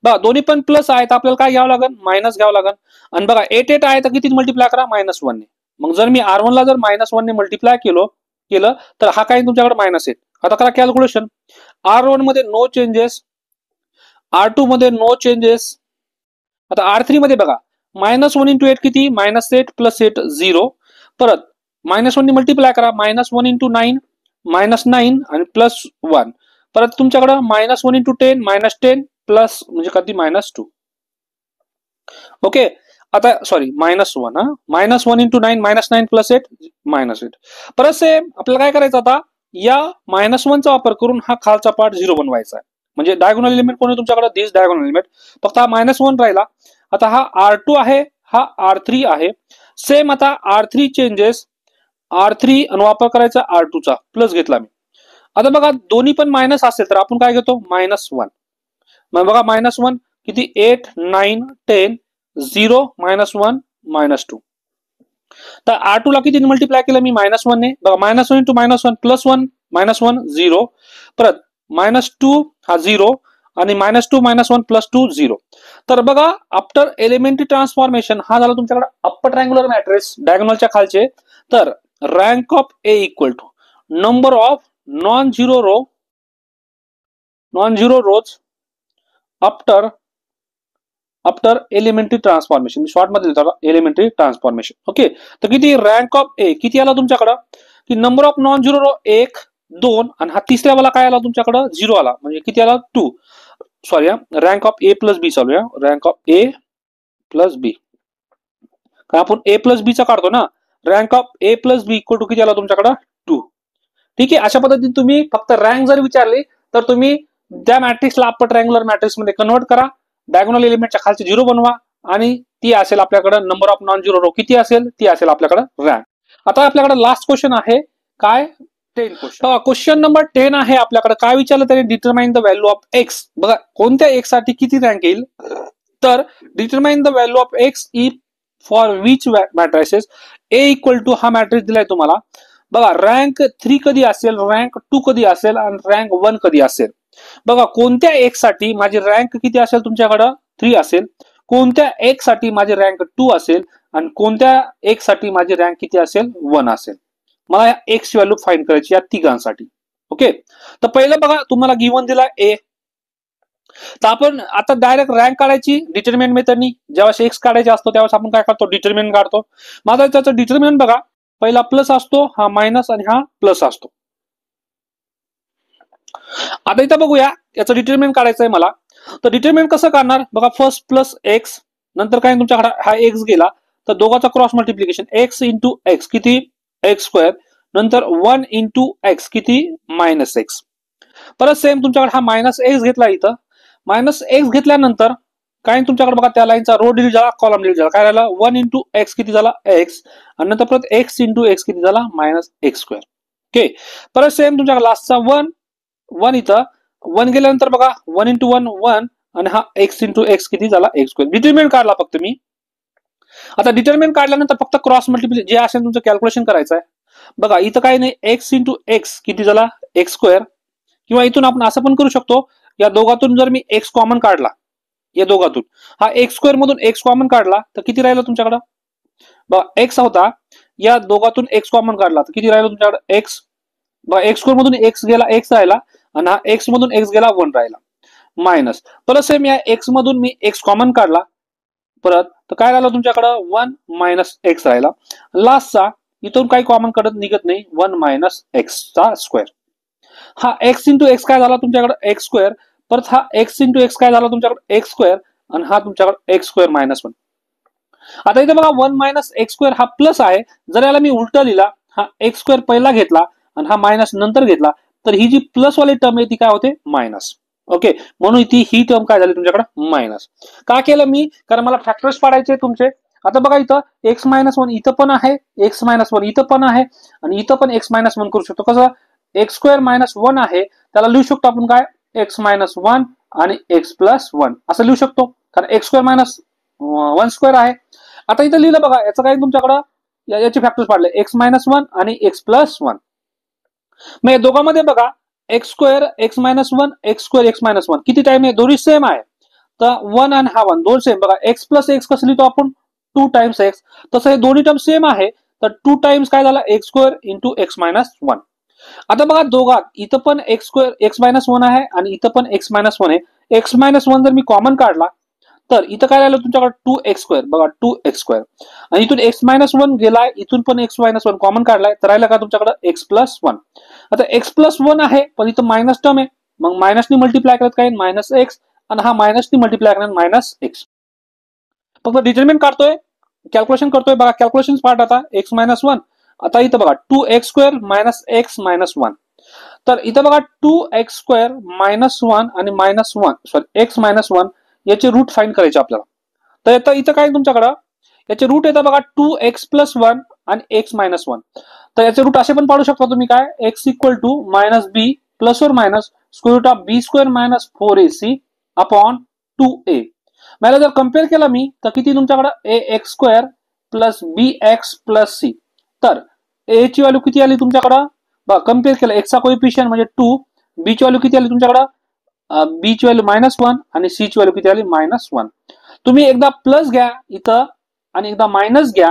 बघा दोन्ही पण प्लस आहेत, आपल्याला काय घ्यावं लागेल मायनस घ्यावं लागेल. आणि बघा 8 8 आहे तर किती मल्टिप्लाय करा -1 ने. मग जर मी R1 ला जर -1 ने मल्टिप्लाय केलं तर हा काय तुमच्याकडे -8. आता करा कॅल्क्युलेशन. R1 मध्ये नो चेंजेस, R2 मध्ये नो चेंजेस. आता R3 मध्ये बघा -1 इंटू 8 किती -8 प्लस 8 0 परत -1 ने मल्टिप्लाय करा -1 इंटू 9 -9 आणि +1 परत तुमच्याकडे -1 इंटू 10 -10 प्लस म्हणजे कधी -2. ओके आता सॉरी -1 -1 इंटू 9 -9 प्लस 8 -8 परत सेम आपल्याला काय करायचं आता या -1 चा वापर करून हा खालचा पार्ट 0 बनवायचा आहे. म्हणजे डायगोनल एलिमेंट कोण आहे तुमच्याकडे दिस डायगोनल एलिमेंट. फक्त हा -1 राहिला. आता हा R2 आहे हा R3 आहे. सेम आता R3 चेंजेस R3 आणि वापर करायचा R2 चा प्लस घेतला मी. आता बघा दोन्ही पण मायनस असेल तर आपण काय घेतो -1. मग बघा -1 किती 8 9 10 0 -1 -2. तर R2 ला किती मल्टिप्लाय केलं मी -1 ने. बघा -1 इंटू -1 +1 -1 0 परत -2 हा 0 आणि -2 -1 +2 0. तर बघा आफ्टर एलिमेंटरी ट्रान्सफॉर्मेशन हा झाला तुमच्याकडे अप्पर ट्रायंग्युलर मॅट्रिक्स डायगोनलच्या खालचे. तर rank of A equal to number of non zero rows after elementary transformation. Short मध्ये लिहितो एलिमेंटरी ट्रान्सफॉर्मेशन. ओके तर किती रँक ऑफ ए किती आला तुमच्याकडं की number of non zero row 1 2 आणि हा तिसऱ्या वाला काय आला तुमच्याकडं 0 आला. म्हणजे किती आला 2. Sorry rank of A plus B चालू आहे. Rank of A plus B का आपण ए प्लस बी चा काढतो ना. Rank of A plus B equal to किती आला तुमच्याकडे 2. ठीक आहे. अशा पद्धतीने तुम्ही फक्त रँक जर विचारली तर तुम्ही त्या मॅट्रिक्सला अप्पर ट्रायंग्युलर मॅट्रिक्स मध्ये कन्वर्ट करा. डायगोनल एलिमेंटच्या खालचे 0 बनवा आणि ती असेल आपल्याकडे number of non zero row किती असेल ती असेल आपल्याकडे रँक. आता आपल्याकडे लास्ट क्वेश्चन आहे काय 10 क्वेश्चन. क्वेश्चन नंबर 10 आहे आपल्याकडे. काय विचारलं त्याने determine the value of x. बघा कोणत्या एक्स साठी किती रँक येईल तर determine the value of x if for which matrices A equal to हा मॅट्रिक्स दिलाय तुम्हाला. बघा रँक 3 कधी असेल रँक 2 कधी असेल आणि रँक 1 कधी असेल. बघा कोणत्या एक्स साठी माझी रँक किती असेल तुमच्याकडं 3 असेल. कोणत्या एक्स साठी माझी रँक 2 असेल आणि कोणत्या एक्स साठी माझी रँक किती असेल 1 असेल. मला या एक्स व्हॅल्यू फाइंड करायची या तिघांसाठी. ओके तर पहिलं बघा तुम्हाला गिव्हन दिला ए. तर आपण आता डायरेक्ट रँक काढायची डिटर्मिनंट मेथडनी. जेव्हा एक्स काढायचे असतो त्यावेळेस आपण काय करतो डिटर्मिनंट काढतो. माझा त्याचं डिटर्मिनंट बघा पहिला प्लस असतो हा मायनस आणि हा प्लस असतो. आता इथं बघूया याचं डिटरमिनंट काढायचं आहे मला. तर डिटरमिनंट कसं काढणार बघा, फर्स्ट प्लस एक्स, नंतर काय तुमच्याकडे हा एक्स गेला तर दोघांचा cross multiplication x into x किती एक्स स्क्वेअर, नंतर 1 इंटू एक्स किती मायनस एक्स. परत सेम तुमच्याकडे हा मायनस एक्स घेतला, इथं मायनस एक्स घेतल्यानंतर काय तुमच्याकडे बघा त्या लाईनचा रो डिलीट झाला, कॉलम डिलीट झाला. काय राहिला 1 इंटू एक्स किती झाला एक्स, आणि नंतर परत एक्स इंटू एक्स किती झाला मायनस एक्स स्क्वेअर. ओके, परत सेम तुमच्याकडे लास्टचा 1 इथं 1 गेल्यानंतर बघा 1 इंटू 1 आणि हा एक्स इंटू एक्स किती झाला एक्स स्क्वेअर. डिटरमिनंट काढला फक्त मी. आता डिटरमिनंट काढल्यानंतर फक्त क्रॉस मल्टिप्लिकेशन जे असेल तुमचं कॅल्क्युलेशन करायचं आहे. बघा इथं काय नाही, एक्स इंटू एक्स किती झाला एक्स स्क्वेअर, किंवा इथून आपण असं पण करू शकतो, या दोघातून जर मी एक्स कॉमन काढला, या दोघातून हा एक्स स्क्वेअर मधून एक्स कॉमन काढला तर किती राहिलं तुमच्याकडं बघा, एक्स होता, या दोघातून एक्स कॉमन काढला तर किती राहिलं तुमच्याकडे एक्स. बघा एक्स स्क्वेअर मधून एक्स गेला एक्स राहिला, आणि हा एक्स मधून एक्स गेला 1 राहिला मायनस. परत सेम या एक्स मधून मी एक्स कॉमन काढला परत, तर काय राहिलं तुमच्याकडं 1 मायनस एक्स राहिला. लास्टचा इथून काही कॉमन कडत निघत नाही, 1 मायनस एक्सचा स्क्वेअर. हा एक्स इंटू एक्स काय झाला तुमच्याकडे एक्स स्क्वेअर, परत हा एक्स इंटू एक्स काय झाला तुमच्याकडे एक्स स्क्वेअर, आणि हा तुमच्याकडे एक्स स्क्वेअर मायनस 1. आता इथे बघा 1 मायनस एक्स स्क्वेअर हा प्लस आहे, जर याला मी उलट लिहिला, हा एक्स स्क्वेअर पहिला घेतला आणि हा मायनस नंतर घेतला, तर ही जी प्लस वाली टर्म आहे ती काय होते मायनस. ओके, म्हणून ती ही टर्म काय झाली तुमच्याकडे मायनस. का केलं मी, कारण मला फॅक्टर्स पाडायचे तुमचे. आता बघा इथं एक्स मायनस 1 इथं पण आहे, एक्स मायनस 1 इथं पण आहे, आणि इथं पण एक्स मायनस 1 करू शकतो. कसं एक्स स्क्वेअर मायनस 1 आहे, त्याला लिहू शकतो आपण काय एक्स मायनस 1 आणि एक्स प्लस 1 असं लिहू शकतो, कारण एक्स स्क्वेअर मायनस 1 स्क्वेअर आहे. आता इथं लिहिलं बघा, याचं काय तुमच्याकडं याचे फॅक्टर्स पाडले एक्स मायनस 1 आणि एक्स प्लस 1. मग या दोघांमध्ये बघा x square x minus 1 x square x minus 1 किती टाइम आहे, दोन्ही सेम आहे. तर 1 आणि हा 1 दोन सेम. बघा एक्स प्लस एक्स कसं लिहितो आपण 2 टाइम्स एक्स, तसं हे दोन्ही टर्म सेम आहे, तर 2 टाइम्स काय झाला x square into x minus 1. आता बघा दोघात इथं पण एक्स स्क्वेअर एक्स मायनस 1 आहे आणि इथं पण एक्स मायनस 1 आहे. एक्स मायनस 1 जर मी कॉमन काढला तर इथं काय राहिलं तुमच्याकडे 2 एक्स स्क्वेअर. बघा 2 एक्स स्क्वेअर, आणि इथून एक्स मायनस 1 गेलाय, इथून पण एक्स मायनस 1 कॉमन काढलाय, तर राहिला का तुमच्याकडे एक्स प्लस 1. आता एक्स प्लस 1 आहे पण इथं मायनस टर्म आहे, मग मायनसनी मल्टिप्लाय करत काय मायनस एक्स, आणि हा मायनसनी मल्टिप्लाय करत मायनस एक्स. फक्त डिटरमिनंट काढतोय, कॅल्क्युलेशन करतोय. बघा कॅल्क्युलेशन पार्ट आता एक्स मायनस 1. आता इथं बघा 2 x square minus x minus 1. तर इथं बघा 2 एक्स स्क्वेअर मायनस 1 आणि मायनस 1 सॉरी एक्स मायनस 1 याचे रूट फाइंड करायचे आपल्याला. तर आता इथं काय तुमच्याकडं याचे रूट येतं बघा 2 एक्स प्लस 1 आणि एक्स मायनस 1. तर याचे रूट असे पण पाडू शकता तुम्ही काय x equal to minus b plus or minus square root of b square minus 4ac upon 2a. मला जर कम्पेअर केला मी तर किती तुमच्याकडं a x square plus b x plus c. तर ए ची व्हॅल्यू किती आली तुमच्याकडं बघा, कम्पेअर केलं एक्सचा कोएफिशियंट म्हणजे 2, बी ची व्हॅल्यू किती आली तुमच्याकडं बी ची व्हॅल्यू मायनस 1 आणि सी ची व्हॅल्यू किती आली मायनस 1. तुम्ही एकदा प्लस घ्या इथं आणि एकदा मायनस घ्या.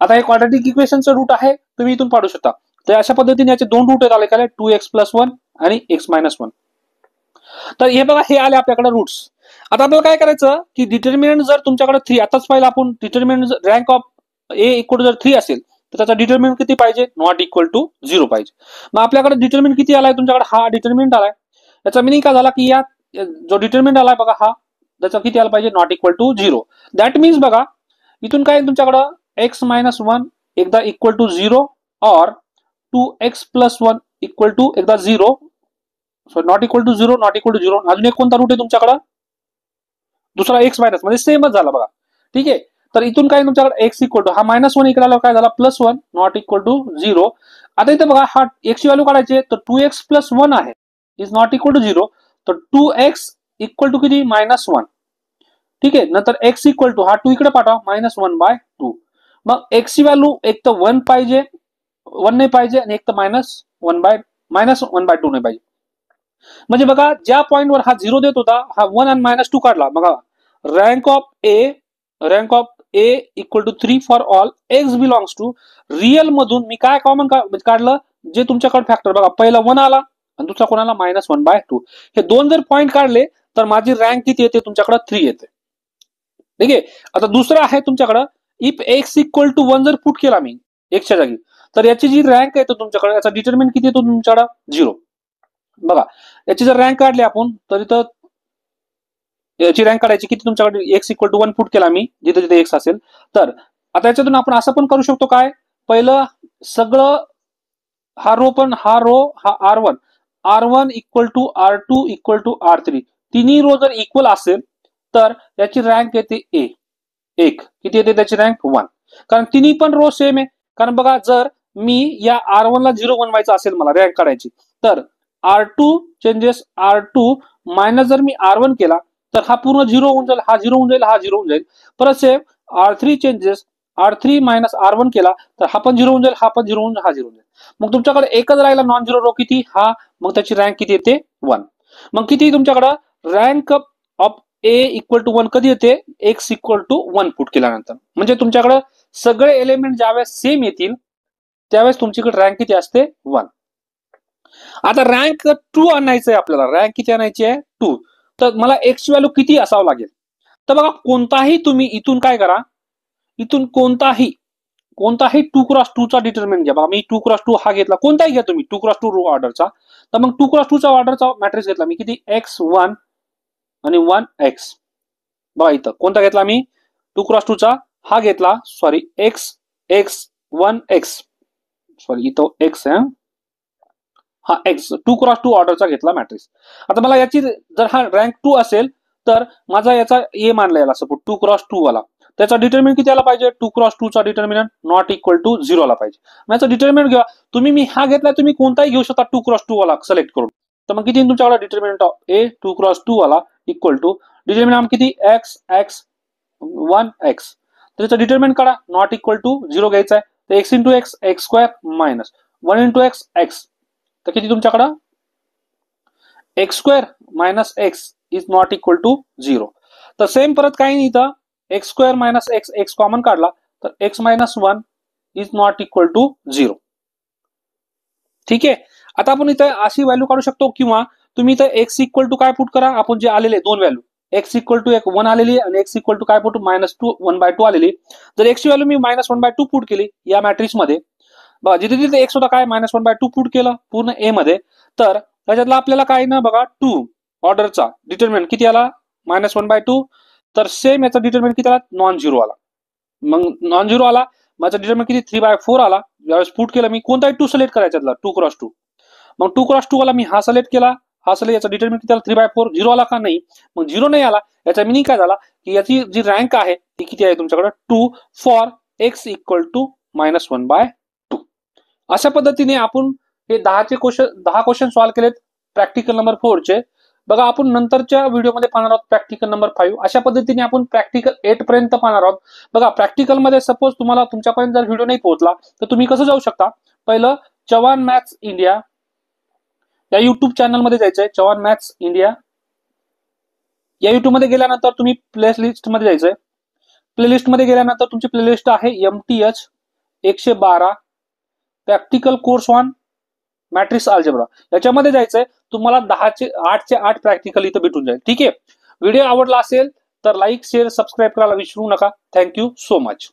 आता हे क्वाड्रॅटिक इक्वेशनचं रूट आहे, तुम्ही इथून पाडू शकता. तर अशा पद्धतीने याचे दोन रूट आले काय 2x प्लस 1 आणि x मायनस 1. तर हे बघा हे आले आपल्याकडे रूट्स. आता आपल्याला काय करायचं की डिटर्मिनंट जर तुमच्याकडे 3 आताच पाहिलं आपण, determinant rank of A equal जर 3 असेल तर त्याचा डिटर्मिनंट किती पाहिजे नॉट इक्वल टू 0 पाहिजे. मग आपल्याकडे डिटर्मिनंट किती आलाय तुमच्याकडे हा डिटर्मिनंट आलाय. याचा मिनिंग काय झाला की या जो डिटर्मिनंट आलाय बघा हा त्याचा किती आला पाहिजे not equal to 0. That means बघा इथून काय तुमच्याकडं एक्स मायनस 1 एकदा इक्वल टू 0 और 2x प्लस 1 इक्वल टू एकदा 0 so not equal to 0 not equal to 0. अजून एक कोणता रूट आहे तुमच्याकडे दुसरा एक्स मायनस म्हणजे सेमच झाला बघा. ठीक आहे, तर इथून काय तुमच्याकडे एक्स इक्वल टू हा मायनस 1 इकडे आला काय झाला प्लस 1 नॉट इक्वल टू 0. आता इथे बघा हा एक्स ची व्हॅल्यू काढायची तर 2x प्लस 1 आहे इज नॉट इक्वल टू 0. तर 2x इक्वल टू किती मायनस 1. ठीक आहे, नंतर x इक्वल टू हा 2 इकडे पाठवा मायनस 1/2. मग x ची व्हॅल्यू एक तर 1 पाहिजे 1 नाही पाहिजे आणि एक तर मायनस 1/2 नाही पाहिजे. म्हणजे बघा ज्या पॉईंटवर हा 0 देत होता हा 1 आणि मायनस 2 काढला. बघा rank of A equal to 3 for all x belongs to real मधून मी काय कॉमन काढलं जे तुमच्याकडे फॅक्टर बघा पहिला 1 आला आणि दुसरा कोणाला मायनस 1/2. हे दोन जर पॉईंट काढले तर माझी रँक किती येते तुमच्याकडे 3 येते. ठीक आहे, आता दुसरं आहे तुमच्याकडं इफ एक्स इक्वल टू 1 जर पुट केला मी एक्सच्या जागी तर याची जी रँक येतो तुमच्याकडे याचा डिटर्मिनंट किती येतो तुमच्याकडे 0. बघा याची जर रँक काढली आपण तर इथं याची रँक काढायची किती तुमच्याकडे x इक्वल टू 1 पुट केला मी जिथे जिथे x असेल तर आता याच्यातून आपण असं पण करू शकतो काय पहिलं सगळं हा रो हा R1 equal to R2 equal to R3 तिन्ही रो जर इक्वल असेल तर याची रँक येते A एक किती येते त्याची रँक 1 कारण तिन्ही पण रो सेम आहे कारण बघा जर मी या R1 ला 0 बनवायचं असेल मला रँक काढायची तर R2 चेंजेस R2 मायनस जर मी R1 केला तर हा पूर्ण 0 होऊन जाईल हा 0 होऊन जाईल हा 0 होऊन जाईल परत same R3 changes R3 minus R1 केला तर हा पण 0 होऊन जाईल हा पण 0 होऊन हा 0 होऊन जाईल मग तुमच्याकडे एकच राहिला नॉन झिरो रो किती हा मग त्याची रँक किती येते 1 मग किती तुमच्याकडे rank of A equal to 1 कधी येते x इक्वल टू 1 पुट केल्यानंतर म्हणजे तुमच्याकडे सगळे एलिमेंट ज्यावेळेस सेम येतील त्यावेळेस तुमच्याकडे रँक किती असते 1 आता रँक 2 आणायचं आहे आपल्याला रँक किती आणायची आहे 2 तर मला x व्हॅल्यू किती असावं लागेल तर बघा कोणताही तुम्ही इथून काय करा इथून कोणताही 2x2 चा डिटरमिनंट घ्या बघा मी 2x2 हा घेतला कोणताही घ्या तुम्ही 2x2 रो ऑर्डरचा तर मग 2x2 चा ऑर्डरचा मॅट्रिक्स घेतला मी किती x1 आणि 1x बघा इथं कोणता घेतला मी 2x2 चा हा घेतला सॉरी x1x सॉरी इथं x आहे हा x 2x2 ऑर्डरचा घेतला मॅट्रिक्स आता मला याची जर हा रँक 2 असेल तर माझा याचा ए मानला याला सपोज 2x2 वाला त्याचा डिटर्मिनंट किती आला पाहिजे 2x2 चा डिटर्मिनंट नॉट इक्वल टू 0 आला पाहिजे याचा डिटर्मिनंट घ्या तुम्ही मी हा घेतला तुम्ही कोणताही घेऊ शकता 2x2 वाला सिलेक्ट करून तर मग किती तुमच्याकडे डिटर्मिनंट ए 2x2 वाला इक्वल टू डिटर्मिनंट किती x 1x त्याचा डिटर्मिनंट काढा नॉट इक्वल टू 0 घ्यायचा आहे तर x into x x square minus 1 into x x तर किती तुमच्याकडे x square minus x is not equal to 0 तर सेम परत काही नाही इथं x square minus x x common काढला तर x minus 1 is not equal to 0 ठीक आहे आता आपण इथं अशी व्हॅल्यू काढू शकतो किंवा तुम्ही इथं एक्स इक्वल टू काय पुट करा आपण जे आलेले दोन व्हॅल्यू एक्स इक्वल टू 1 आलेली आणि एक्स इक्वल टू काय पुट -2 1/2 आलेली जर एक्सची व्हॅल्यू मी -1/2 पुट केली या मॅट्रिक्स मध्ये बघा जिथे जिथे एक्स होता काय -1/2 पुट केलं पूर्ण ए मध्ये तर त्याच्यातला आपल्याला काय ना बघा 2 ऑर्डरचा डिटर्मिनंट किती आला -1/2 तर सेम याचा डिटर्मिनंट किती आला नॉन झिरो आला मग नॉन झिरो आला माझा डिटर्मिनंट किती 3/4 आला ज्यावेळेस पुट केलं मी कोणताही 2 सिलेक्ट करायचा 2x2 मग 2x2 वाला मी हा सिलेक्ट केला हा सिलेक्ट याचा डिटर्मिनंट किती आला 3/4 0 आला का नाही मग 0 नाही आला याचा मिनिंग काय झाला की याची जी रँक आहे ती किती आहे तुमच्याकडे 2 फॉर x इक्वल टू -1/2 अशा पद्धतीने आपण हे 10 क्वेश्चन सॉल्व्ह केलेत प्रॅक्टिकल नंबर 4 चे बघा आपण नंतरच्या व्हिडिओमध्ये पाहणार आहोत प्रॅक्टिकल नंबर 5 अशा पद्धतीने आपण प्रॅक्टिकल 8 पर्यंत पाहणार आहोत बघा प्रॅक्टिकल मध्ये सपोज तुम्हाला तुमच्यापर्यंत जर व्हिडिओ नाही पोहोचला तर तुम्ही कसं जाऊ शकता पहिलं चव्हाण मॅथ्स इंडिया या युट्यूब चॅनल मध्ये जायचंय चव्हाण मॅथ्स इंडिया या युट्यूब मध्ये गेल्यानंतर तुम्ही प्लेलिस्ट मध्ये जायचंय प्लेलिस्ट मध्ये गेल्यानंतर तुमची प्लेलिस्ट आहे MTH 112 practical course on matrix algebra याच्यामध्ये जायचंय तुम्हाला 8 प्रॅक्टिकल इथं भेटून जाईल ठीक आहे व्हिडिओ आवडला असेल तर लाईक शेअर सबस्क्राईब करायला विसरू नका थँक्यू सो मच